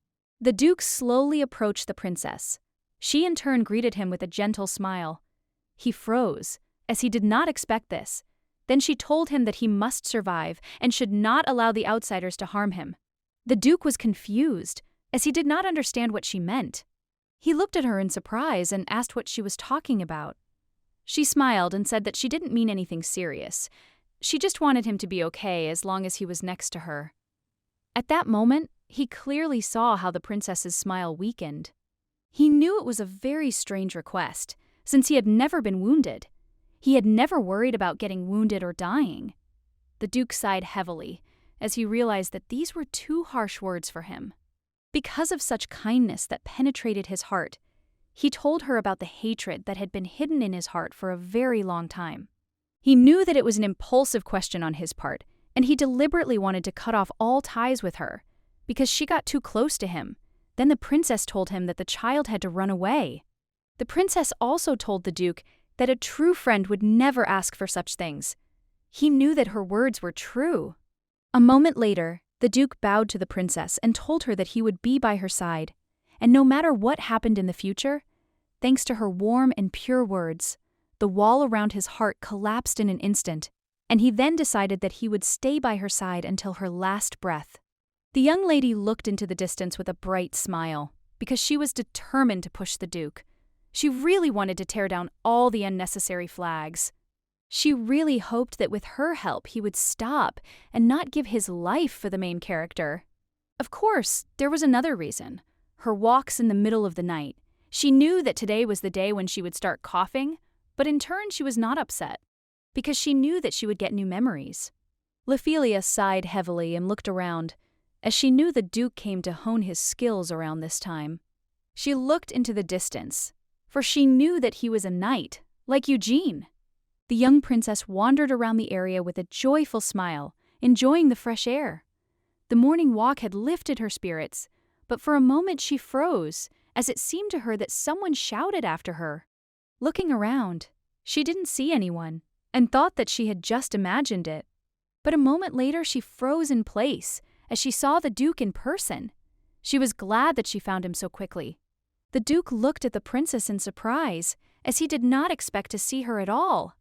The Duke slowly approached the princess. She in turn greeted him with a gentle smile. He froze, as he did not expect this. Then she told him that he must survive and should not allow the outsiders to harm him. The Duke was confused, as he did not understand what she meant. He looked at her in surprise and asked what she was talking about. She smiled and said that she didn't mean anything serious. She just wanted him to be okay as long as he was next to her. At that moment, he clearly saw how the princess's smile weakened. He knew it was a very strange request, since he had never been wounded. He had never worried about getting wounded or dying. The Duke sighed heavily, as he realized that these were too harsh words for him. Because of such kindness that penetrated his heart, he told her about the hatred that had been hidden in his heart for a very long time. He knew that it was an impulsive question on his part, and he deliberately wanted to cut off all ties with her, because she got too close to him. Then the princess told him that the child had to run away. The princess also told the Duke that a true friend would never ask for such things. He knew that her words were true. A moment later, the Duke bowed to the princess and told her that he would be by her side, and no matter what happened in the future, thanks to her warm and pure words, the wall around his heart collapsed in an instant, and he then decided that he would stay by her side until her last breath. The young lady looked into the distance with a bright smile, because she was determined to push the Duke. She really wanted to tear down all the unnecessary flags. She really hoped that with her help he would stop and not give his life for the main character. Of course, there was another reason. Her walks in the middle of the night. She knew that today was the day when she would start coughing, but in turn she was not upset, because she knew that she would get new memories. Ophelia sighed heavily and looked around, as she knew the Duke came to hone his skills around this time. She looked into the distance, for she knew that he was a knight, like Eugene. The young princess wandered around the area with a joyful smile, enjoying the fresh air. The morning walk had lifted her spirits, but for a moment she froze, as it seemed to her that someone shouted after her. Looking around, she didn't see anyone, and thought that she had just imagined it. But a moment later she froze in place, as she saw the Duke in person. She was glad that she found him so quickly. The Duke looked at the princess in surprise, as he did not expect to see her at all.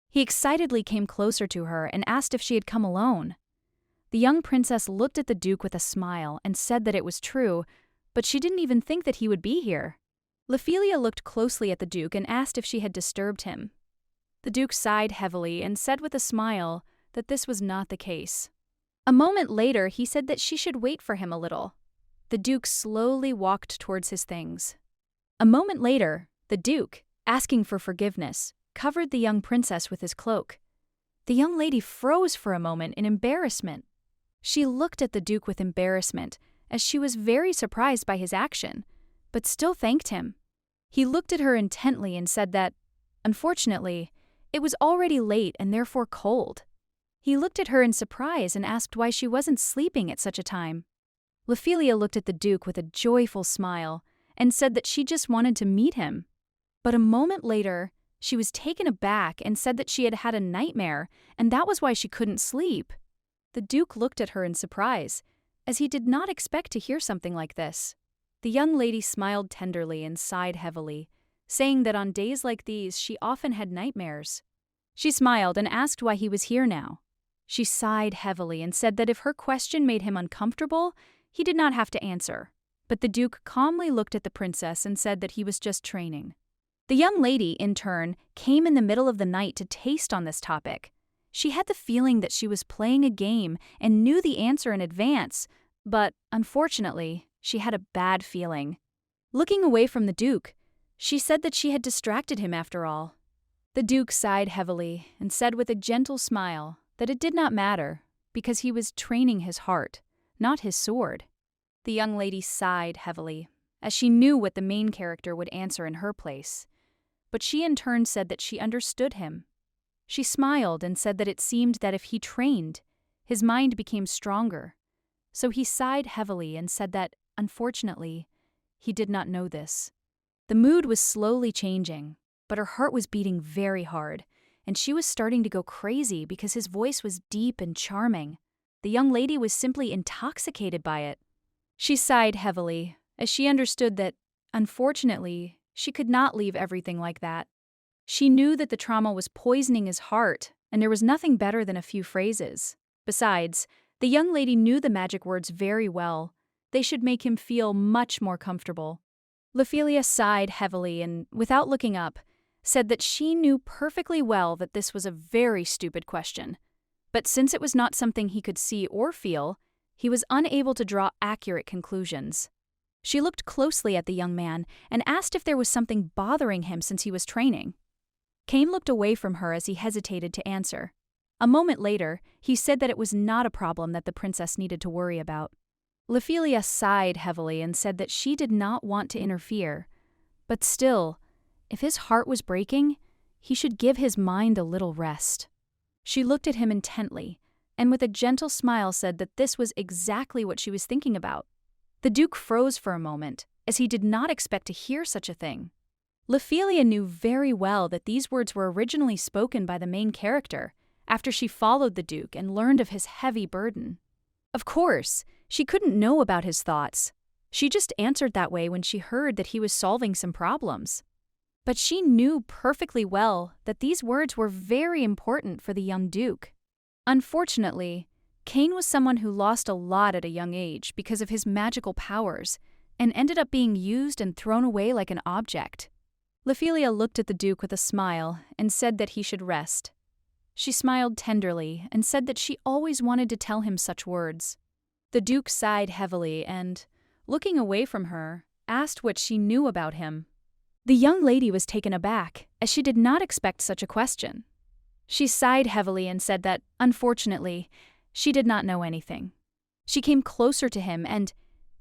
He excitedly came closer to her and asked if she had come alone. The young princess looked at the Duke with a smile and said that it was true, but she didn't even think that he would be here. Ophelia looked closely at the Duke and asked if she had disturbed him. The Duke sighed heavily and said with a smile that this was not the case. A moment later, he said that she should wait for him a little. The Duke slowly walked towards his things. A moment later, the Duke, asking for forgiveness, covered the young princess with his cloak. The young lady froze for a moment in embarrassment. She looked at the Duke with embarrassment, as she was very surprised by his action, but still thanked him. He looked at her intently and said that, unfortunately, it was already late and therefore cold. He looked at her in surprise and asked why she wasn't sleeping at such a time. Ophelia looked at the Duke with a joyful smile and said that she just wanted to meet him. But a moment later, she was taken aback and said that she had had a nightmare, and that was why she couldn't sleep. The Duke looked at her in surprise, as he did not expect to hear something like this. The young lady smiled tenderly and sighed heavily, saying that on days like these she often had nightmares. She smiled and asked why he was here now. She sighed heavily and said that if her question made him uncomfortable, he did not have to answer. But the Duke calmly looked at the princess and said that he was just training. The young lady, in turn, came in the middle of the night to taste on this topic. She had the feeling that she was playing a game and knew the answer in advance, but, unfortunately, she had a bad feeling. Looking away from the Duke, she said that she had distracted him after all. The Duke sighed heavily and said with a gentle smile that it did not matter, because he was training his heart, not his sword. The young lady sighed heavily, as she knew what the main character would answer in her place. But she in turn said that she understood him. She smiled and said that it seemed that if he trained, his mind became stronger. So he sighed heavily and said that, unfortunately, he did not know this. The mood was slowly changing, but her heart was beating very hard, and she was starting to go crazy because his voice was deep and charming. The young lady was simply intoxicated by it. She sighed heavily, as she understood that, unfortunately, she could not leave everything like that. She knew that the trauma was poisoning his heart, and there was nothing better than a few phrases. Besides, the young lady knew the magic words very well. They should make him feel much more comfortable. Ophelia sighed heavily and, without looking up, said that she knew perfectly well that this was a very stupid question. But since it was not something he could see or feel, he was unable to draw accurate conclusions. She looked closely at the young man and asked if there was something bothering him since he was training. Cain looked away from her as he hesitated to answer. A moment later, he said that it was not a problem that the princess needed to worry about. Ophelia sighed heavily and said that she did not want to interfere. But still, if his heart was breaking, he should give his mind a little rest. She looked at him intently, and with a gentle smile said that this was exactly what she was thinking about. The Duke froze for a moment, as he did not expect to hear such a thing. Ophelia knew very well that these words were originally spoken by the main character after she followed the Duke and learned of his heavy burden. Of course, she couldn't know about his thoughts. She just answered that way when she heard that he was solving some problems. But she knew perfectly well that these words were very important for the young Duke. Unfortunately, Cain was someone who lost a lot at a young age because of his magical powers and ended up being used and thrown away like an object. Ophelia looked at the Duke with a smile and said that he should rest. She smiled tenderly and said that she always wanted to tell him such words. The Duke sighed heavily and, looking away from her, asked what she knew about him. The young lady was taken aback, as she did not expect such a question. She sighed heavily and said that, unfortunately, she did not know anything. She came closer to him and,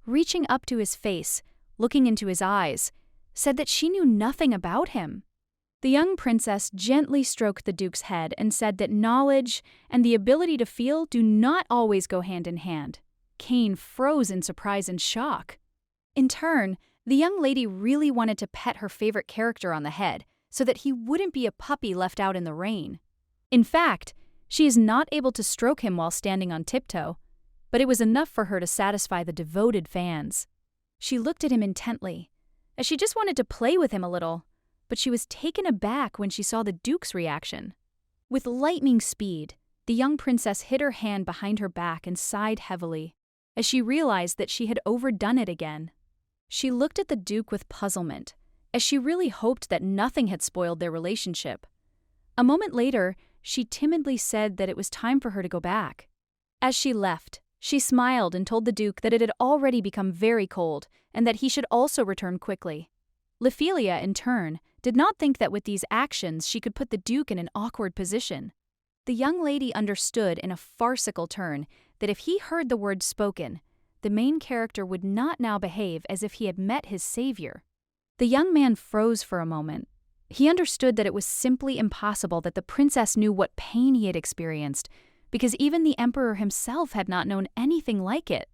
reaching up to his face, looking into his eyes, said that she knew nothing about him. The young princess gently stroked the Duke's head and said that knowledge and the ability to feel do not always go hand in hand. Cain froze in surprise and shock. In turn, the young lady really wanted to pet her favorite character on the head so that he wouldn't be a puppy left out in the rain. In fact, she is not able to stroke him while standing on tiptoe, but it was enough for her to satisfy the devoted fans. She looked at him intently, as she just wanted to play with him a little, but she was taken aback when she saw the Duke's reaction. With lightning speed, the young princess hid her hand behind her back and sighed heavily, as she realized that she had overdone it again. She looked at the Duke with puzzlement, as she really hoped that nothing had spoiled their relationship. A moment later, she timidly said that it was time for her to go back. As she left, she smiled and told the Duke that it had already become very cold and that he should also return quickly. Ophelia, in turn, did not think that with these actions she could put the Duke in an awkward position. The young lady understood in a farcical turn that if he heard the words spoken, the main character would not now behave as if he had met his savior. The young man froze for a moment. He understood that it was simply impossible that the princess knew what pain he had experienced, because even the emperor himself had not known anything like it.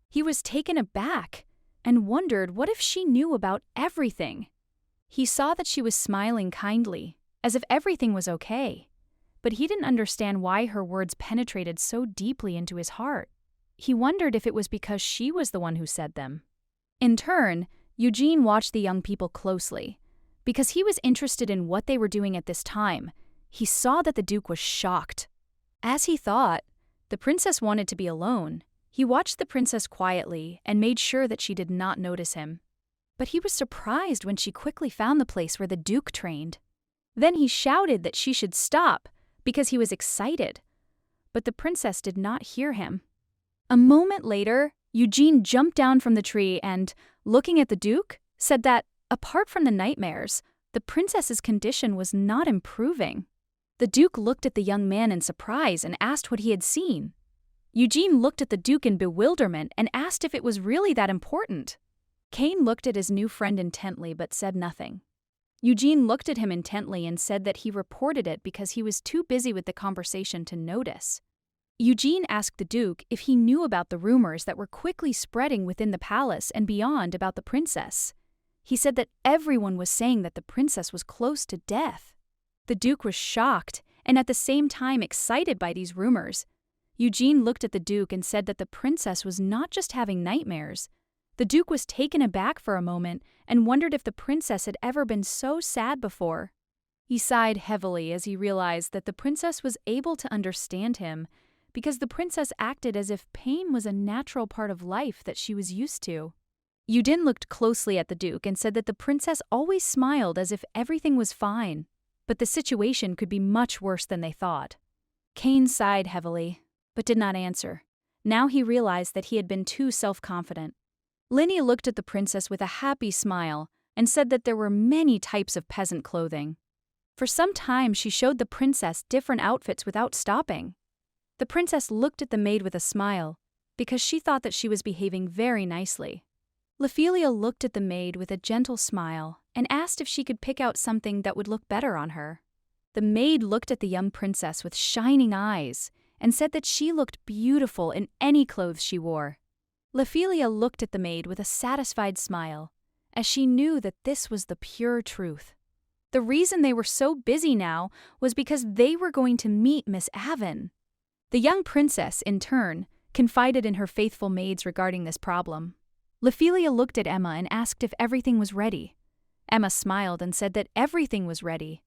He was taken aback and wondered what if she knew about everything. He saw that she was smiling kindly, as if everything was okay, but he didn't understand why her words penetrated so deeply into his heart. He wondered if it was because she was the one who said them. In turn, Eugene watched the young people closely. Because he was interested in what they were doing at this time, he saw that the Duke was shocked. As he thought, the princess wanted to be alone. He watched the princess quietly and made sure that she did not notice him. But he was surprised when she quickly found the place where the Duke trained. Then he shouted that she should stop because he was excited. But the princess did not hear him. A moment later, Eugene jumped down from the tree and, looking at the Duke, said that, apart from the nightmares, the princess's condition was not improving. The Duke looked at the young man in surprise and asked what he had seen. Eugene looked at the Duke in bewilderment and asked if it was really that important. Cain looked at his new friend intently but said nothing. Eugene looked at him intently and said that he reported it because he was too busy with the conversation to notice. Eugene asked the Duke if he knew about the rumors that were quickly spreading within the palace and beyond about the princess. He said that everyone was saying that the princess was close to death. The Duke was shocked and at the same time excited by these rumors. Eugene looked at the Duke and said that the princess was not just having nightmares. The Duke was taken aback for a moment and wondered if the princess had ever been so sad before. He sighed heavily as he realized that the princess was able to understand him because the princess acted as if pain was a natural part of life that she was used to. Eugene looked closely at the Duke and said that the princess always smiled as if everything was fine, but the situation could be much worse than they thought. Cain sighed heavily, but did not answer. Now he realized that he had been too self-confident. Linny looked at the princess with a happy smile and said that there were many types of peasant clothing. For some time she showed the princess different outfits without stopping. The princess looked at the maid with a smile, because she thought that she was behaving very nicely. Ophelia looked at the maid with a gentle smile and asked if she could pick out something that would look better on her. The maid looked at the young princess with shining eyes and said that she looked beautiful in any clothes she wore. Ophelia looked at the maid with a satisfied smile as she knew that this was the pure truth. The reason they were so busy now was because they were going to meet Miss Avon. The young princess, in turn, confided in her faithful maids regarding this problem. Ophelia looked at Emma and asked if everything was ready. Emma smiled and said that everything was ready.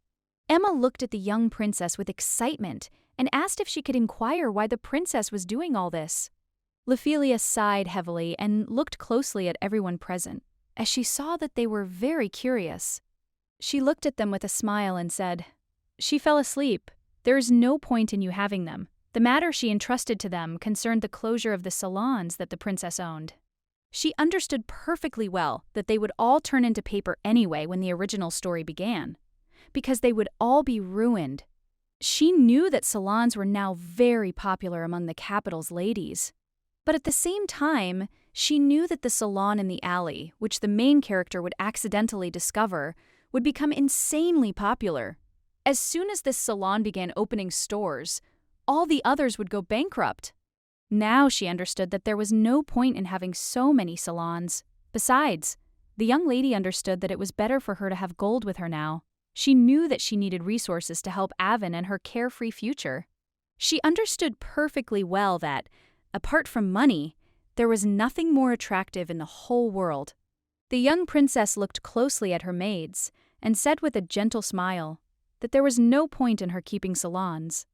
Emma looked at the young princess with excitement and asked if she could inquire why the princess was doing all this. Ophelia sighed heavily and looked closely at everyone present, as she saw that they were very curious. She looked at them with a smile and said, "She fell asleep. There is no point in you having them. The matter she entrusted to them concerned the closure of the salons that the princess owned." She understood perfectly well that they would all turn into paper anyway when the original story began, because they would all be ruined. She knew that salons were now very popular among the capital's ladies. But at the same time, she knew that the salon in the alley, which the main character would accidentally discover, would become insanely popular. As soon as this salon began opening stores, all the others would go bankrupt. Now she understood that there was no point in having so many salons. Besides, the young lady understood that it was better for her to have gold with her now. She knew that she needed resources to help Avon and her carefree future. She understood perfectly well that, apart from money, there was nothing more attractive in the whole world. The young princess looked closely at her maids and said with a gentle smile that there was no point in her keeping salons.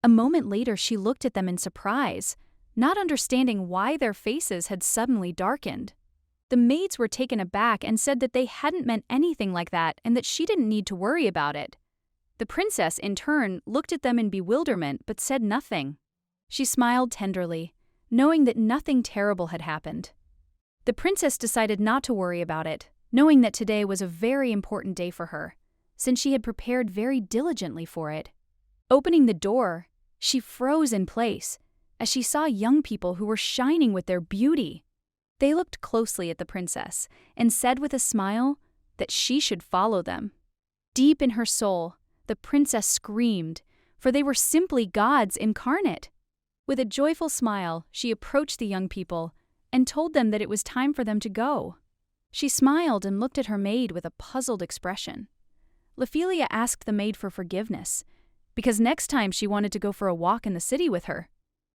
A moment later she looked at them in surprise, not understanding why their faces had suddenly darkened. The maids were taken aback and said that they hadn't meant anything like that and that she didn't need to worry about it. The princess, in turn, looked at them in bewilderment but said nothing. She smiled tenderly, knowing that nothing terrible had happened. The princess decided not to worry about it, knowing that today was a very important day for her, since she had prepared very diligently for it. Opening the door, she froze in place as she saw young people who were shining with their beauty. They looked closely at the princess and said with a smile that she should follow them. Deep in her soul, the princess screamed, for they were simply gods incarnate. With a joyful smile, she approached the young people and told them that it was time for them to go. She smiled and looked at her maid with a puzzled expression. Ophelia asked the maid for forgiveness, because next time she wanted to go for a walk in the city with her.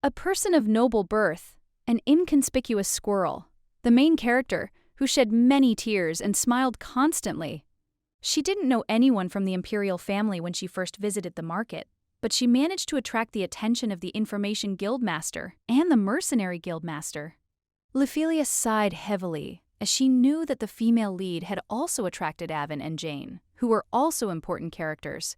A person of noble birth, an inconspicuous squirrel, the main character, who shed many tears and smiled constantly. She didn't know anyone from the imperial family when she first visited the market, but she managed to attract the attention of the Information Guildmaster and the Mercenary Guildmaster. Ophelia sighed heavily, as she knew that the female lead had also attracted Avon and Jane, who were also important characters.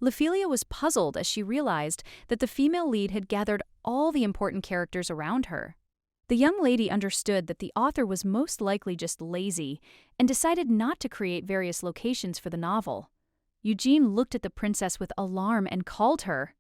Ophelia was puzzled as she realized that the female lead had gathered all the important characters around her. The young lady understood that the author was most likely just lazy and decided not to create various locations for the novel. Eugene looked at the princess with alarm and called her.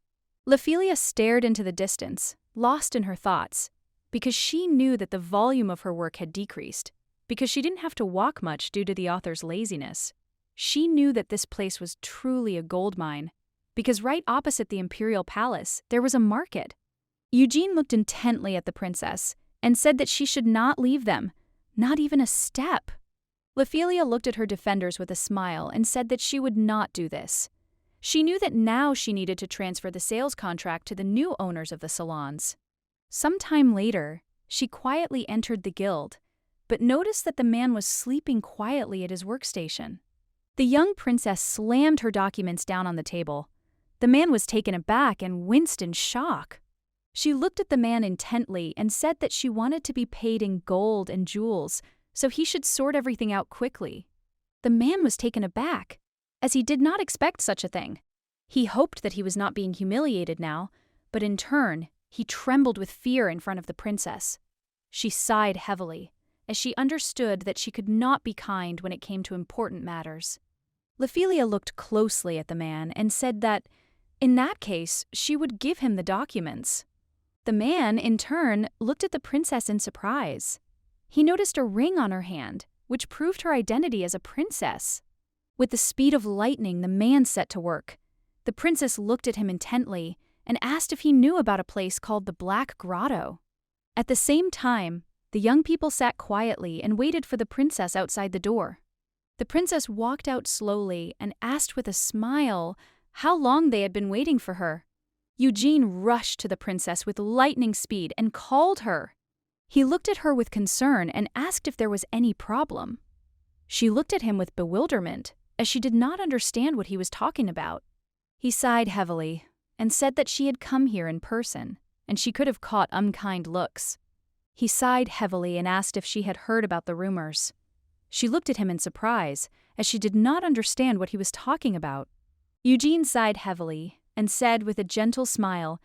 Ophelia stared into the distance, lost in her thoughts, because she knew that the volume of her work had decreased, because she didn't have to walk much due to the author's laziness. She knew that this place was truly a gold mine, because right opposite the imperial palace there was a market. Eugene looked intently at the princess and said that she should not leave them, not even a step. Ophelia looked at her defenders with a smile and said that she would not do this. She knew that now she needed to transfer the sales contract to the new owners of the salons. Some time later, she quietly entered the guild, but noticed that the man was sleeping quietly at his workstation. The young princess slammed her documents down on the table. The man was taken aback and winced in shock. She looked at the man intently and said that she wanted to be paid in gold and jewels, so he should sort everything out quickly. The man was taken aback, as he did not expect such a thing. He hoped that he was not being humiliated now, but in turn, he trembled with fear in front of the princess. She sighed heavily, as she understood that she could not be kind when it came to important matters. Ophelia looked closely at the man and said that, in that case, she would give him the documents. The man, in turn, looked at the princess in surprise. He noticed a ring on her hand, which proved her identity as a princess. With the speed of lightning, the man set to work. The princess looked at him intently and asked if he knew about a place called the Black Grotto. At the same time, The young people sat quietly and waited for the princess outside the door. The princess walked out slowly and asked with a smile how long they had been waiting for her. Eugene rushed to the princess with lightning speed and called her. He looked at her with concern and asked if there was any problem. She looked at him with bewilderment, as she did not understand what he was talking about. He sighed heavily and said that she had come here in person, and she could have caught unkind looks. He sighed heavily and asked if she had heard about the rumors. She looked at him in surprise, as she did not understand what he was talking about. Eugene sighed heavily and said with a gentle smile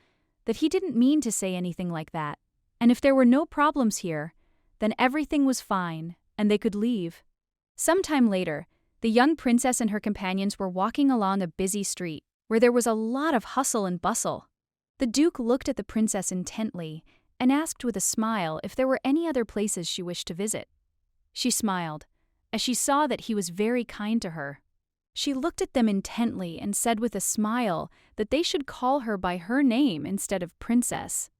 that he didn't mean to say anything like that, and if there were no problems here, then everything was fine and they could leave. Sometime later, the young princess and her companions were walking along a busy street where there was a lot of hustle and bustle. The Duke looked at the princess intently and asked with a smile if there were any other places she wished to visit. She smiled, as she saw that he was very kind to her. She looked at them intently and said with a smile that they should call her by her name instead of princess.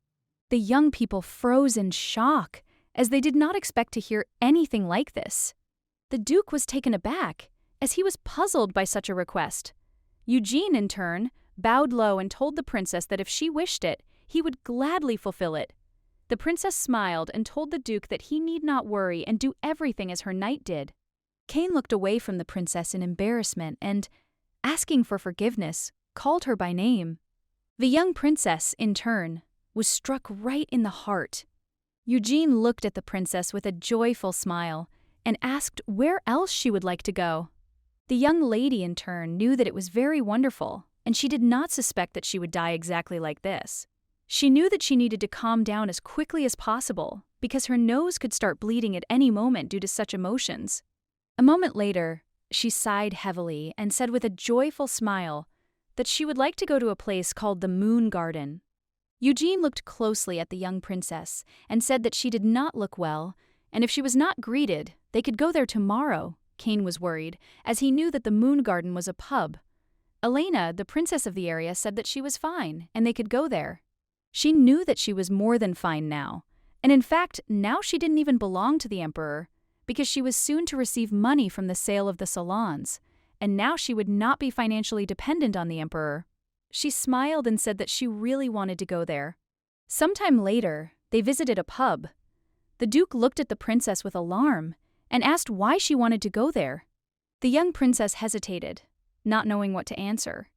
The young people froze in shock, as they did not expect to hear anything like this. The Duke was taken aback, as he was puzzled by such a request. Eugene, in turn, bowed low and told the princess that if she wished it, he would gladly fulfill it. The princess smiled and told the Duke that he need not worry and do everything as her knight did. Cain looked away from the princess in embarrassment and, asking for forgiveness, called her by name. The young princess, in turn, was struck right in the heart. Eugene looked at the princess with a joyful smile and asked where else she would like to go. The young lady, in turn, knew that it was very wonderful, and she did not suspect that she would die exactly like this. She knew that she needed to calm down as quickly as possible because her nose could start bleeding at any moment due to such emotions. A moment later, she sighed heavily and said with a joyful smile that she would like to go to a place called the Moon Garden. Eugene looked closely at the young princess and said that she did not look well, and if she was not greeted, they could go there tomorrow. Cain was worried, as he knew that the Moon Garden was a pub. Elena, the princess of the area, said that she was fine, and they could go there. She knew that she was more than fine now, and in fact, now she didn't even belong to the emperor, because she was soon to receive money from the sale of the salons, and now she would not be financially dependent on the emperor. She smiled and said that she really wanted to go there. Sometime later, they visited a pub. The Duke looked at the princess with alarm and asked why she wanted to go there. The young princess hesitated, not knowing what to answer.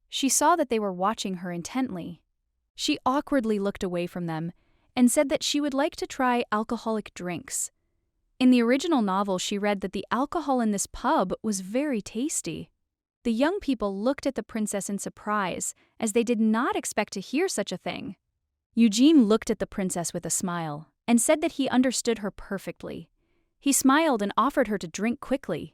She saw that they were watching her intently. She awkwardly looked away from them and said that she would like to try alcoholic drinks. In the original novel, she read that the alcohol in this pub was very tasty. The young people looked at the princess in surprise, as they did not expect to hear such a thing. Eugene looked at the princess with a smile and said that he understood her perfectly. He smiled and offered her to drink quickly.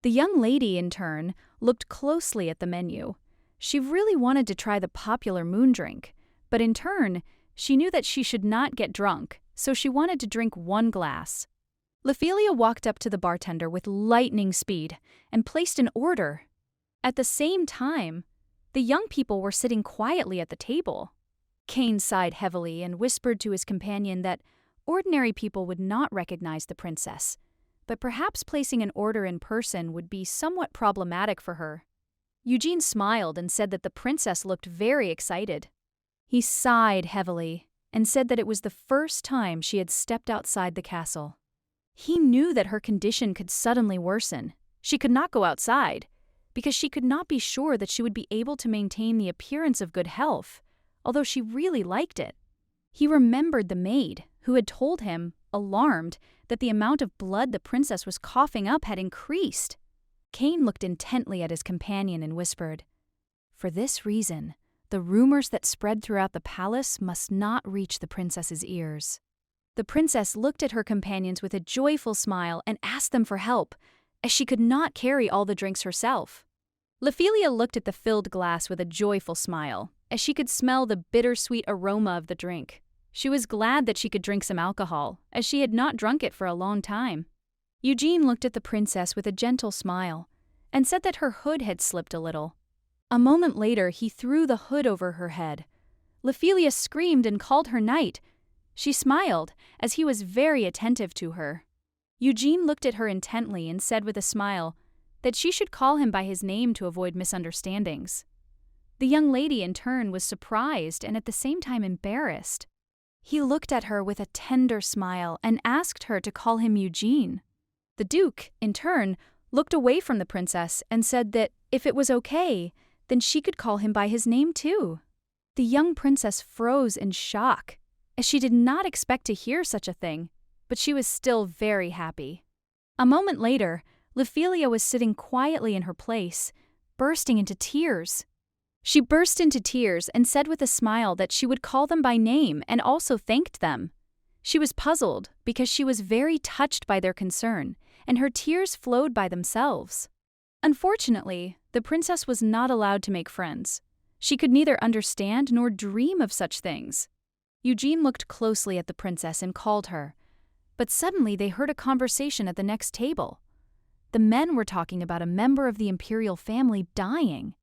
The young lady, in turn, looked closely at the menu. She really wanted to try the popular moon drink, but in turn, she knew that she should not get drunk, so she wanted to drink one glass. Ophelia walked up to the bartender with lightning speed and placed an order. At the same time, the young people were sitting quietly at the table. Cain sighed heavily and whispered to his companion that ordinary people would not recognize the princess, but perhaps placing an order in person would be somewhat problematic for her. Eugene smiled and said that the princess looked very excited. He sighed heavily and said that it was the first time she had stepped outside the castle. He knew that her condition could suddenly worsen. She could not go outside, because she could not be sure that she would be able to maintain the appearance of good health, although she really liked it. He remembered the maid, who had told him, alarmed, that the amount of blood the princess was coughing up had increased. Cain looked intently at his companion and whispered, "For this reason, the rumors that spread throughout the palace must not reach the princess's ears." The princess looked at her companions with a joyful smile and asked them for help, as she could not carry all the drinks herself. Ophelia looked at the filled glass with a joyful smile, as she could smell the bittersweet aroma of the drink. She was glad that she could drink some alcohol, as she had not drunk it for a long time. Eugene looked at the princess with a gentle smile, and said that her hood had slipped a little. A moment later, he threw the hood over her head. Ophelia screamed and called her knight. She smiled, as he was very attentive to her. Eugene looked at her intently and said with a smile that she should call him by his name to avoid misunderstandings. The young lady, in turn, was surprised and at the same time embarrassed. He looked at her with a tender smile and asked her to call him Eugene. The Duke, in turn, looked away from the princess and said that if it was okay, then she could call him by his name too. The young princess froze in shock, as she did not expect to hear such a thing, but she was still very happy. A moment later, Ophelia was sitting quietly in her place, bursting into tears. She burst into tears and said with a smile that she would call them by name and also thanked them. She was puzzled because she was very touched by their concern, and her tears flowed by themselves. Unfortunately, the princess was not allowed to make friends. She could neither understand nor dream of such things. Eugene looked closely at the princess and called her, but suddenly they heard a conversation at the next table. The men were talking about a member of the imperial family dying.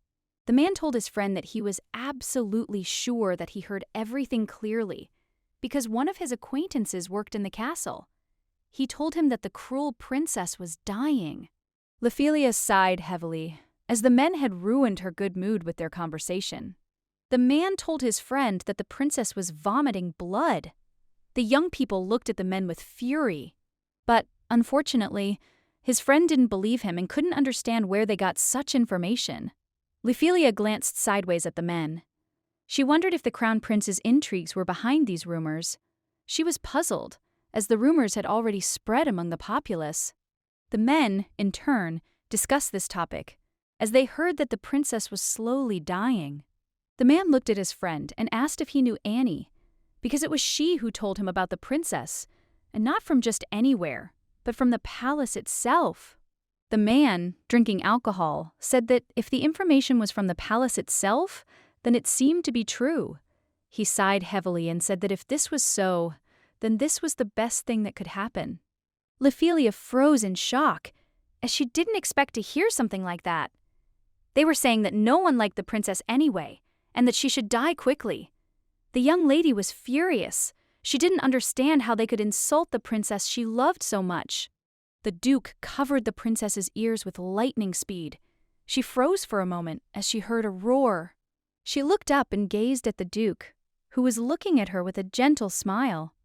The man told his friend that he was absolutely sure that he heard everything clearly, because one of his acquaintances worked in the castle. He told him that the cruel princess was dying. Ophelia sighed heavily, as the men had ruined her good mood with their conversation. The man told his friend that the princess was vomiting blood. The young people looked at the men with fury. But, unfortunately, his friend didn't believe him and couldn't understand where they got such information. Ophelia glanced sideways at the men. She wondered if the crown prince's intrigues were behind these rumors. She was puzzled, as the rumors had already spread among the populace. The men, in turn, discussed this topic, as they heard that the princess was slowly dying. The man looked at his friend and asked if he knew Annie, because it was she who told him about the princess, and not from just anywhere, but from the palace itself. The man, drinking alcohol, said that if the information was from the palace itself, then it seemed to be true. He sighed heavily and said that if this was so, then this was the best thing that could happen. Ophelia froze in shock, as she didn't expect to hear something like that. They were saying that no one liked the princess anyway, and that she should die quickly. The young lady was furious. She didn't understand how they could insult the princess she loved so much. The Duke covered the princess's ears with lightning speed. She froze for a moment as she heard a roar. She looked up and gazed at the Duke, who was looking at her with a gentle smile.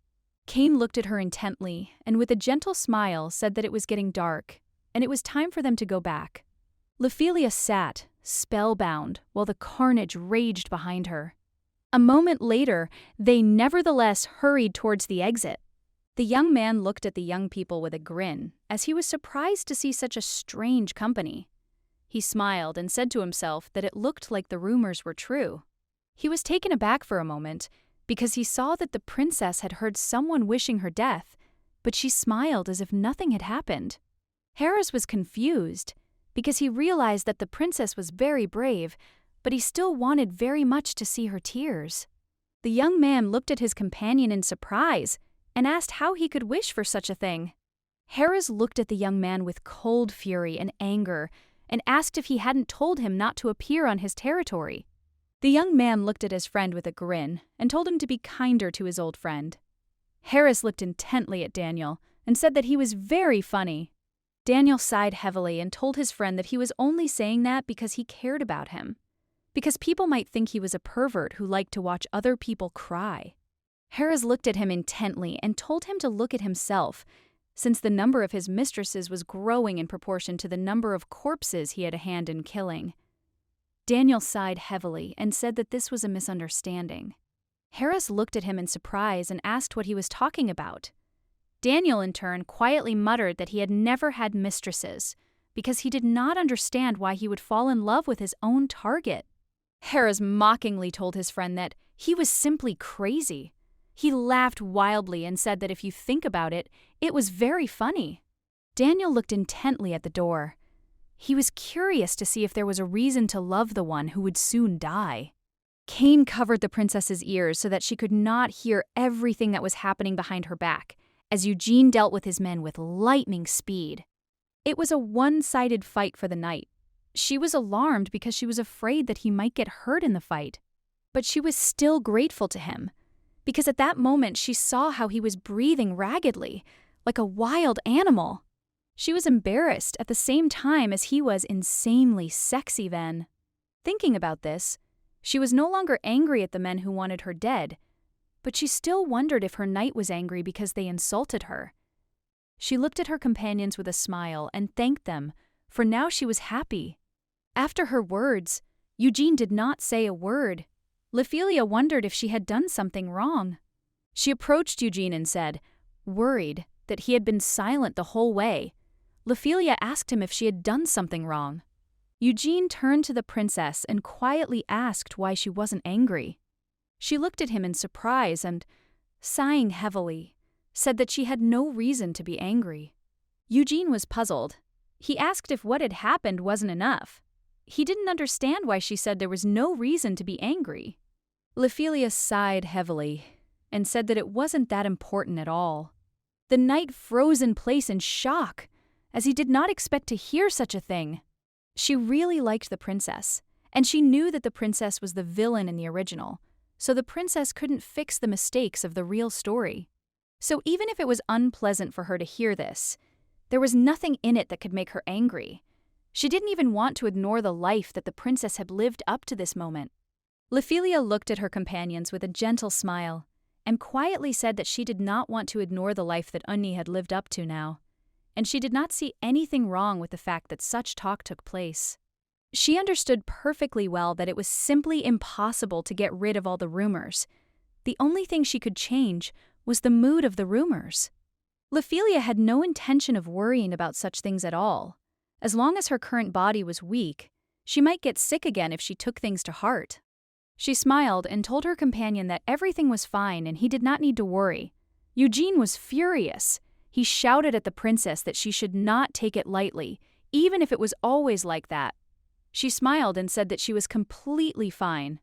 Cain looked at her intently and with a gentle smile said that it was getting dark, and it was time for them to go back. Ophelia sat, spellbound, while the carnage raged behind her. A moment later, they nevertheless hurried towards the exit. The young man looked at the young people with a grin, as he was surprised to see such a strange company. He smiled and said to himself that it looked like the rumors were true. He was taken aback for a moment, because he saw that the princess had heard someone wishing her death, but she smiled as if nothing had happened. Harris was confused, because he realized that the princess was very brave, but he still wanted very much to see her tears. The young man looked at his companion in surprise and asked how he could wish for such a thing. Harris looked at the young man with cold fury and anger and asked if he hadn't told him not to appear on his territory. The young man looked at his friend with a grin and told him to be kinder to his old friend. Harris looked intently at Daniel and said that he was very funny. Daniel sighed heavily and told his friend that he was only saying that because he cared about him, because people might think he was a pervert who liked to watch other people cry. Harris looked at him intently and told him to look at himself, since the number of his mistresses was growing in proportion to the number of corpses he had a hand in killing. Daniel sighed heavily and said that this was a misunderstanding. Harris looked at him in surprise and asked what he was talking about. Daniel, in turn, quietly muttered that he had never had mistresses, because he did not understand why he would fall in love with his own target. Harris mockingly told his friend that he was simply crazy. He laughed wildly and said that if you think about it, it was very funny. Daniel looked intently at the door. He was curious to see if there was a reason to love the one who would soon die. Cain covered the princess's ears so that she could not hear everything that was happening behind her back, as Eugene dealt with his men with lightning speed. It was a one-sided fight for the night. She was alarmed because she was afraid that he might get hurt in the fight. But she was still grateful to him. because at that moment she saw how he was breathing raggedly, like a wild animal. She was embarrassed at the same time as he was insanely sexy then. Thinking about this, she was no longer angry at the men who wanted her dead, but she still wondered if her knight was angry because they insulted her. She looked at her companions with a smile and thanked them, for now she was happy. After her words, Eugene did not say a word. Ophelia wondered if she had done something wrong. She approached Eugene and said, worried that he had been silent the whole way. Ophelia asked him if she had done something wrong. Eugene turned to the princess and quietly asked why she wasn't angry. She looked at him in surprise and, sighing heavily, said that she had no reason to be angry. Eugene was puzzled. He asked if what had happened wasn't enough. He didn't understand why she said there was no reason to be angry. Ophelia sighed heavily and said that it wasn't that important at all. The knight froze in place in shock, as he did not expect to hear such a thing. She really liked the princess, and she knew that the princess was the villain in the original, so the princess couldn't fix the mistakes of the real story. So even if it was unpleasant for her to hear this, there was nothing in it that could make her angry. She didn't even want to ignore the life that the princess had lived up to this moment. Ophelia looked at her companions with a gentle smile and quietly said that she did not want to ignore the life that Unni had lived up to now, and she did not see anything wrong with the fact that such talk took place. She understood perfectly well that it was simply impossible to get rid of all the rumors. The only thing she could change was the mood of the rumors. Ophelia had no intention of worrying about such things at all. As long as her current body was weak, she might get sick again if she took things to heart. She smiled and told her companion that everything was fine and he did not need to worry. Eugene was furious. He shouted at the princess that she should not take it lightly, even if it was always like that. She smiled and said that she was completely fine.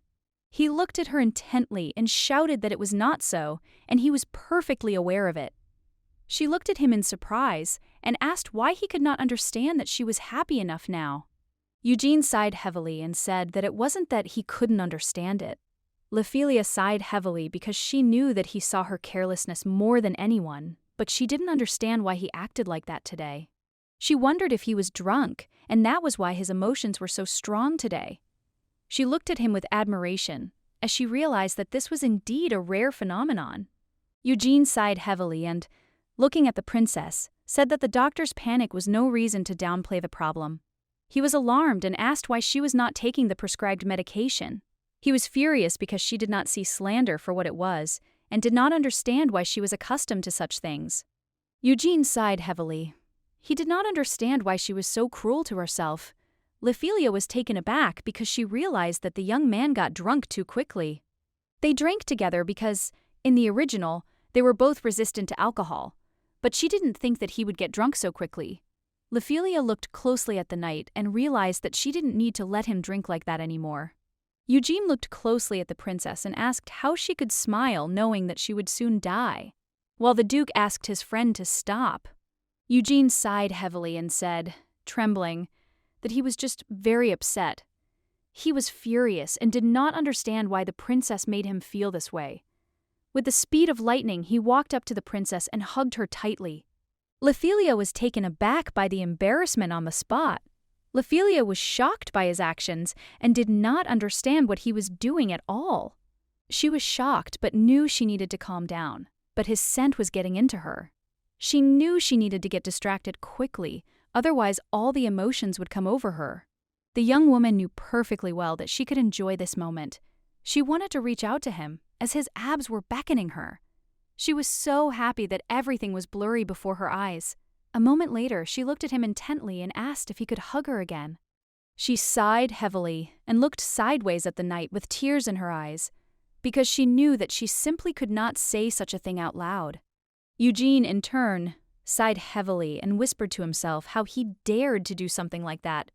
He looked at her intently and shouted that it was not so, and he was perfectly aware of it. She looked at him in surprise and asked why he could not understand that she was happy enough now. Eugene sighed heavily and said that it wasn't that he couldn't understand it. Ophelia sighed heavily because she knew that he saw her carelessness more than anyone, but she didn't understand why he acted like that today. She wondered if he was drunk, and that was why his emotions were so strong today. She looked at him with admiration, as she realized that this was indeed a rare phenomenon. Eugene sighed heavily and, looking at the princess, said that the doctor's panic was no reason to downplay the problem. He was alarmed and asked why she was not taking the prescribed medication. He was furious because she did not see slander for what it was, and did not understand why she was accustomed to such things. Eugene sighed heavily. He did not understand why she was so cruel to herself. Ophelia was taken aback because she realized that the young man got drunk too quickly. They drank together because, in the original, they were both resistant to alcohol, but she didn't think that he would get drunk so quickly. Ophelia looked closely at the knight and realized that she didn't need to let him drink like that anymore. Eugene looked closely at the princess and asked how she could smile knowing that she would soon die, while the Duke asked his friend to stop. Eugene sighed heavily and said, trembling, that he was just very upset. He was furious and did not understand why the princess made him feel this way. With the speed of lightning, he walked up to the princess and hugged her tightly. Ophelia was taken aback by the embarrassment on the spot. Ophelia was shocked by his actions and did not understand what he was doing at all. She was shocked but knew she needed to calm down, but his scent was getting into her. She knew she needed to get distracted quickly, otherwise all the emotions would come over her. The young woman knew perfectly well that she could enjoy this moment. She wanted to reach out to him, as his abs were beckoning her. She was so happy that everything was blurry before her eyes. A moment later, she looked at him intently and asked if he could hug her again. She sighed heavily and looked sideways at the knight with tears in her eyes, because she knew that she simply could not say such a thing out loud. Eugene, in turn, sighed heavily and whispered to himself how he dared to do something like that.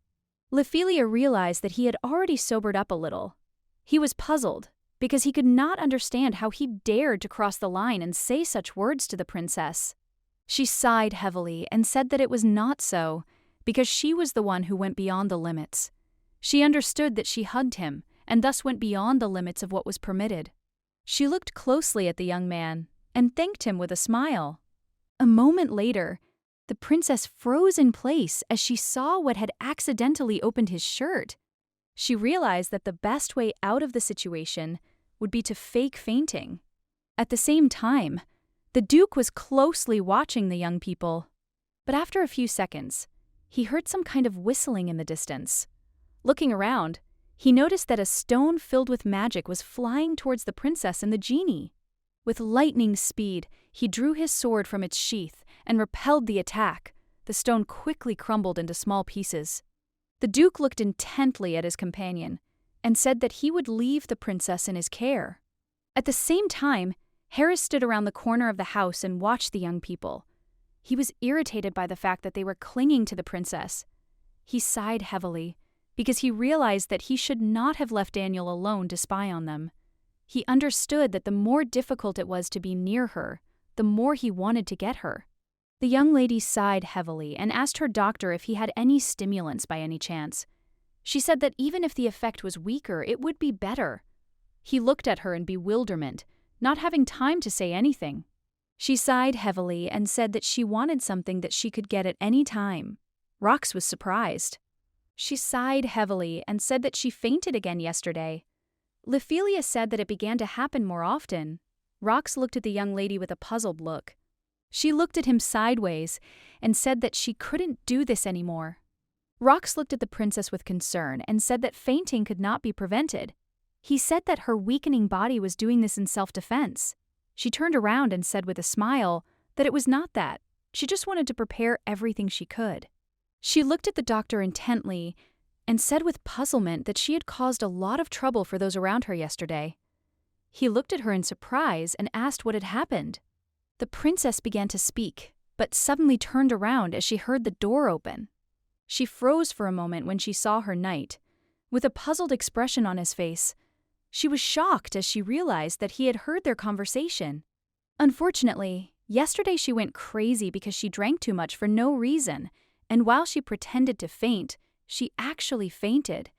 Ophelia realized that he had already sobered up a little. He was puzzled, because he could not understand how he dared to cross the line and say such words to the princess. She sighed heavily and said that it was not so, because she was the one who went beyond the limits. She understood that she hugged him, and thus went beyond the limits of what was permitted. She looked closely at the young man and thanked him with a smile. A moment later, the princess froze in place as she saw what had accidentally opened his shirt. She realized that the best way out of the situation would be to fake fainting. At the same time, the Duke was closely watching the young people. But after a few seconds, he heard some kind of whistling in the distance. Looking around, he noticed that a stone filled with magic was flying towards the princess and the genie. With lightning speed, he drew his sword from its sheath and repelled the attack. The stone quickly crumbled into small pieces. The Duke looked intently at his companion and said that he would leave the princess in his care. At the same time, Harris stood around the corner of the house and watched the young people. He was irritated by the fact that they were clinging to the princess. He sighed heavily because he realized that he should not have left Daniel alone to spy on them. He understood that the more difficult it was to be near her, the more he wanted to get her. The young lady sighed heavily and asked her doctor if he had any stimulants by any chance. She said that even if the effect was weaker, it would be better. He looked at her in bewilderment, not having time to say anything. She sighed heavily and said that she wanted something that she could get at any time. Rox was surprised. She sighed heavily and said that she fainted again yesterday. Lephelia said that it began to happen more often. Rox looked at the young lady with a puzzled look. She looked at him sideways and said that she couldn't do this anymore. Rox looked at the princess with concern and said that fainting could not be prevented. He said that her weakening body was doing this in self-defense. She turned around and said with a smile that it was not that. She just wanted to prepare everything she could. She looked at the doctor intently and said with puzzlement that she had caused a lot of trouble for those around her yesterday. He looked at her in surprise and asked what had happened. The princess began to speak, but suddenly turned around as she heard the door open. She froze for a moment when she saw her knight, with a puzzled expression on his face. She was shocked as she realized that he had heard their conversation. Unfortunately, yesterday she went crazy because she drank too much for no reason, and while she pretended to faint, she actually fainted.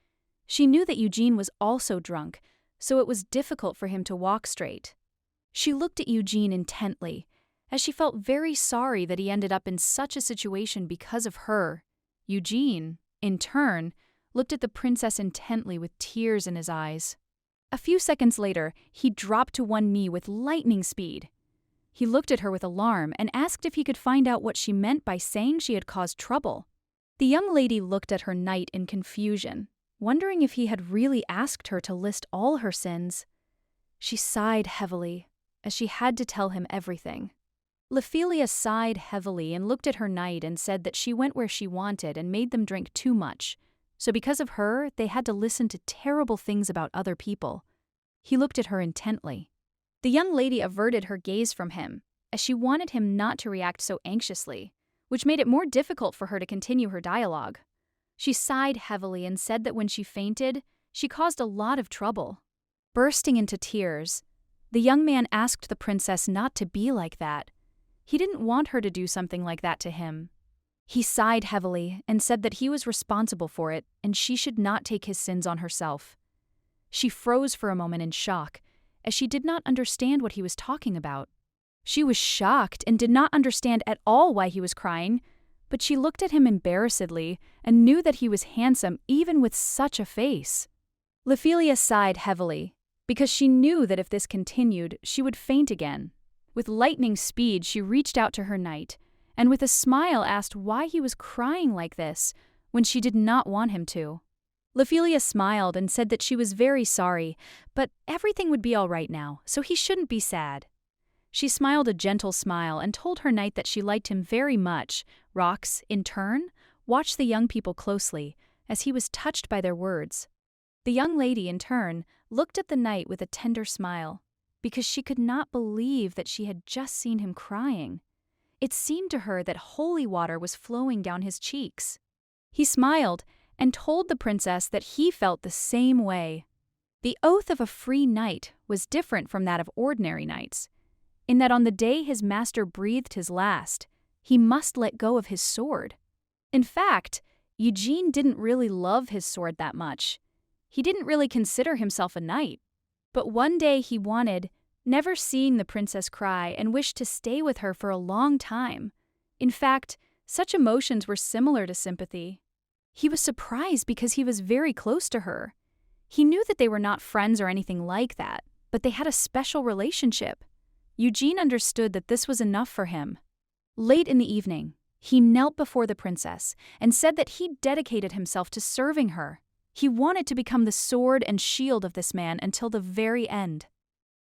She knew that Eugene was also drunk, so it was difficult for him to walk straight. She looked at Eugene intently, as she felt very sorry that he ended up in such a situation because of her. Eugene, in turn, looked at the princess intently with tears in his eyes. A few seconds later, he dropped to one knee with lightning speed. He looked at her with alarm and asked if he could find out what she meant by saying she had caused trouble. The young lady looked at her knight in confusion, wondering if he had really asked her to list all her sins. She sighed heavily, as she had to tell him everything. Lephelia sighed heavily and looked at her knight and said that she went where she wanted and made them drink too much, so because of her, they had to listen to terrible things about other people. He looked at her intently. The young lady averted her gaze from him, as she wanted him not to react so anxiously, which made it more difficult for her to continue her dialogue. She sighed heavily and said that when she fainted, she caused a lot of trouble. Bursting into tears, the young man asked the princess not to be like that. He didn't want her to do something like that to him. He sighed heavily and said that he was responsible for it and she should not take his sins on herself. She froze for a moment in shock, as she did not understand what he was talking about. She was shocked and did not understand at all why he was crying, but she looked at him embarrassedly and knew that he was handsome even with such a face. Lephelia sighed heavily, because she knew that if this continued, she would faint again. With lightning speed, she reached out to her knight, and with a smile asked why he was crying like this when she did not want him to. Lephelia smiled and said that she was very sorry, but everything would be all right now, so he shouldn't be sad. She smiled a gentle smile and told her knight that she liked him very much. Rox, in turn, watched the young people closely, as he was touched by their words. The young lady, in turn, looked at the knight with a tender smile, because she could not believe that she had just seen him crying. It seemed to her that holy water was flowing down his cheeks. He smiled and told the princess that he felt the same way. The oath of a free knight was different from that of ordinary knights, in that on the day his master breathed his last, he must let go of his sword. In fact, Eugene didn't really love his sword that much. He didn't really consider himself a knight. But one day he wanted, never seeing the princess cry, and wished to stay with her for a long time. In fact, such emotions were similar to sympathy. He was surprised because he was very close to her. He knew that they were not friends or anything like that, but they had a special relationship. Eugene understood that this was enough for him. Late in the evening, he knelt before the princess and said that he dedicated himself to serving her. He wanted to become the sword and shield of this man until the very end.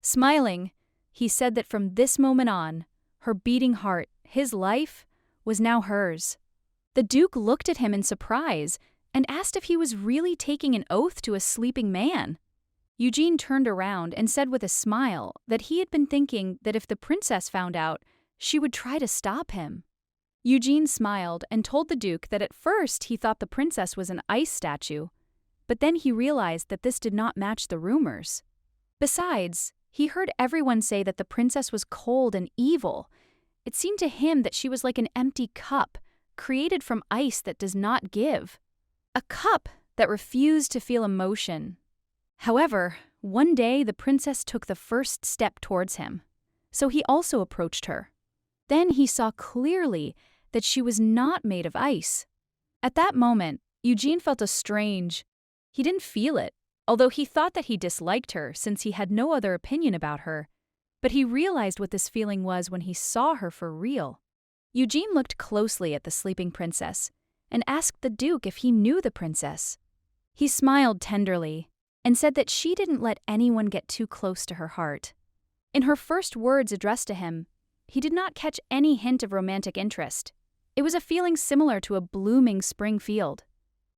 Smiling, he said that from this moment on, her beating heart, his life, was now hers. The Duke looked at him in surprise and asked if he was really taking an oath to a sleeping man. Eugene turned around and said with a smile that he had been thinking that if the princess found out, she would try to stop him. Eugene smiled and told the Duke that at first he thought the princess was an ice statue, but then he realized that this did not match the rumors. Besides, he heard everyone say that the princess was cold and evil. It seemed to him that she was like an empty cup, created from ice that does not give. A cup that refused to feel emotion. However, one day the princess took the first step towards him, so he also approached her. Then he saw clearly that she was not made of ice. At that moment, Eugene felt he didn't feel it, although he thought that he disliked her since he had no other opinion about her. But he realized what this feeling was when he saw her for real. Eugene looked closely at the sleeping princess and asked the Duke if he knew the princess. He smiled tenderly and said that she didn't let anyone get too close to her heart. In her first words addressed to him, he did not catch any hint of romantic interest. It was a feeling similar to a blooming spring field.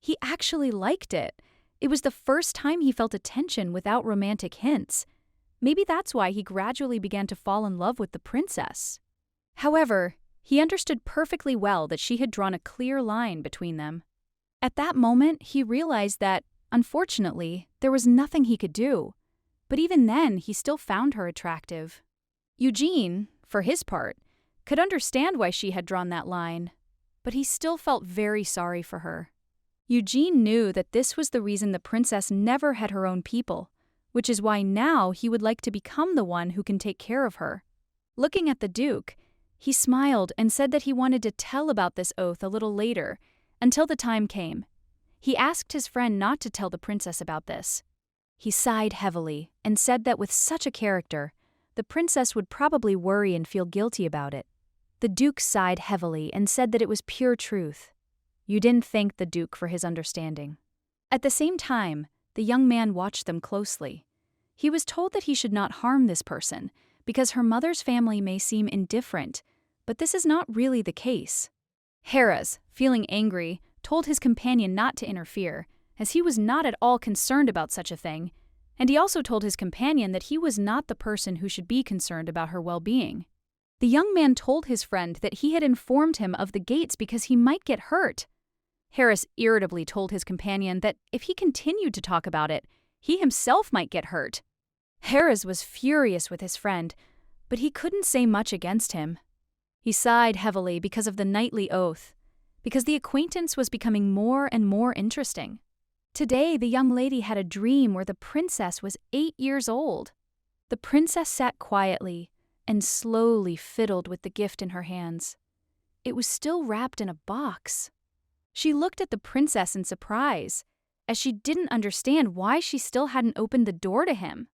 He actually liked it. It was the first time he felt attention without romantic hints. Maybe that's why he gradually began to fall in love with the princess. However, he understood perfectly well that she had drawn a clear line between them. At that moment, he realized that, unfortunately, there was nothing he could do. But even then, he still found her attractive. Eugene, for his part, could understand why she had drawn that line, but he still felt very sorry for her. Eugene knew that this was the reason the princess never had her own people, which is why now he would like to become the one who can take care of her. Looking at the Duke, he smiled and said that he wanted to tell about this oath a little later, until the time came. He asked his friend not to tell the princess about this. He sighed heavily and said that with such a character, the princess would probably worry and feel guilty about it. The Duke sighed heavily and said that it was pure truth. Eugene thanked the Duke for his understanding. At the same time, the young man watched them closely. He was told that he should not harm this person, because her mother's family may seem indifferent, but this is not really the case. Harris, feeling angry, told his companion not to interfere, as he was not at all concerned about such a thing, and he also told his companion that he was not the person who should be concerned about her well-being. The young man told his friend that he had informed him of the gates because he might get hurt. Harris irritably told his companion that if he continued to talk about it, he himself might get hurt. Harris was furious with his friend, but he couldn't say much against him. He sighed heavily because of the nightly oath, because the acquaintance was becoming more and more interesting. Today, the young lady had a dream where the princess was 8 years old. The princess sat quietly and slowly fiddled with the gift in her hands. It was still wrapped in a box. She looked at the princess in surprise, as she didn't understand why she still hadn't opened the door to him.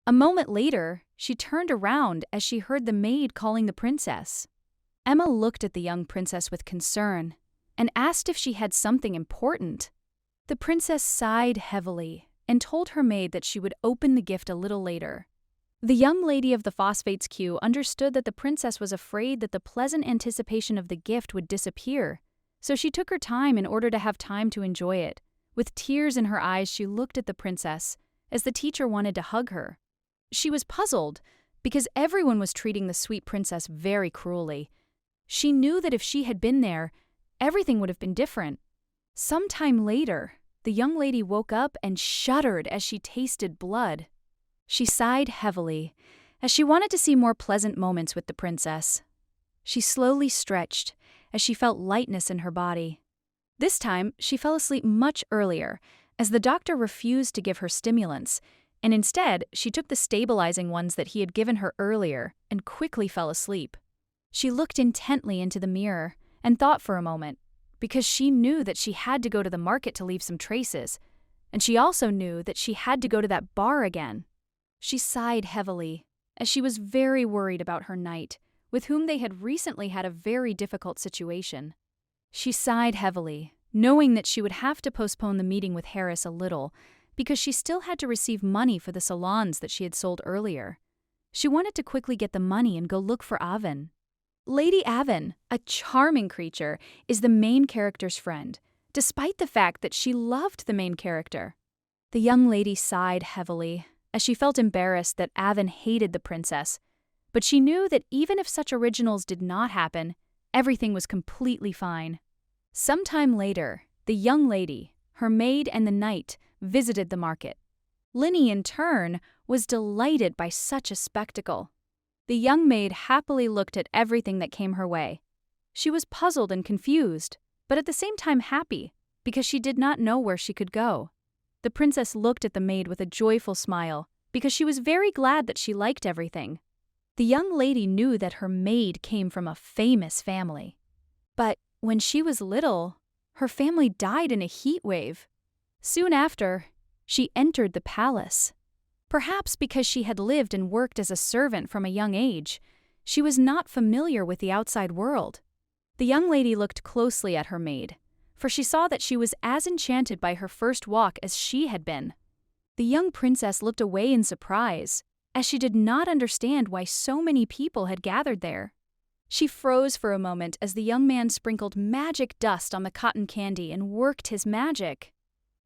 A moment later, she turned around as she heard the maid calling the princess. Emma looked at the young princess with concern and asked if she had something important. The princess sighed heavily and told her maid that she would open the gift a little later. The young lady of the phosphates queue understood that the princess was afraid that the pleasant anticipation of the gift would disappear, so she took her time in order to have time to enjoy it. With tears in her eyes, she looked at the princess, as the teacher wanted to hug her. She was puzzled, because everyone was treating the sweet princess very cruelly. She knew that if she had been there, everything would have been different. Sometime later, the young lady woke up and shuddered as she tasted blood. She sighed heavily, as she wanted to see more pleasant moments with the princess. She slowly stretched, as she felt lightness in her body. This time, she fell asleep much earlier, as the doctor refused to give her stimulants, and instead she took the stabilizing ones that he had given her earlier and quickly fell asleep. She looked intently into the mirror and thought for a moment, because she knew that she had to go to the market to leave some traces, and she also knew that she had to go to that bar again. She sighed heavily, as she was very worried about her knight, with whom they had recently had a very difficult situation. She sighed heavily, knowing that she would have to postpone the meeting with Harris a little, because she still had to receive money for the salons that she had sold earlier. She wanted to quickly get the money and go look for Avon. Lady Avon, a charming creature, is the main character's friend, despite the fact that she loved the main character. The young lady sighed heavily, as she felt embarrassed that Avon hated the princess, but she knew that even if such originals did not happen, everything was completely fine. Sometime later, the young lady, her maid, and the knight visited the market. Linny, in turn, was delighted by such a spectacle. The young maid happily looked at everything that came her way. She was puzzled and confused, but at the same time happy, because she did not know where she could go. The princess looked at the maid with a joyful smile, because she was very glad that she liked everything. The young lady knew that her maid came from a famous family. But when she was little, her family died in a heat wave. Soon after, she entered the palace. Perhaps because she had lived and worked as a servant from a young age, she was not familiar with the outside world. The young lady looked closely at her maid, for she saw that she was as enchanted by her first walk as she had been. The young princess looked away in surprise, as she did not understand why so many people had gathered there. She froze for a moment as the young man sprinkled magic dust on the cotton candy and worked his magic.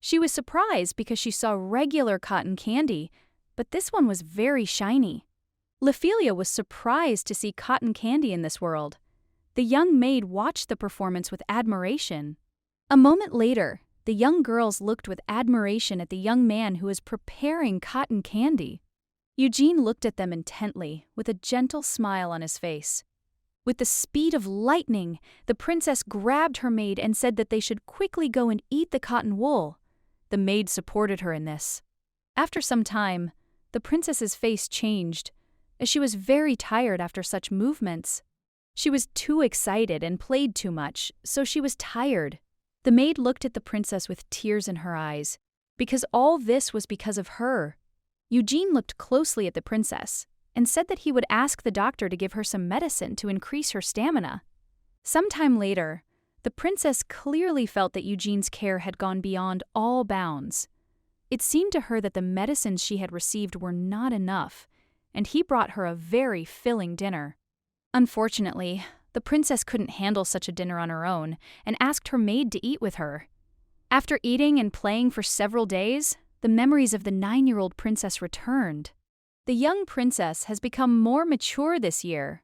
She was surprised because she saw regular cotton candy, but this one was very shiny. Ophelia was surprised to see cotton candy in this world. The young maid watched the performance with admiration. A moment later, the young girls looked with admiration at the young man who was preparing cotton candy. Eugene looked at them intently, with a gentle smile on his face. With the speed of lightning, the princess grabbed her maid and said that they should quickly go and eat the cotton wool. The maid supported her in this. After some time, the princess's face changed, as she was very tired after such movements. She was too excited and played too much, so she was tired. The maid looked at the princess with tears in her eyes, because all this was because of her. Eugene looked closely at the princess and said that he would ask the doctor to give her some medicine to increase her stamina. Sometime later, the princess clearly felt that Eugene's care had gone beyond all bounds. It seemed to her that the medicines she had received were not enough, and he brought her a very filling dinner. Unfortunately, the princess couldn't handle such a dinner on her own and asked her maid to eat with her. After eating and playing for several days, the memories of the 9-year-old princess returned. The young princess has become more mature this year.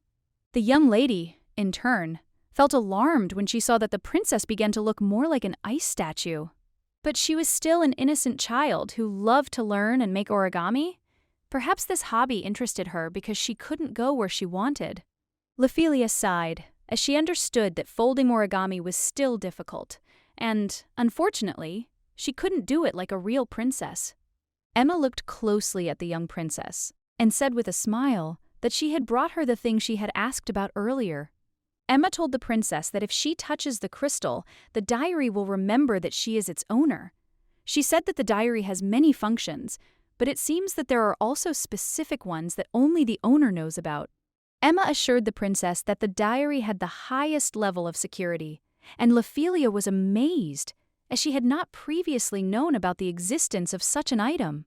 The young lady, in turn, felt alarmed when she saw that the princess began to look more like an ice statue. But she was still an innocent child who loved to learn and make origami. Perhaps this hobby interested her because she couldn't go where she wanted. Ophelia sighed, as she understood that folding origami was still difficult, and, unfortunately, she couldn't do it like a real princess. Emma looked closely at the young princess and said with a smile that she had brought her the thing she had asked about earlier. Emma told the princess that if she touches the crystal, the diary will remember that she is its owner. She said that the diary has many functions, but it seems that there are also specific ones that only the owner knows about. Emma assured the princess that the diary had the highest level of security, and Ophelia was amazed, as she had not previously known about the existence of such an item.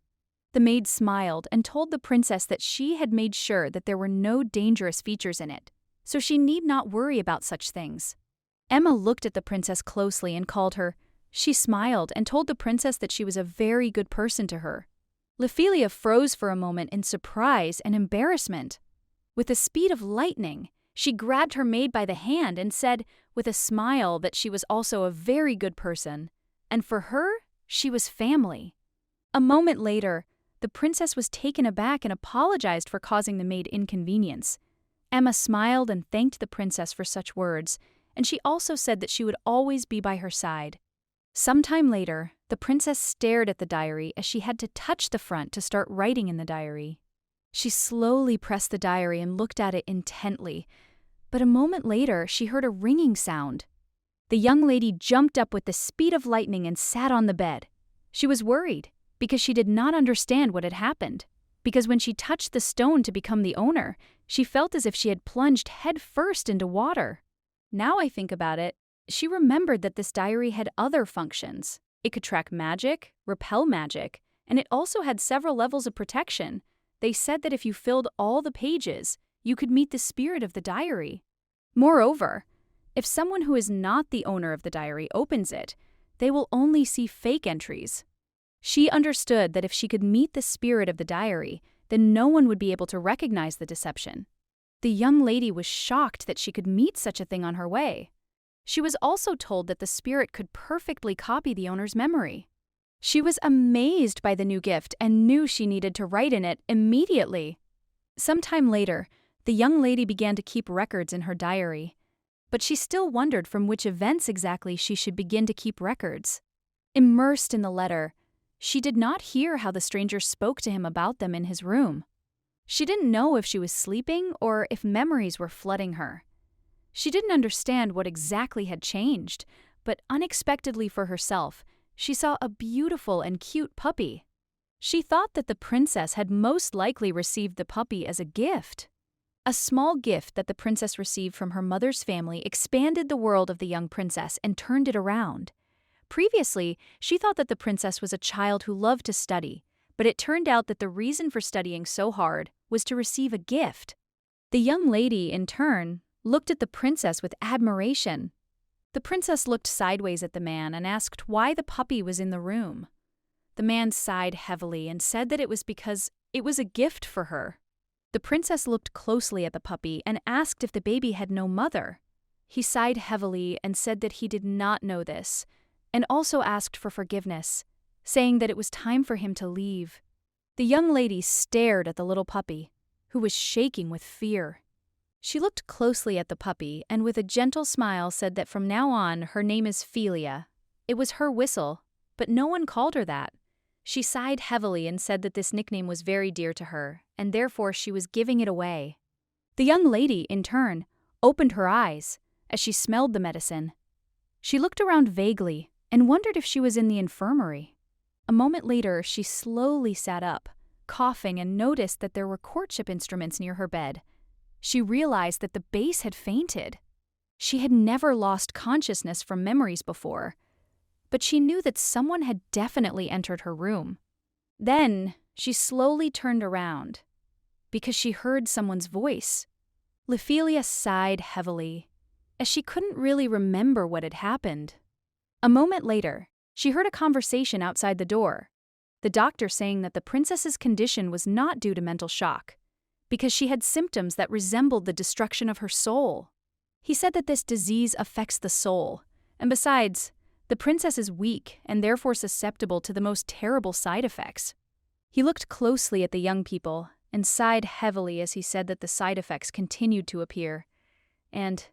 The maid smiled and told the princess that she had made sure that there were no dangerous features in it, so she need not worry about such things. Emma looked at the princess closely and called her. She smiled and told the princess that she was a very good person to her. Ophelia froze for a moment in surprise and embarrassment. With the speed of lightning, she grabbed her maid by the hand and said, with a smile, that she was also a very good person, and for her, she was family. A moment later, the princess was taken aback and apologized for causing the maid inconvenience. Emma smiled and thanked the princess for such words, and she also said that she would always be by her side. Sometime later, The princess stared at the diary as she had to touch the front to start writing in the diary. She slowly pressed the diary and looked at it intently, but a moment later she heard a ringing sound. The young lady jumped up with the speed of lightning and sat on the bed. She was worried because she did not understand what had happened, because when she touched the stone to become the owner, she felt as if she had plunged head first into water. Now I think about it, she remembered that this diary had other functions. It could track magic, repel magic, and it also had several levels of protection. They said that if you filled all the pages, you could meet the spirit of the diary. Moreover, if someone who is not the owner of the diary opens it, they will only see fake entries. She understood that if she could meet the spirit of the diary, then no one would be able to recognize the deception. The young lady was shocked that she could meet such a thing on her way. She was also told that the spirit could perfectly copy the owner's memory. She was amazed by the new gift and knew she needed to write in it immediately. Sometime later, the young lady began to keep records in her diary, but she still wondered from which events exactly she should begin to keep records. Immersed in the letter, she did not hear how the stranger spoke to him about them in his room. She didn't know if she was sleeping or if memories were flooding her. She didn't understand what exactly had changed, but unexpectedly for herself, she saw a beautiful and cute puppy. She thought that the princess had most likely received the puppy as a gift. A small gift that the princess received from her mother's family expanded the world of the young princess and turned it around. Previously, she thought that the princess was a child who loved to study, but it turned out that the reason for studying so hard was to receive a gift. The young lady, in turn, looked at the princess with admiration. The princess looked sideways at the man and asked why the puppy was in the room. The man sighed heavily and said that it was because it was a gift for her. The princess looked closely at the puppy and asked if the baby had no mother. He sighed heavily and said that he did not know this, and also asked for forgiveness, saying that it was time for him to leave. The young lady stared at the little puppy, who was shaking with fear. She looked closely at the puppy and with a gentle smile said that from now on her name is Philia. It was her whistle, but no one called her that. She sighed heavily and said that this nickname was very dear to her, and therefore she was giving it away. The young lady, in turn, opened her eyes as she smelled the medicine. She looked around vaguely and wondered if she was in the infirmary. A moment later, she slowly sat up, coughing, and noticed that there were courtship instruments near her bed. She realized that the base had fainted. She had never lost consciousness from memories before, but she knew that someone had definitely entered her room. Then she slowly turned around, because she heard someone's voice. Ophelia sighed heavily, as she couldn't really remember what had happened. A moment later, she heard a conversation outside the door, the doctor saying that the princess's condition was not due to mental shock, because she had symptoms that resembled the destruction of her soul. He said that this disease affects the soul, and besides, the princess is weak and therefore susceptible to the most terrible side effects. He looked closely at the young people and sighed heavily as he said that the side effects continued to appear, and,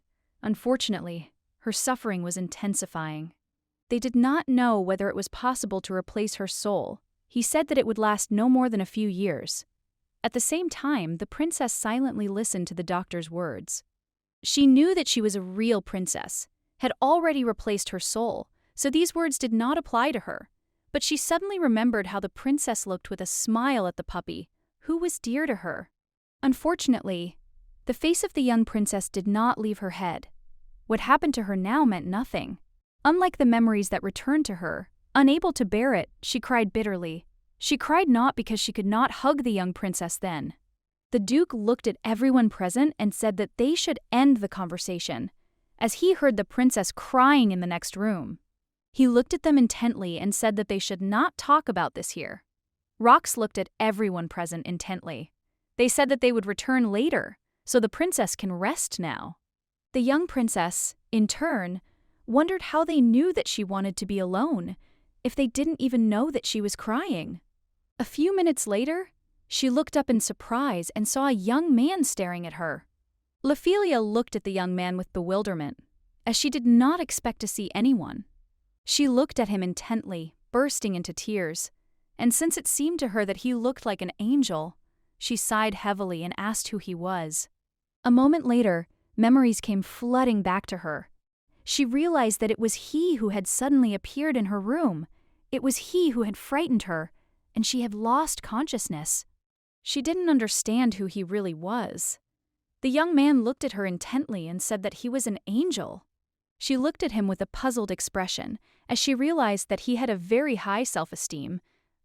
unfortunately, her suffering was intensifying. They did not know whether it was possible to replace her soul. He said that it would last no more than a few years. At the same time, the princess silently listened to the doctor's words. She knew that she was a real princess, had already replaced her soul, so these words did not apply to her. But she suddenly remembered how the princess looked with a smile at the puppy, who was dear to her. Unfortunately, the face of the young princess did not leave her head. What happened to her now meant nothing. Unlike the memories that returned to her, unable to bear it, she cried bitterly. She cried not because she could not hug the young princess then. The Duke looked at everyone present and said that they should end the conversation, as he heard the princess crying in the next room. He looked at them intently and said that they should not talk about this here. Rox looked at everyone present intently. They said that they would return later, so the princess can rest now. The young princess, in turn, wondered how they knew that she wanted to be alone, if they didn't even know that she was crying. A few minutes later, she looked up in surprise and saw a young man staring at her. Ophelia looked at the young man with bewilderment, as she did not expect to see anyone. She looked at him intently, bursting into tears, and since it seemed to her that he looked like an angel, she sighed heavily and asked who he was. A moment later, memories came flooding back to her. She realized that it was he who had suddenly appeared in her room. It was he who had frightened her, and she had lost consciousness. She didn't understand who he really was. The young man looked at her intently and said that he was an angel. She looked at him with a puzzled expression, as she realized that he had a very high self-esteem,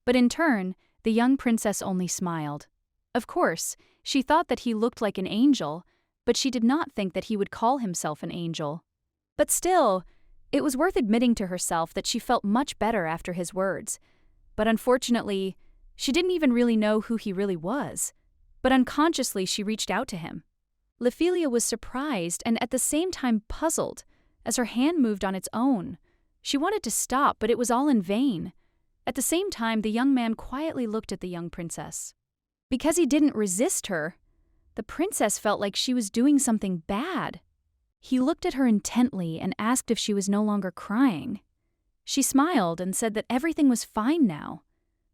but in turn, the young princess only smiled. Of course, she thought that he looked like an angel, but she did not think that he would call himself an angel. But still, it was worth admitting to herself that she felt much better after his words. But unfortunately, she didn't even really know who he really was. But unconsciously, she reached out to him. Ophelia was surprised and at the same time puzzled, as her hand moved on its own. She wanted to stop, but it was all in vain. At the same time, the young man quietly looked at the young princess. Because he didn't resist her, the princess felt like she was doing something bad. He looked at her intently and asked if she was no longer crying. She smiled and said that everything was fine now.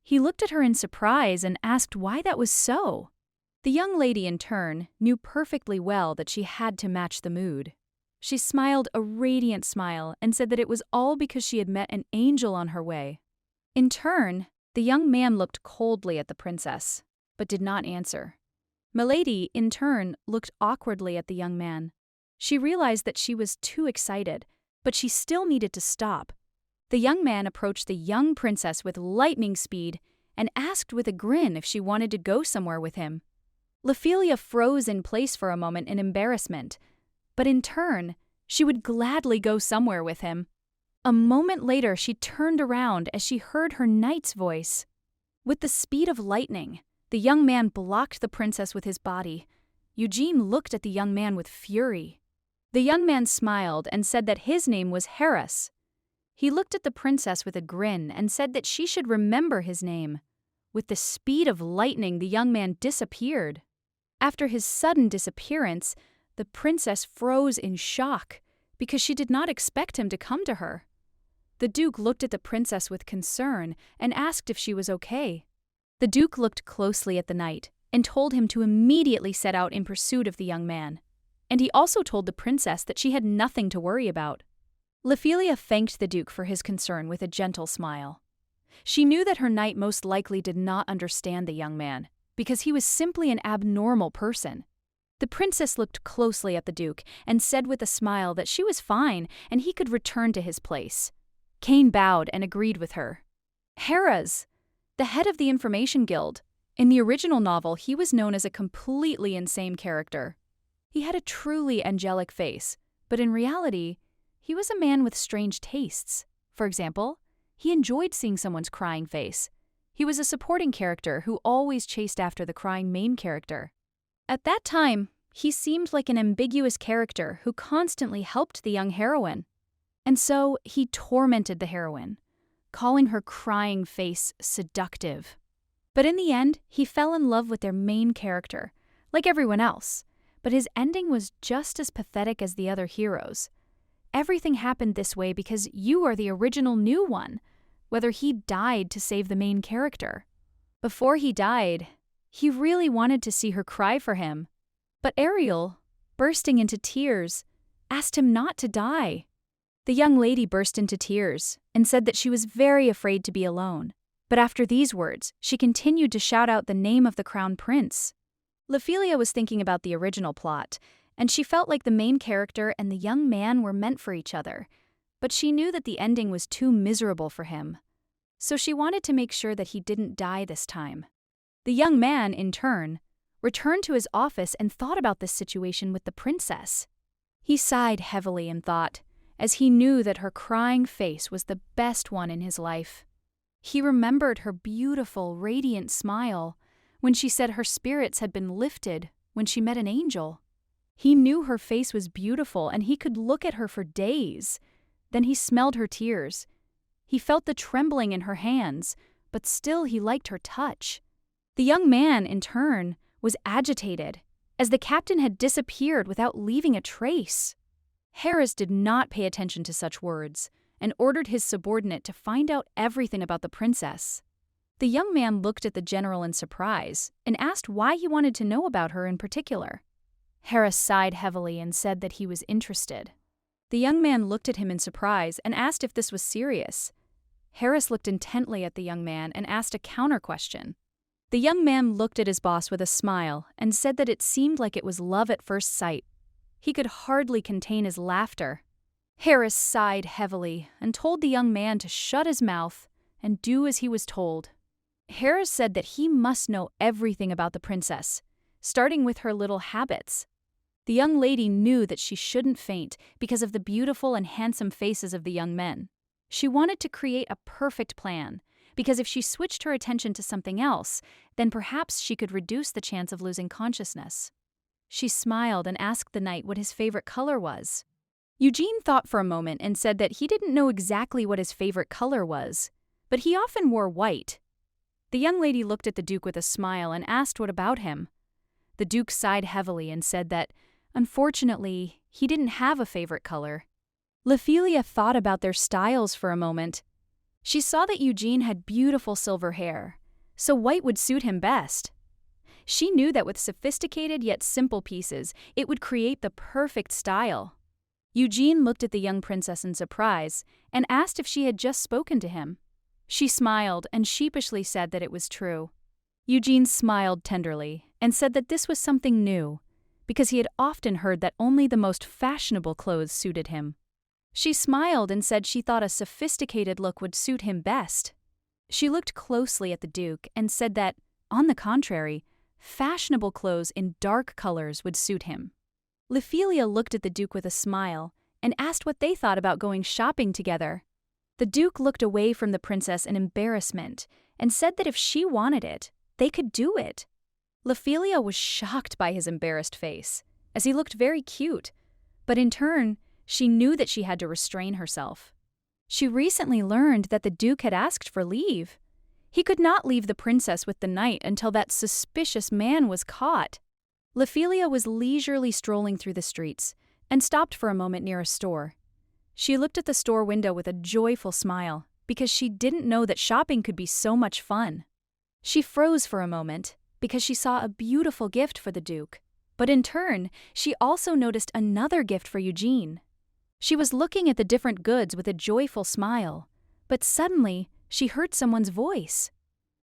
He looked at her in surprise and asked why that was so. The young lady, in turn, knew perfectly well that she had to match the mood. She smiled a radiant smile and said that it was all because she had met an angel on her way. In turn, the young man looked coldly at the princess, but did not answer. Milady, in turn, looked awkwardly at the young man. She realized that she was too excited, but she still needed to stop. The young man approached the young princess with lightning speed and asked with a grin if she wanted to go somewhere with him. Ophelia froze in place for a moment in embarrassment, but in turn, she would gladly go somewhere with him. A moment later, she turned around as she heard her knight's voice. With the speed of lightning, the young man blocked the princess with his body. Eugene looked at the young man with fury. The young man smiled and said that his name was Harris. He looked at the princess with a grin and said that she should remember his name. With the speed of lightning, the young man disappeared. After his sudden disappearance, the princess froze in shock because she did not expect him to come to her. The Duke looked at the princess with concern and asked if she was okay. The Duke looked closely at the knight and told him to immediately set out in pursuit of the young man. And he also told the princess that she had nothing to worry about. Ophelia thanked the Duke for his concern with a gentle smile. She knew that her knight most likely did not understand the young man, because he was simply an abnormal person. The princess looked closely at the Duke and said with a smile that she was fine and he could return to his place. Kane bowed and agreed with her. Harris, the head of the Information Guild. In the original novel, he was known as a completely insane character. He had a truly angelic face, but in reality, he was a man with strange tastes. For example, he enjoyed seeing someone's crying face. He was a supporting character who always chased after the crying main character. At that time, he seemed like an ambiguous character who constantly helped the young heroine. And so he tormented the heroine, calling her crying face seductive. But in the end, he fell in love with their main character, like everyone else. But his ending was just as pathetic as the other heroes. Everything happened this way because you are the original new one, whether he died to save the main character. Before he died, he really wanted to see her cry for him. But Ariel, bursting into tears, asked him not to die. The young lady burst into tears and said that she was very afraid to be alone. But after these words, she continued to shout out the name of the crown prince. Ophelia was thinking about the original plot, and she felt like the main character and the young man were meant for each other. But she knew that the ending was too miserable for him. So she wanted to make sure that he didn't die this time. The young man, in turn, returned to his office and thought about this situation with the princess. He sighed heavily and thought, as he knew that her crying face was the best one in his life. He remembered her beautiful, radiant smile when she said her spirits had been lifted when she met an angel. He knew her face was beautiful and he could look at her for days. Then he smelled her tears. He felt the trembling in her hands, but still he liked her touch. The young man, in turn, was agitated, as the captain had disappeared without leaving a trace. Harris did not pay attention to such words, and ordered his subordinate to find out everything about the princess. The young man looked at the general in surprise and asked why he wanted to know about her in particular. Harris sighed heavily and said that he was interested. The young man looked at him in surprise and asked if this was serious. Harris looked intently at the young man and asked a counter-question. The young man looked at his boss with a smile and said that it seemed like it was love at first sight. He could hardly contain his laughter. Harris sighed heavily and told the young man to shut his mouth and do as he was told. Harris said that he must know everything about the princess, starting with her little habits. The young lady knew that she shouldn't faint because of the beautiful and handsome faces of the young men. She wanted to create a perfect plan, because if she switched her attention to something else, then perhaps she could reduce the chance of losing consciousness. She smiled and asked the knight what his favorite color was. Eugene thought for a moment and said that he didn't know exactly what his favorite color was, but he often wore white. The young lady looked at the Duke with a smile and asked what about him. The Duke sighed heavily and said that, unfortunately, he didn't have a favorite color. Ophelia thought about their styles for a moment. She saw that Eugene had beautiful silver hair, so white would suit him best. She knew that with sophisticated yet simple pieces, it would create the perfect style. Eugene looked at the young princess in surprise and asked if she had just spoken to him. She smiled and sheepishly said that it was true. Eugene smiled tenderly and said that this was something new, because he had often heard that only the most fashionable clothes suited him. She smiled and said she thought a sophisticated look would suit him best. She looked closely at the Duke and said that, on the contrary, fashionable clothes in dark colors would suit him. Ophelia looked at the Duke with a smile and asked what they thought about going shopping together. The Duke looked away from the princess in embarrassment and said that if she wanted it, they could do it. Ophelia was shocked by his embarrassed face, as he looked very cute, but in turn, she knew that she had to restrain herself. She recently learned that the Duke had asked for leave. He could not leave the princess with the knight until that suspicious man was caught. Ophelia was leisurely strolling through the streets and stopped for a moment near a store. She looked at the store window with a joyful smile because she didn't know that shopping could be so much fun. She froze for a moment because she saw a beautiful gift for the Duke, but in turn, she also noticed another gift for Eugene. She was looking at the different goods with a joyful smile, but suddenly she heard someone's voice.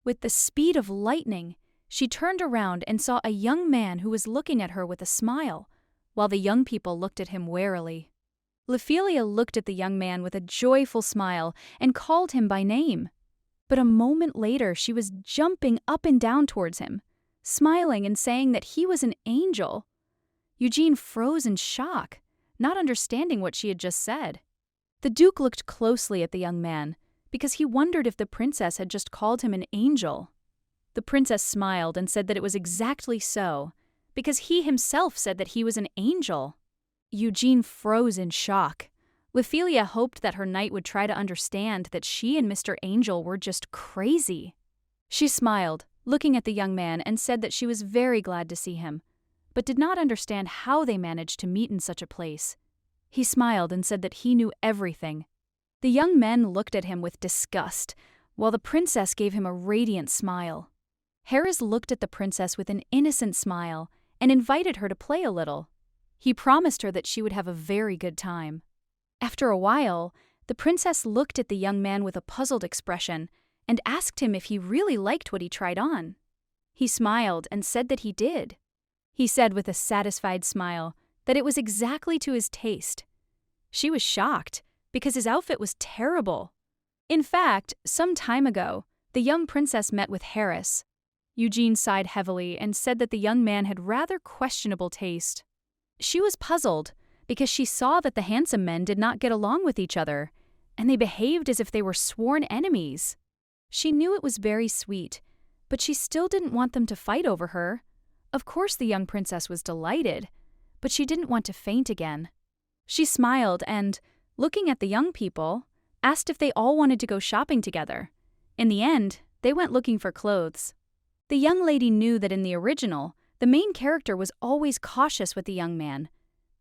With the speed of lightning, she turned around and saw a young man who was looking at her with a smile, while the young people looked at him warily. Ophelia looked at the young man with a joyful smile and called him by name. But a moment later she was jumping up and down towards him, smiling and saying that he was an angel. Eugene froze in shock, not understanding what she had just said. The Duke looked closely at the young man, because he wondered if the princess had just called him an angel. The princess smiled and said that it was exactly so, because he himself said that he was an angel. Eugene froze in shock. Ophelia hoped that her knight would try to understand that she and Mr. Angel were just crazy. She smiled, looking at the young man, and said that she was very glad to see him, but did not understand how they managed to meet in such a place. He smiled and said that he knew everything. The young men looked at him with disgust, while the princess gave him a radiant smile. Harris looked at the princess with an innocent smile and invited her to play a little. He promised her that she would have a very good time. After a while, the princess looked at the young man with a puzzled expression and asked him if he really liked what he tried on. He smiled and said that he did. He said with a satisfied smile that it was exactly to his taste. She was shocked because his outfit was terrible. In fact, some time ago, the young princess met with Harris. Eugene sighed heavily and said that the young man had rather questionable taste. She was puzzled because she saw that the handsome men did not get along with each other, and they behaved as if they were sworn enemies. She knew it was very sweet, but she still didn't want them to fight over her. Of course the young princess was delighted, but she didn't want to faint again. She smiled and, looking at the young people, asked if they all wanted to go shopping together. In the end, they went looking for clothes. The young lady knew that in the original, the main character was always cautious with the young man,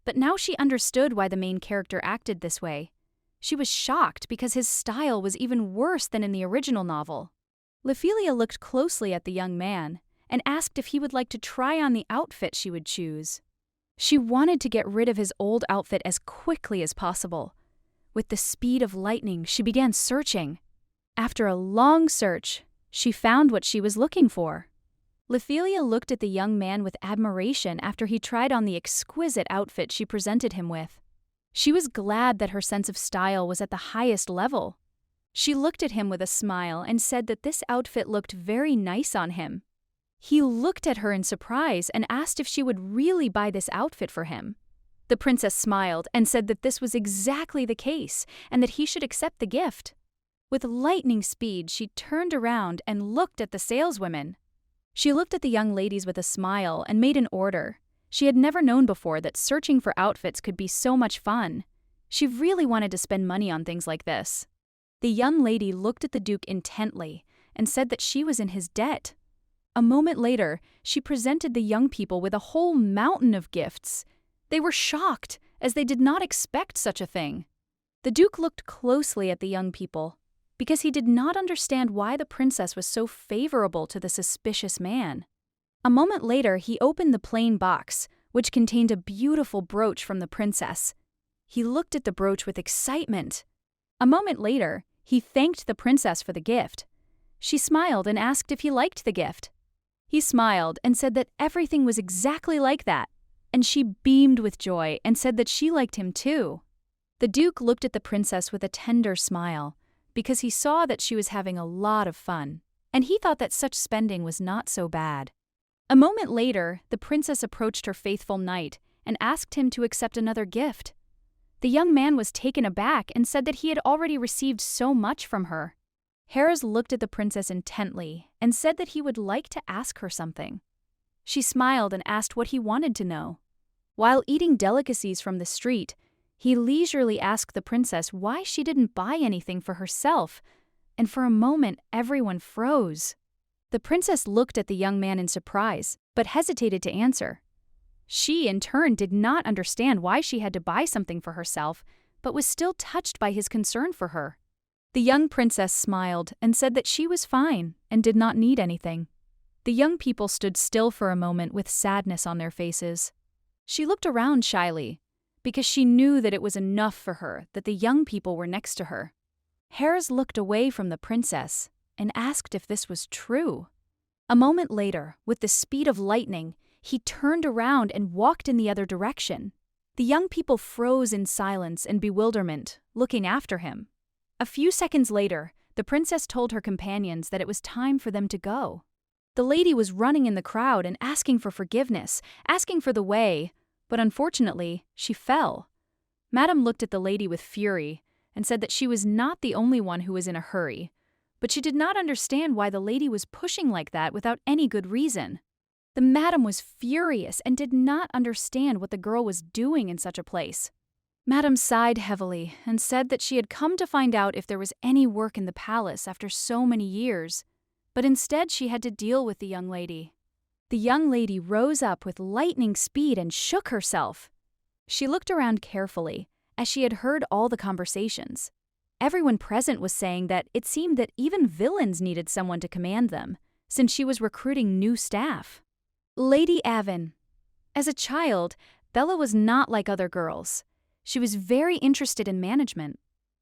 but now she understood why the main character acted this way. She was shocked because his style was even worse than in the original novel. Ophelia looked closely at the young man and asked if he would like to try on the outfit she would choose. She wanted to get rid of his old outfit as quickly as possible. With the speed of lightning, she began searching. After a long search, she found what she was looking for. Ophelia looked at the young man with admiration after he tried on the exquisite outfit she presented him with. She was glad that her sense of style was at the highest level. She looked at him with a smile and said that this outfit looked very nice on him. He looked at her in surprise and asked if she would really buy this outfit for him. The princess smiled and said that this was exactly the case and that he should accept the gift. With lightning speed, she turned around and looked at the saleswomen. She looked at the young ladies with a smile and made an order. She had never known before that searching for outfits could be so much fun. She really wanted to spend money on things like this. The young lady looked at the Duke intently and said that she was in his debt. A moment later, she presented the young people with a whole mountain of gifts. They were shocked, as they did not expect such a thing. The Duke looked closely at the young people, because he did not understand why the princess was so favorable to the suspicious man. A moment later, he opened the plain box, which contained a beautiful brooch from the princess. He looked at the brooch with excitement. A moment later, he thanked the princess for the gift. She smiled and asked if he liked the gift. He smiled and said that everything was exactly like that, and she beamed with joy and said that she liked him too. The Duke looked at the princess with a tender smile, because he saw that she was having a lot of fun, and he thought that such spending was not so bad. A moment later, the princess approached her faithful knight and asked him to accept another gift. The young man was taken aback and said that he had already received so much from her. Harris looked at the princess intently and said that he would like to ask her something. She smiled and asked what he wanted to know. While eating delicacies from the street, he leisurely asked the princess why she didn't buy anything for herself, and for a moment everyone froze. The princess looked at the young man in surprise, but hesitated to answer. She, in turn, did not understand why she had to buy something for herself, but was still touched by his concern for her. The young princess smiled and said that she was fine and did not need anything. The young people stood still for a moment with sadness on their faces. She looked around shyly, because she knew that it was enough for her that the young people were next to her. Harris looked away from the princess and asked if this was true. A moment later, with the speed of lightning, he turned around and walked in the other direction. The young people froze in silence and bewilderment, looking after him. A few seconds later, the princess told her companions that it was time for them to go. The lady was running in the crowd and asking for forgiveness, asking for the way, but unfortunately, she fell. Madame looked at the lady with fury and said that she was not the only one who was in a hurry, but she did not understand why the lady was pushing like that without any good reason. The madam was furious and did not understand what the girl was doing in such a place. Madame sighed heavily and said that she had come to find out if there was any work in the palace after so many years, but instead she had to deal with the young lady. The young lady rose up with lightning speed and shook herself. She looked around carefully, as she had heard all the conversations. Everyone present was saying that it seemed that even villains needed someone to command them, since she was recruiting new staff. Lady Avon. As a child, Bella was not like other girls. She was very interested in management.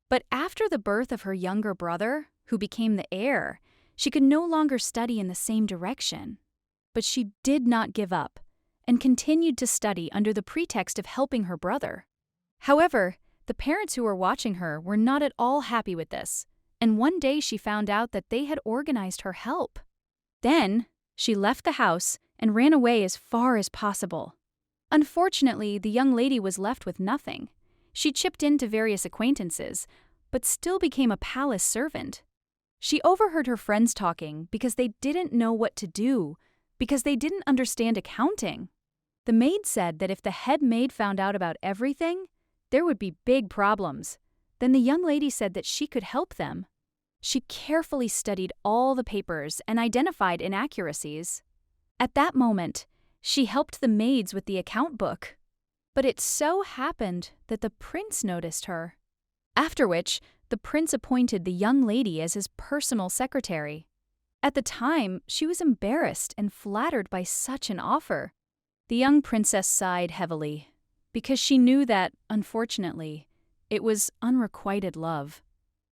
But after the birth of her younger brother, who became the heir, she could no longer study in the same direction. But she did not give up, and continued to study under the pretext of helping her brother. However, the parents who were watching her were not at all happy with this, and one day she found out that they had organized her help. Then, she left the house and ran away as far as possible. Unfortunately, the young lady was left with nothing. She chipped in to various acquaintances, but still became a palace servant. She overheard her friends talking because they didn't know what to do, because they didn't understand accounting. The maid said that if the head maid found out about everything, there would be big problems. Then the young lady said that she could help them. She carefully studied all the papers and identified inaccuracies. At that moment, she helped the maids with the account book. But it so happened that the prince noticed her. After which, the prince appointed the young lady as his personal secretary. At the time, she was embarrassed and flattered by such an offer. The young princess sighed heavily, because she knew that, unfortunately, it was unrequited love.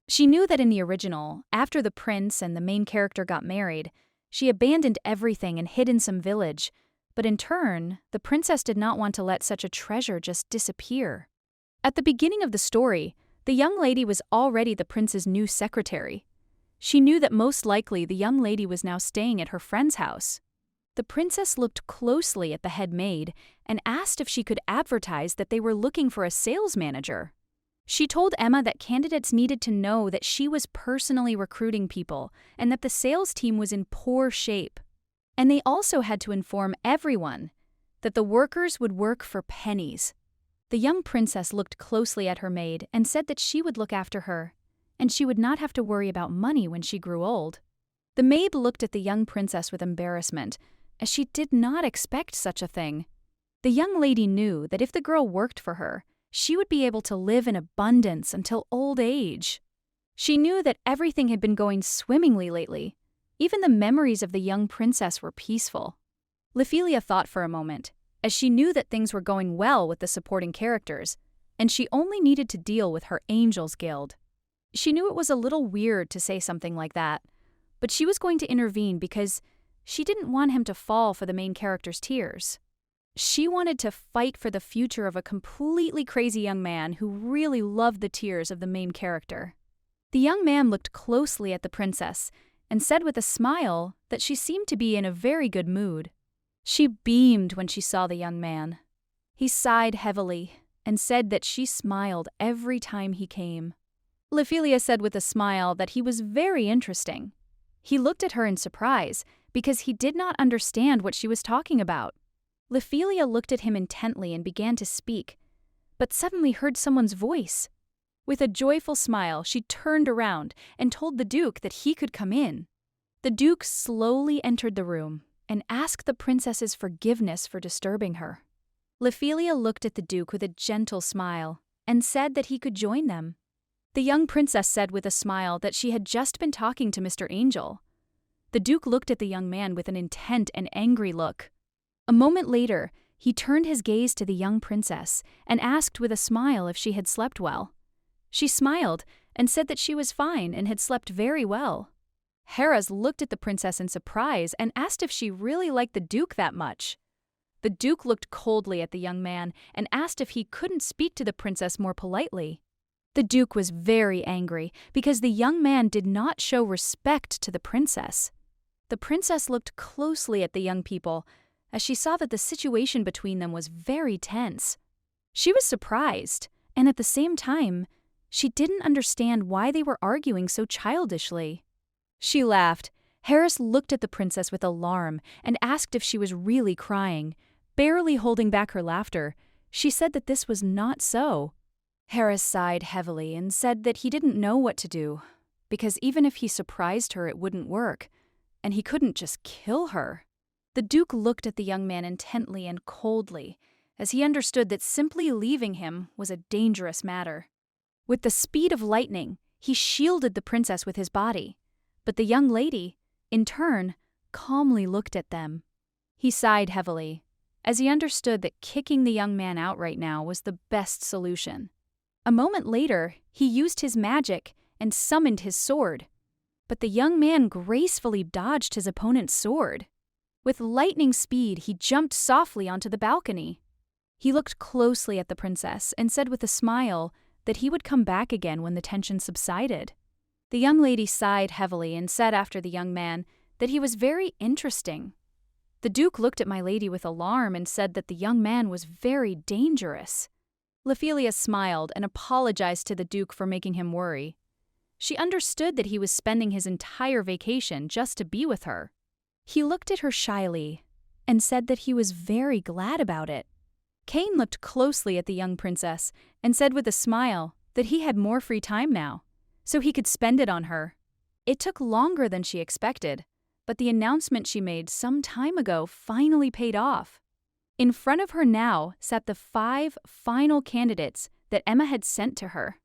She knew that in the original, after the prince and the main character got married, she abandoned everything and hid in some village, but in turn, the princess did not want to let such a treasure just disappear. At the beginning of the story, the young lady was already the prince's new secretary. She knew that most likely the young lady was now staying at her friend's house. The princess looked closely at the head maid and asked if she could advertise that they were looking for a sales manager. She told Emma that candidates needed to know that she was personally recruiting people and that the sales team was in poor shape. And they also had to inform everyone that the workers would work for pennies. The young princess looked closely at her maid and said that she would look after her, and she would not have to worry about money when she grew old. The maid looked at the young princess with embarrassment, as she did not expect such a thing. The young lady knew that if the girl worked for her, she would be able to live in abundance until old age. She knew that everything had been going swimmingly lately. Even the memories of the young princess were peaceful. Ophelia thought for a moment, as she knew that things were going well with the supporting characters, and she only needed to deal with her Angels Guild. She knew it was a little weird to say something like that, but she was going to intervene because she didn't want him to fall for the main character's tears. She wanted to fight for the future of a completely crazy young man who really loved the tears of the main character. The young man looked closely at the princess and said with a smile that she seemed to be in a very good mood. She beamed when she saw the young man. He sighed heavily and said that she smiled every time he came. Ophelia said with a smile that he was very interesting. He looked at her in surprise because he did not understand what she was talking about. Ophelia looked at him intently and began to speak, but suddenly heard someone's voice. With a joyful smile, she turned around and told the Duke that he could come in. The Duke slowly entered the room and asked the princess's forgiveness for disturbing her. Ophelia looked at the Duke with a gentle smile and said that he could join them. The young princess said with a smile that she had just been talking to Mr. Angel. The Duke looked at the young man with an intent and angry look. A moment later, he turned his gaze to the young princess and asked with a smile if she had slept well. She smiled and said that she was fine and had slept very well. Harris looked at the princess in surprise and asked if she really liked the Duke that much. The Duke looked coldly at the young man and asked if he couldn't speak to the princess more politely. The Duke was very angry because the young man did not show respect to the princess. The princess looked closely at the young people as she saw that the situation between them was very tense. She was surprised, and at the same time, she didn't understand why they were arguing so childishly. She laughed. Harris looked at the princess with alarm and asked if she was really crying. Barely holding back her laughter, she said that this was not so. Harris sighed heavily and said that he didn't know what to do, because even if he surprised her, it wouldn't work, and he couldn't just kill her. The Duke looked at the young man intently and coldly, as he understood that simply leaving him was a dangerous matter. With the speed of lightning, he shielded the princess with his body, but the young lady, in turn, calmly looked at them. He sighed heavily, as he understood that kicking the young man out right now was the best solution. A moment later, he used his magic and summoned his sword, but the young man gracefully dodged his opponent's sword. With lightning speed, he jumped softly onto the balcony. He looked closely at the princess and said with a smile that he would come back again when the tension subsided. The young lady sighed heavily and said after the young man that he was very interesting. The Duke looked at my lady with alarm and said that the young man was very dangerous. Ophelia smiled and apologized to the Duke for making him worry. She understood that he was spending his entire vacation just to be with her. He looked at her shyly and said that he was very glad about it. Cain looked closely at the young princess and said with a smile that he had more free time now, so he could spend it on her. It took longer than she expected, but the announcement she made some time ago finally paid off. In front of her now sat the 5 final candidates that Emma had sent to her.